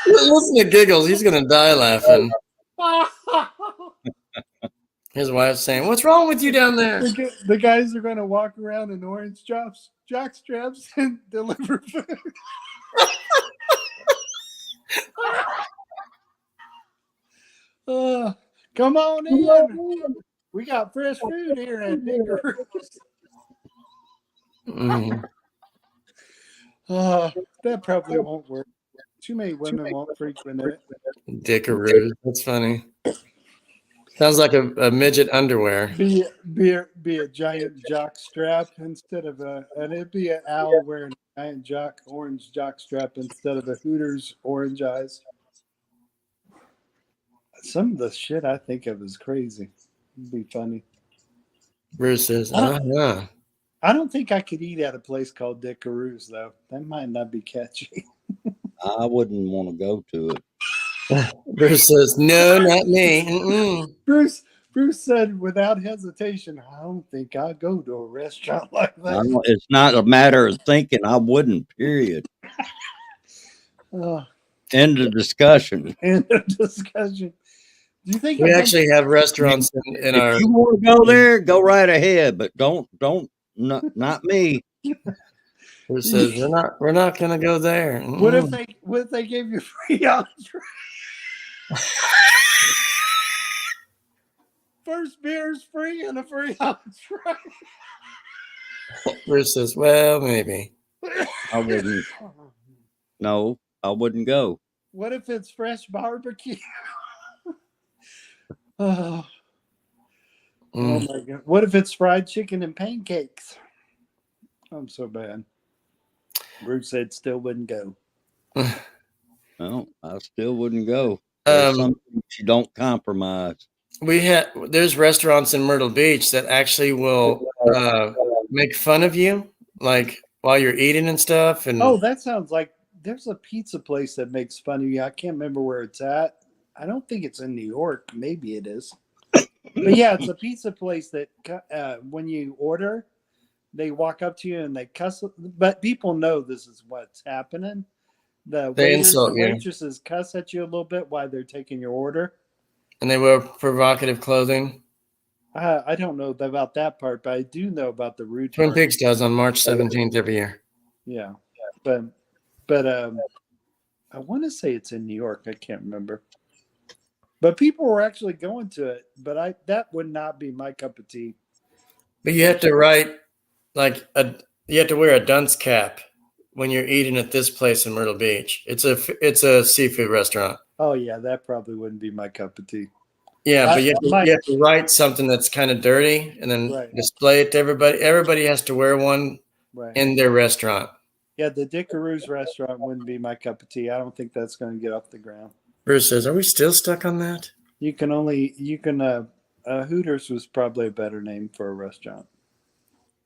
Listen to Giggles. He's going to die laughing. His wife's saying, "What's wrong with you down there?" The guys are going to walk around in orange jockstraps and deliver food. Come on in. We got fresh food here at Dickaroos. That probably won't work. Too many women won't frequent it. Dickaroos. That's funny. Sounds like a midget underwear. Be a giant jock strap instead of and it'd be an owl wearing a giant orange jock strap instead of a Hooters orange eyes. Some of the shit I think of is crazy. It'd be funny. Bruce says, I don't think I could eat at a place called Dickaroos though. That might not be catchy. I wouldn't want to go to it. Bruce says, "No, not me." Mm-mm. Bruce said without hesitation, I don't think I'll go to a restaurant like that. It's not a matter of thinking. I wouldn't. Period. End of discussion. End of discussion. Do you think We actually have restaurants in our. If you want to go there, go right ahead, but don't, not me. Bruce says, "We're not going to go there." What if Mm-mm. they gave you free entree? First beer is free and a free entree. Bruce says, "Well, maybe." I wouldn't. No, I wouldn't go. What if it's fresh barbecue? Oh, oh my God. What if it's fried chicken and pancakes? I'm so bad. Bruce said still wouldn't go. No, I still wouldn't go. There's some things you don't compromise. There's restaurants in Myrtle Beach that actually will make fun of you, like while you're eating and stuff. And Oh, that sounds like there's a pizza place that makes fun of you. I can't remember where it's at. I don't think it's in New York. Maybe it is. But yeah, it's a pizza place that when you order, they walk up to you and they cuss. But people know this is what's happening. The They waiters insult and you. waitresses cuss at you a little bit while they're taking your order. and they wear provocative clothing. I don't know about that part, but I do know about the rude Twin part. Peaks does on March 17th every year. Yeah, but I want to say it's in New York. I can't remember. But people were actually going to it, but that would not be my cup of tea. But you have to write you have to wear a dunce cap when you're eating at this place in Myrtle Beach. It's a seafood restaurant. Oh yeah, that probably wouldn't be my cup of tea. Yeah, but you have to write something that's kind of dirty and then display it to everybody. Everybody has to wear one in their restaurant. Yeah, the Dickaroos restaurant wouldn't be my cup of tea. I don't think that's going to get off the ground. Bruce says, "Are we still stuck on that?" Hooters was probably a better name for a restaurant.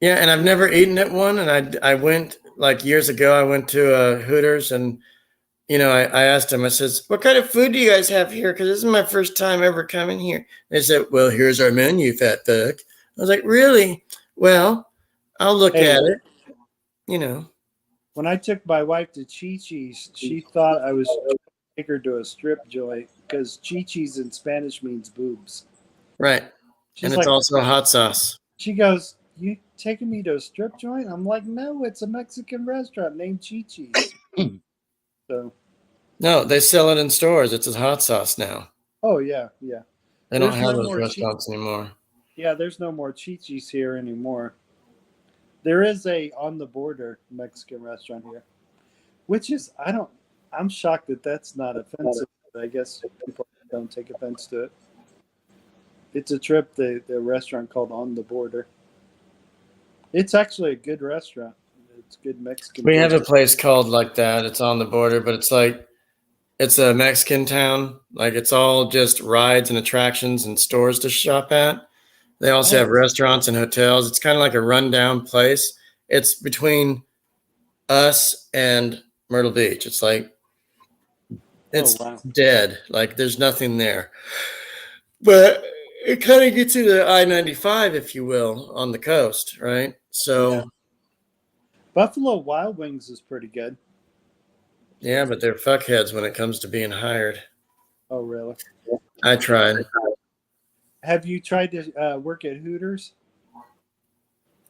Yeah, and I've never eaten at one, and I went like years ago. I went to Hooters, and I asked them. I says, "What kind of food do you guys have here? Because this is my first time ever coming here." They said, "Well, here's our menu, fat fuck." I was like, "Really? Well, I'll look at it." When I took my wife to Chi-Chi's, she thought I was trying to take her to a strip joint because Chi-Chi's in Spanish means boobs. Right. And it's also hot sauce. She goes, "You taking me to a strip joint?" I'm like, "No, it's a Mexican restaurant named Chi-Chi's." So. No, they sell it in stores. It's a hot sauce now. Oh, yeah, yeah. They don't have those restaurants anymore. Yeah, there's no more Chi-Chi's here anymore. There is a On the Border Mexican restaurant here, which is, I'm shocked that that's not offensive. I guess people don't take offense to it. It's a trip, the restaurant called On the Border. It's actually a good restaurant. It's good Mexican. We have a place called like that. It's on the border, but it's a Mexican town. Like it's all just rides and attractions and stores to shop at. They also have restaurants and hotels. It's kind of like a rundown place. It's between us and Myrtle Beach. It's like it's dead. Like there's nothing there. But it kind of gets you to I-95, if you will, on the coast, right? So. Yeah. Buffalo Wild Wings is pretty good. Yeah, but they're fuckheads when it comes to being hired. Oh, really? I tried. Have you tried to work at Hooters?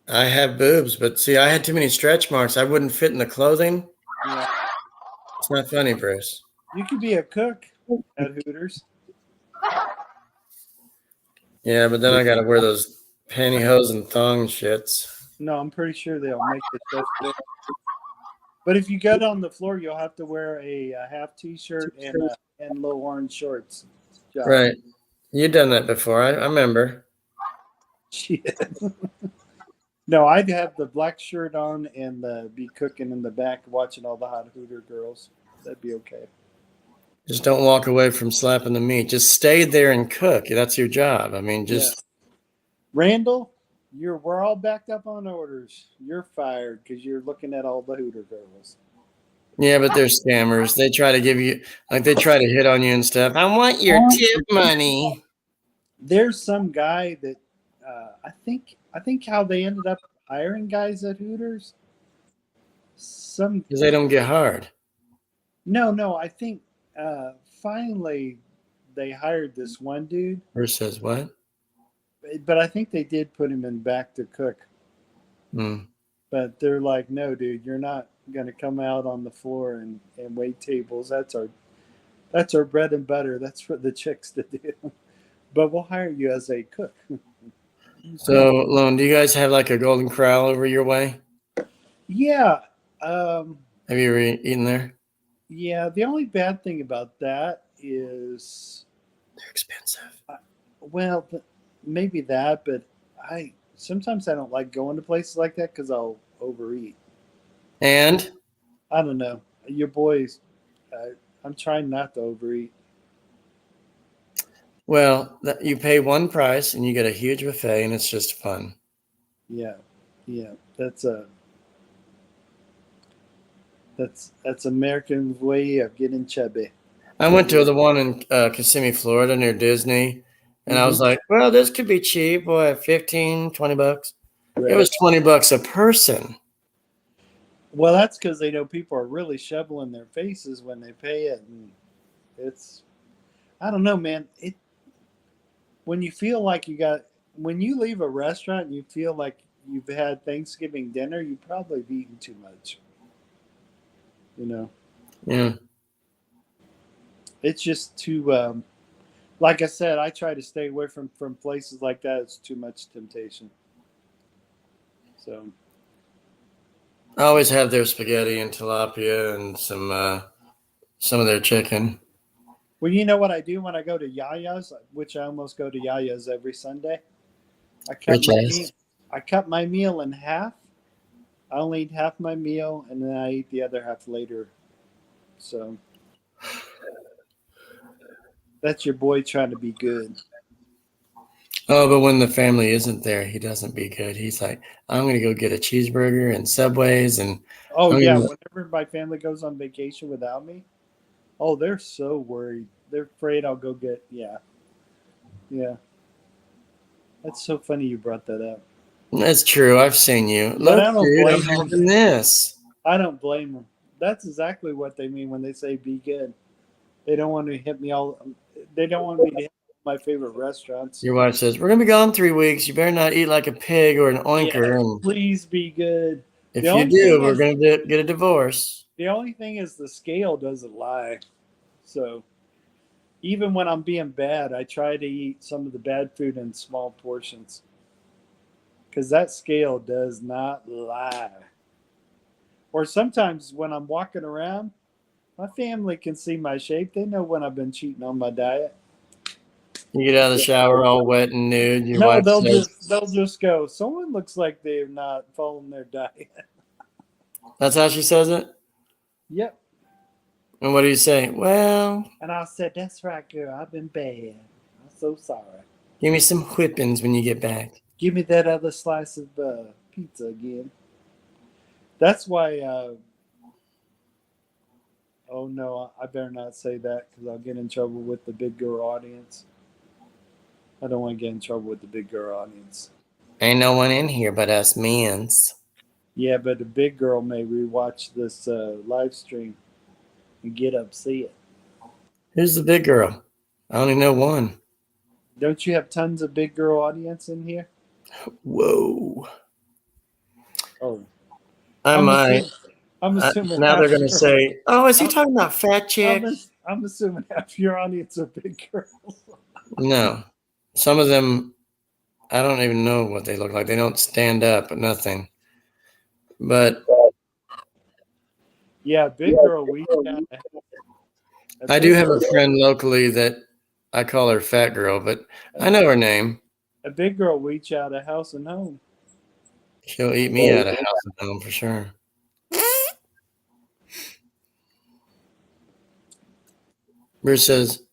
I have boobs, but see, I had too many stretch marks. I wouldn't fit in the clothing. Yeah. It's not funny, Bruce. You could be a cook at Hooters. Yeah, but then I got to wear those pantyhose and thong shits. No, I'm pretty sure they'll make it. But if you get on the floor, you'll have to wear a half T-shirt and low orange shorts. Josh. Right. You've done that before. I remember. Shit. No, I'd have the black shirt on and be cooking in the back, watching all the hot Hooter girls. That'd be okay. Just don't walk away from slapping the meat. Just stay there and cook. That's your job. I mean, just. Yeah. Randall, we're all backed up on orders. You're fired because you're looking at all the Hooter girls. Yeah, but they're scammers. They try to give you, like, they try to hit on you and stuff. I want your tip money. There's some guy that I think how they ended up hiring guys at Hooters. Some Because they don't get hard. no, I think finally they hired this one dude, Bruce says, what? but I think they did put him in back to cook. Hmm. But they're like, no, dude, you're not gonna come out on the floor and wait tables. That's our bread and butter. That's for the chicks to do. But we'll hire you as a cook. So, Lone, do you guys have like a Golden Corral over your way? Yeah. Have you ever eaten there? Yeah. The only bad thing about that is, They're expensive. well, maybe that, but I sometimes I don't like going to places like that because I'll overeat. And I don't know. Your boys, I'm trying not to overeat. well, you pay one price and you get a huge buffet, and it's just fun. Yeah, yeah. That's American way of getting chubby. I went to the one in Kissimmee, Florida, near Disney, and I was Mhm. like, well, this could be cheap. Boy, 15, 20 bucks. It Right. was 20 bucks a person. Well, that's because they know people are really shoveling their faces when they pay it, and it's I don't know, man. It when you feel like when you leave a restaurant and you feel like you've had Thanksgiving dinner, you probably have eaten too much. You know, Yeah. it's just too. Like I said, I try to stay away from places like that. It's too much temptation. So I always have their spaghetti and tilapia and some of their chicken. well, you know what I do when I go to Yaya's, which I almost go to Yaya's every Sunday. I cut Rich my ass. meal. I cut my meal in half. I only eat half my meal, and then I eat the other half later. So that's your boy trying to be good. Oh, but when the family isn't there, he doesn't be good. He's like, I'm gonna go get a cheeseburger and Subways, and Oh I'm yeah, gonna. whenever my family goes on vacation without me, oh they're so worried. They're afraid I'll go get yeah. That's so funny you brought that up. That's true. I've seen you. But Look, I don't dude, I'm blame them. having this. I don't blame them. That's exactly what they mean when they say be good. They don't want to hit me all. They don't want me to hit my favorite restaurants. Your wife says, we're gonna be gone 3 weeks. You better not eat like a pig or an Yeah, oinker. And please be good. The if you only do, thing we're is, gonna get a divorce. the only thing is the scale doesn't lie. So even when I'm being bad, I try to eat some of the bad food in small portions because that scale does not lie. Or sometimes when I'm walking around, my family can see my shape. They know when I've been cheating on my diet. You get out of the shower all wet and nude. Your No, wife says, they'll just go. Someone looks like they're not following their diet. that's how she says it. Yep. And what do you say? Well, And I said, "That's right, girl. I've been bad. I'm so sorry. give me some whippings when you get back. Give me that other slice of pizza again." That's why. Oh no, I better not say that because I'll get in trouble with the big girl audience. I don't want to get in trouble with the big girl audience. Ain't no one in here but us men's. Yeah, but the big girl may rewatch this live stream and get upset. Who's the big girl? I only know one. Don't you have tons of big girl audience in here? Whoa. Oh, I I'm might. assuming. I'm assuming Now half they're going to your, say, oh, is he I'm, talking about fat chicks? I'm assuming half your audience are big girls. No. Some of them, I don't even know what they look like. They don't stand up, nothing. But Yeah, big girl. We got a I do big have a girl. friend locally that I call her Fat Girl, but I know her name. A big girl reach out a house and home. She'll eat me out of house and home for sure. Bruce says,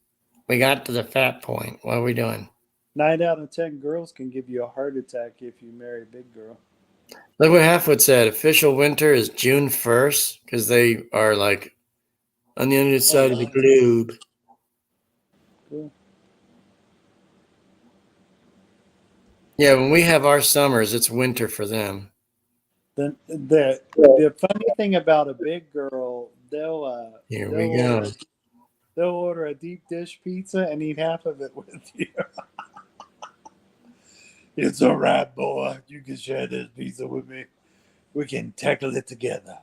we got to the fat point. What are we doing? 9 out of 10 girls can give you a heart attack if you marry a big girl. Look what Halfwood said. Official winter is June 1st because they are like on the other side of the globe. Cool. Yeah, when we have our summers, it's winter for them. The funny thing about a big girl, Here they'll we go. order a deep dish pizza and eat half of it with you. It's all right, boy. You can share this pizza with me. We can tackle it together.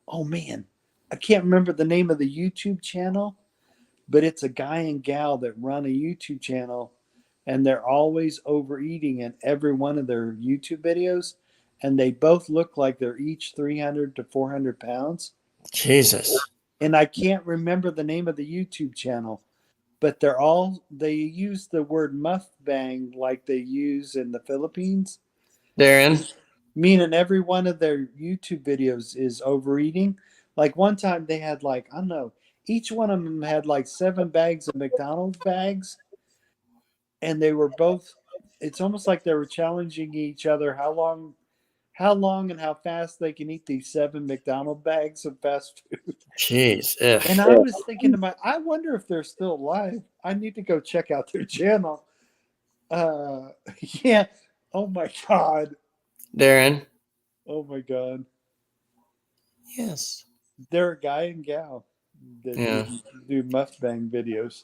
Oh man, I can't remember the name of the YouTube channel, but it's a guy and gal that run a YouTube channel, and they're always overeating in every one of their YouTube videos, and they both look like they're each 300 to 400 pounds. Jesus. And I can't remember the name of the YouTube channel, but they use the word mukbang like they use in the Philippines. Darren, Meaning every one of their YouTube videos is overeating. Like one time they had like, I don't know, each one of them had like 7 bags of McDonald's bags, and they were both, it's almost like they were challenging each other how long and how fast they can eat these 7 McDonald bags of fast food. jeez. And Ugh. I was thinking to I wonder if they're still alive. I need to go check out their channel. Yeah. Oh my God. Darren. Oh my God. Yes. They're a guy and gal that Yeah. do mukbang videos.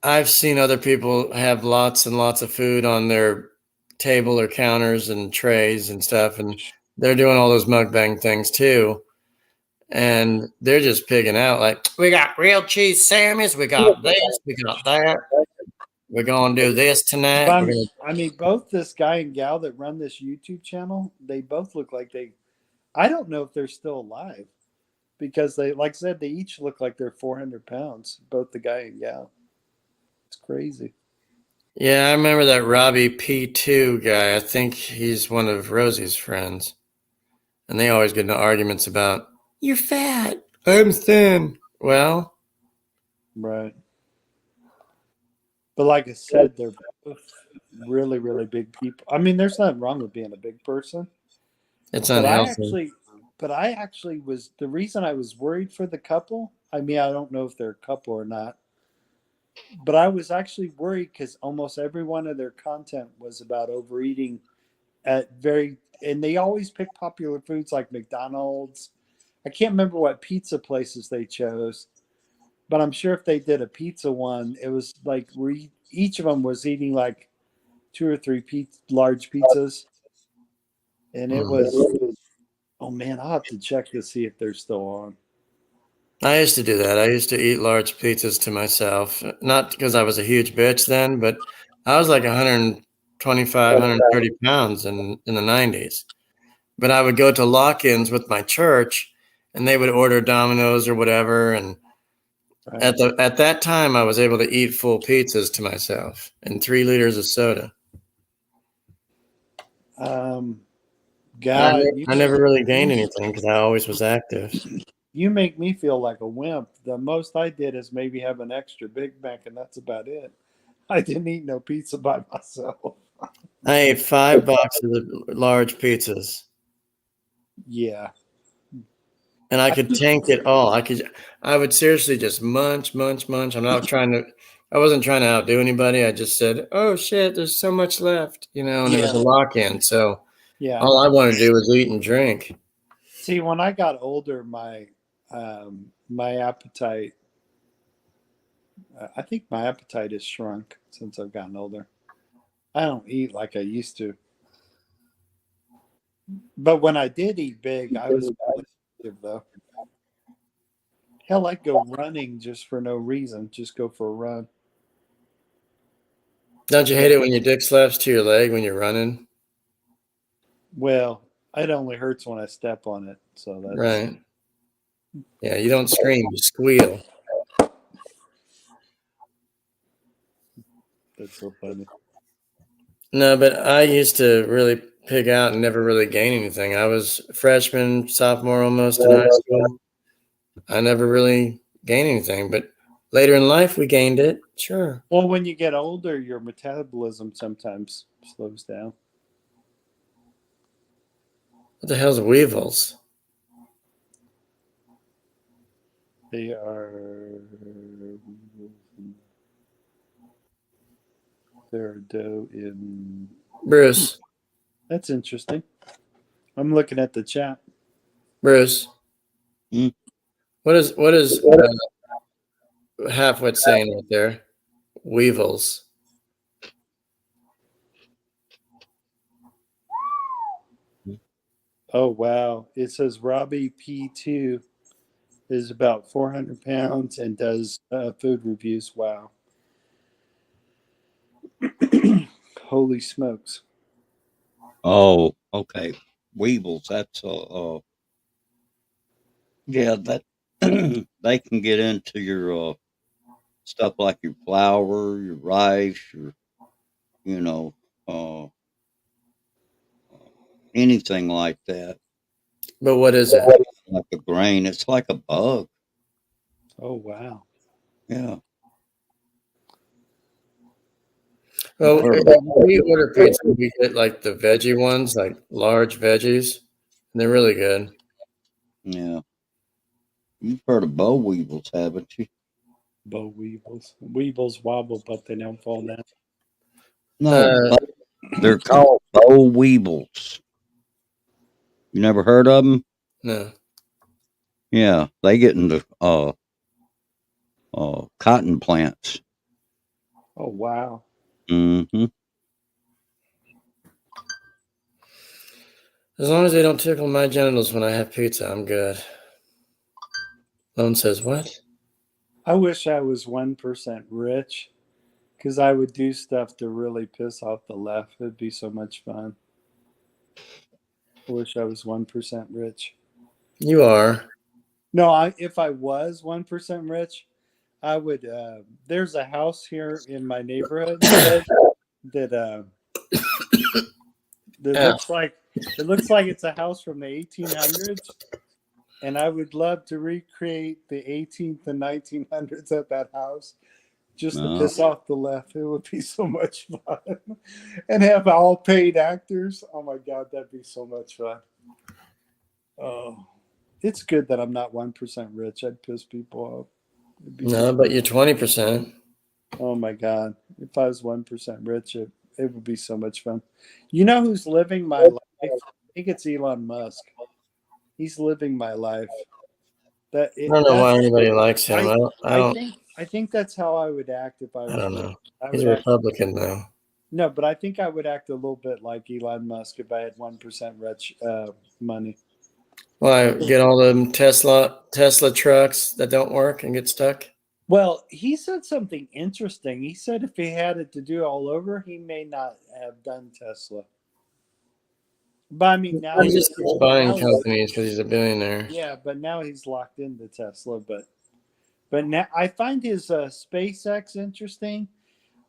I've seen other people have lots and lots of food on their table or counters and trays and stuff, and they're doing all those mukbang things too. And they're just pigging out like, we got grilled cheese sandwiches, we got this, we got that. We're gonna do this tonight. But We're gonna I mean, both this guy and gal that run this YouTube channel, they both look like I don't know if they're still alive because they, like I said, they each look like they're 400 pounds, both the guy and gal. It's crazy. Yeah, I remember that Robbie P2 guy. I think he's one of Rosie's friends. And they always get into arguments about, you're fat. I'm thin. Well, Right. But like I said, they're both really, really big people. I mean, there's nothing wrong with being a big person. it's But unhealthy. I actually was the reason I was worried for the couple. I mean, I don't know if they're a couple or not, but I was actually worried because almost every one of their content was about overeating and they always pick popular foods like McDonald's. I can't remember what pizza places they chose, but I'm sure if they did a pizza one, it was like each of them was eating like 2 or 3 large pizzas, and it Mm. was. Oh man, I'll have to check to see if they're still on. I used to do that. I used to eat large pizzas to myself. Not because I was a huge bitch then, but I was like 125, 130 pounds in the 90s. But I would go to lock-ins with my church and they would order Domino's or whatever. And Right? at that time, I was able to eat full pizzas to myself and 3 liters of soda. God, I never really gained anything because I always was active. you make me feel like a wimp. The most I did is maybe have an extra Big Mac, and that's about it. I didn't eat no pizza by myself. I ate 5 boxes of large pizzas. Yeah. And I could tank it all. I would seriously just munch. I wasn't trying to outdo anybody. I just said, oh shit, there's so much left, and it was a lock in. So Yeah. all I wanted to do was eat and drink. See, when I got older, my appetite, I think my appetite has shrunk since I've gotten older. I don't eat like I used to. But when I did eat big, I was really active though. Hell, I'd go running just for no reason, just go for a run. Don't you hate it when your dick slaps to your leg when you're running? Well, it only hurts when I step on it. So that's Right. Yeah, you don't scream, you squeal. so funny. No, but I used to really pig out and never really gain anything. I was freshman, sophomore almost in high school. I never really gained anything, but later in life we gained it. Sure. Well, when you get older, your metabolism sometimes slows down. What the hell's weevils? They are. They're dough in. Bruce. That's interesting. I'm looking at the chat. Bruce. Hmm? What is Halfwit saying right there? Weevils. Oh wow! It says Robbie P2 is about 400 pounds and does food reviews. Wow! Holy smokes! Oh, okay. Weevils. That's yeah. That they can get into your stuff like your flour, your rice, you know, uh, anything like that. But what is it? Like a grain. It's like a bug. Oh wow! Yeah. Well, Or- when we order pizza, we get like the veggie ones, like large veggies, and they're really good. Yeah. You've heard of boll weevils, haven't you? Boll weevils. Weevils wobble, but they don't fall down. No, Uh, they're called boll weevils. You never heard of them? no. Yeah, they get into cotton plants. Oh wow! Mm-hmm. As long as they don't tickle my genitals when I have pizza, I'm good. Lone says, what? I wish I was 1% rich, because I would do stuff to really piss off the left. It'd be so much fun. I wish I was 1% rich. You are. No, if I was 1% rich, I would. There's a house here in my neighborhood that Yeah. looks like it's a house from the 1800s, and I would love to recreate the 18th and 1900s at that house, just to piss off the left. It would be so much fun, and have all paid actors. Oh my god, that'd be so much fun. Oh, it's good that I'm not 1% rich. I'd piss people off. No, but you're 20%. Oh my god, if I was 1% rich, it would be so much fun. You know who's living my life? I think it's Elon Musk. He's living my life. I don't know why anybody likes him. I think that's how I would act if I was. I don't know. rich. I He's a would act, Republican now. no, but I think I would act a little bit like Elon Musk if I had 1% rich money. Why get all them Tesla trucks that don't work and get stuck? Well, he said something interesting. He said if he had it to do all over, he may not have done Tesla. But I mean, now He just keeps buying companies because he's a billionaire. Yeah, but now he's locked into Tesla. But now I find his SpaceX interesting.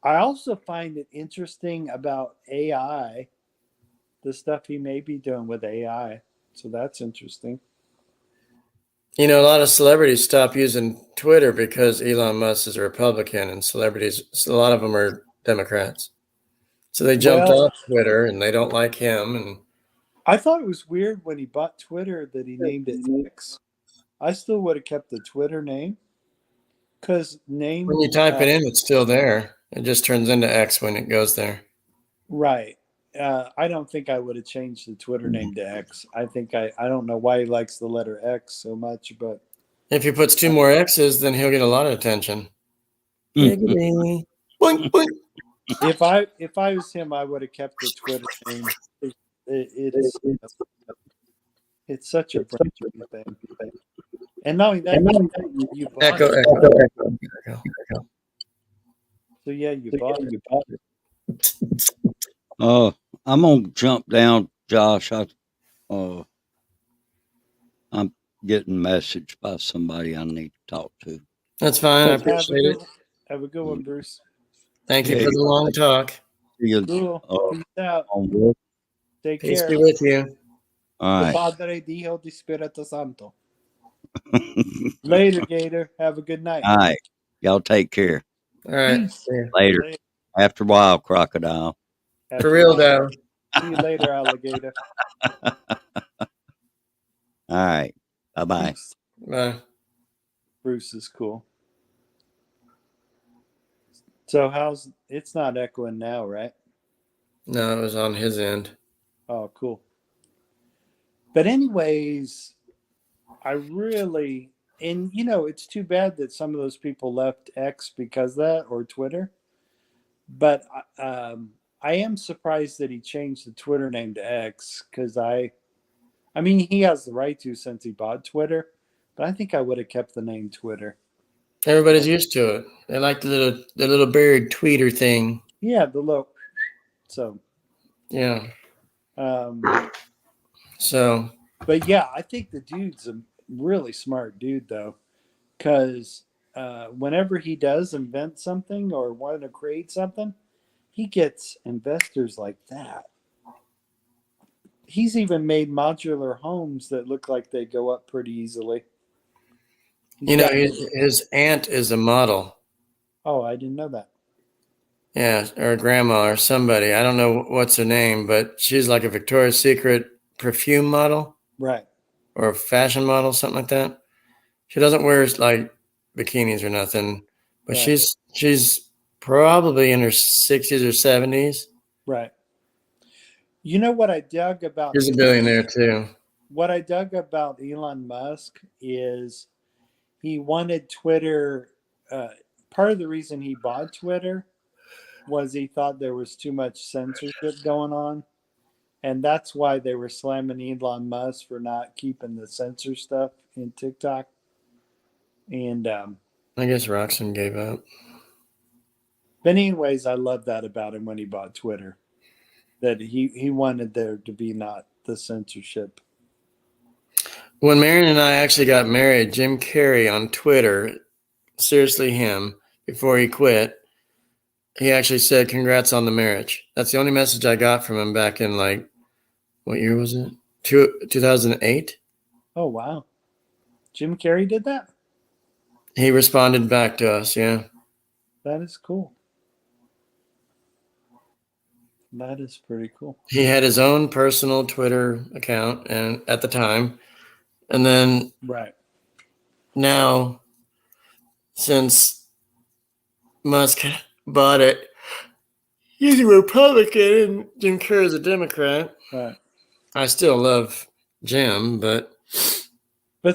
I also find it interesting about AI, the stuff he may be doing with AI. So that's interesting. You know, a lot of celebrities stop using Twitter because Elon Musk is a Republican, and a lot of them are Democrats. So they jumped off Twitter, and they don't like him. And I thought it was weird when he bought Twitter that he named it X. I still would have kept the Twitter name, because name. when you type it in, it's still there. It just turns into X when it goes there. Right. I don't think I would have changed the Twitter name to X. I think I don't know why he likes the letter X so much, but If he puts 2 more X's, then he'll get a lot of attention. Boink, boink. if I was him, I would have kept the Twitter name. It's such a brand new thing. And not only that, you bought Echo, it. echo. So yeah, you bought it. I'm gonna jump down, Josh. I'm getting messaged by somebody I need to talk to. That's fine. I appreciate it. Have a good one, Bruce. Thank you for the long talk. See you, Cool. Peace out. on board. Take Peace care. be with you. All right. Padre, Hijo, y Spirito Santo. Later, Gator. Have a good night. All right. Y'all take care. All right. Peace. Later. After a while, crocodile. For real, though. See you later, alligator. All right. Bye-bye. Bruce is cool. So it's not echoing now, right? No, it was on his end. Oh, cool. But anyways, I really, and it's too bad that some of those people left X because of that, or Twitter. But I am surprised that he changed the Twitter name to X, because I mean, he has the right to since he bought Twitter, but I think I would have kept the name Twitter. Everybody's used to it. They like the little bird tweeter thing. Yeah, the low. So, Yeah. um, So but yeah, I think the dude's a really smart dude, though, because whenever he does invent something or want to create something, he gets investors like that. He's even made modular homes that look like they go up pretty easily. you know, his aunt is a model. Oh, I didn't know that. Yeah, or grandma or somebody. I don't know what's her name, but she's like a Victoria's Secret perfume model. Right. Or a fashion model, something like that. She doesn't wear like bikinis or nothing, but Right. she's probably in her 60s or 70s. Right. You know what I dug about She's a billionaire too. What I dug about Elon Musk is he wanted Twitter. Part of the reason he bought Twitter was he thought there was too much censorship going on. And that's why they were slamming Elon Musk for not keeping the censor stuff in TikTok. And I guess Roxanne gave up. but anyways, I love that about him when he bought Twitter. That he wanted there to be not the censorship. When Marian and I actually got married, Jim Carrey on Twitter, seriously him, before he quit, he actually said, "Congrats on the marriage." That's the only message I got from him back in like, what year was it? 2008? Oh, wow. Jim Carrey did that? He responded back to us, yeah. That is cool. That is pretty cool. He had his own personal Twitter account and at the time. And then Right. now, since Musk bought it, he's a Republican and Jim Carrey's a Democrat. Right. I still love Jim, but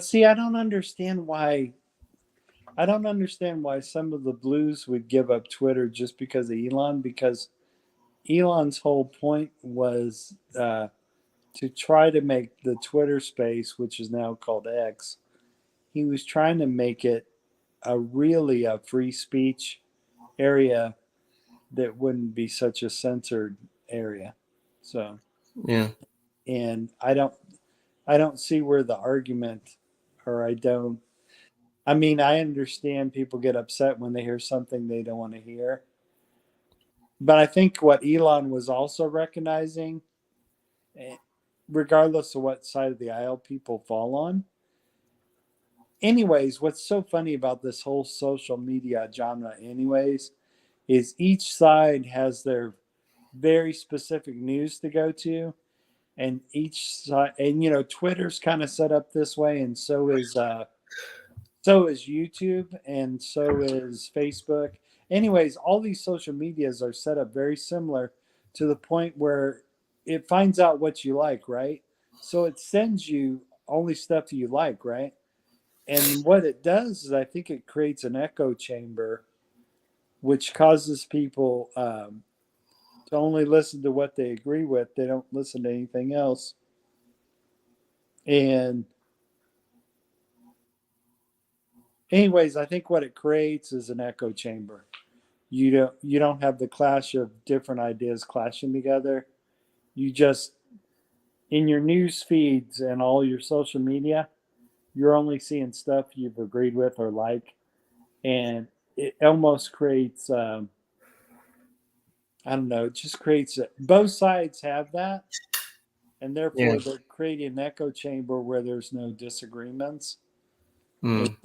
see, I don't understand why some of the blues would give up Twitter just because of Elon, because Elon's whole point was to try to make the Twitter space, which is now called X, he was trying to make it really a free speech area that wouldn't be such a censored area. So yeah. And I don't see where the argument, or I mean, I understand people get upset when they hear something they don't want to hear. But I think what Elon was also recognizing, regardless of what side of the aisle people fall on. Anyways, what's so funny about this whole social media genre, anyways, is each side has their very specific news to go to. And each side, and Twitter's kind of set up this way, and so is YouTube, and so is Facebook. Anyways, all these social medias are set up very similar to the point where it finds out what you like, right? So it sends you only stuff you like, right? And what it does is I think it creates an echo chamber, which causes people to only listen to what they agree with. They don't listen to anything else. And anyways, I think what it creates is an echo chamber. You don't have the clash of different ideas clashing together. You just, in your news feeds and all your social media, you're only seeing stuff you've agreed with or like, and it almost creates I don't know, it just creates both sides have that, and therefore they're creating an echo chamber where there's no disagreements. And I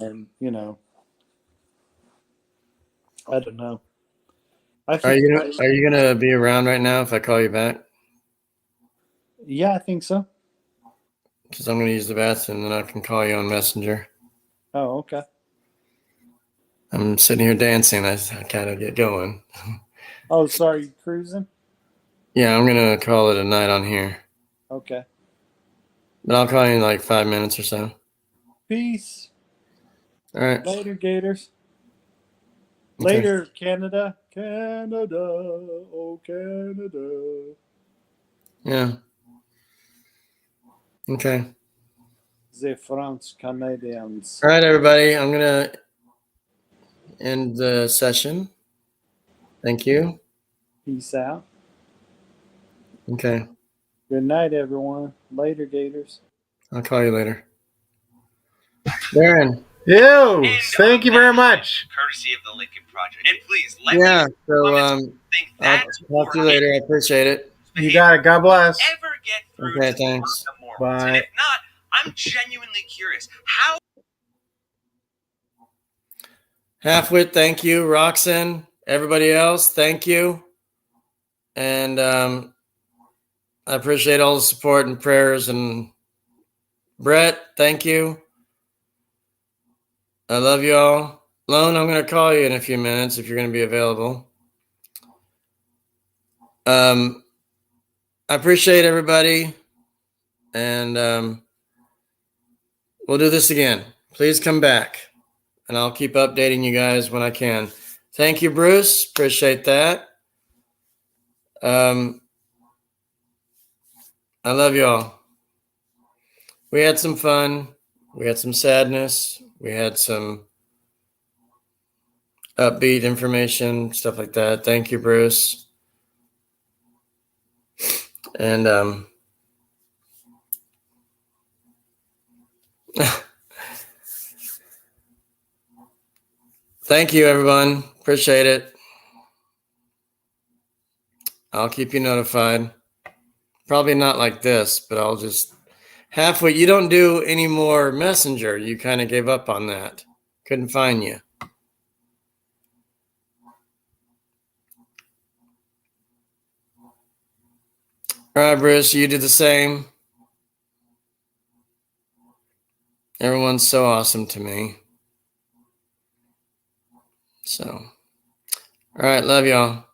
don't know. Are you gonna be around right now if I call you back? Yeah, I think so. because I'm going to use the bathroom, then I can call you on Messenger. Oh, okay. I'm sitting here dancing. I kind of get going. Oh, sorry, you cruising? Yeah, I'm going to call it a night on here. Okay. But I'll call you in like 5 minutes or so. Peace. All right. Later, Gators. Okay. Later, Canada. Canada. Oh, Canada. Yeah. Okay. The French Canadians. All right, everybody. I'm going to end the session. Thank you. Peace out. Okay. Good night, everyone. Later, Gators. I'll call you later. Darren. Yo, thank you very much. Courtesy of the Lincoln Project. And please let Yeah. me So think I'll that talk to you later. I appreciate it. You got it. God bless. ever get through Okay, to thanks. the morals. Bye. And if not, I'm genuinely curious. How Halfwit, thank you. Roxanne, everybody else, thank you. And I appreciate all the support and prayers. And Brett, thank you. I love you all. Lone, I'm going to call you in a few minutes if you're going to be available. I appreciate everybody. And we'll do this again. Please come back. And I'll keep updating you guys when I can. Thank you, Bruce. Appreciate that. I love y'all. We had some fun. We had some sadness. We had some upbeat information, stuff like that. Thank you, Bruce. And thank you, everyone. Appreciate it. I'll keep you notified. Probably not like this, but I'll just halfway. You don't do any more Messenger. You kind of gave up on that. Couldn't find you. All right, Bruce, you do the same. Everyone's so awesome to me. So, all right, love y'all.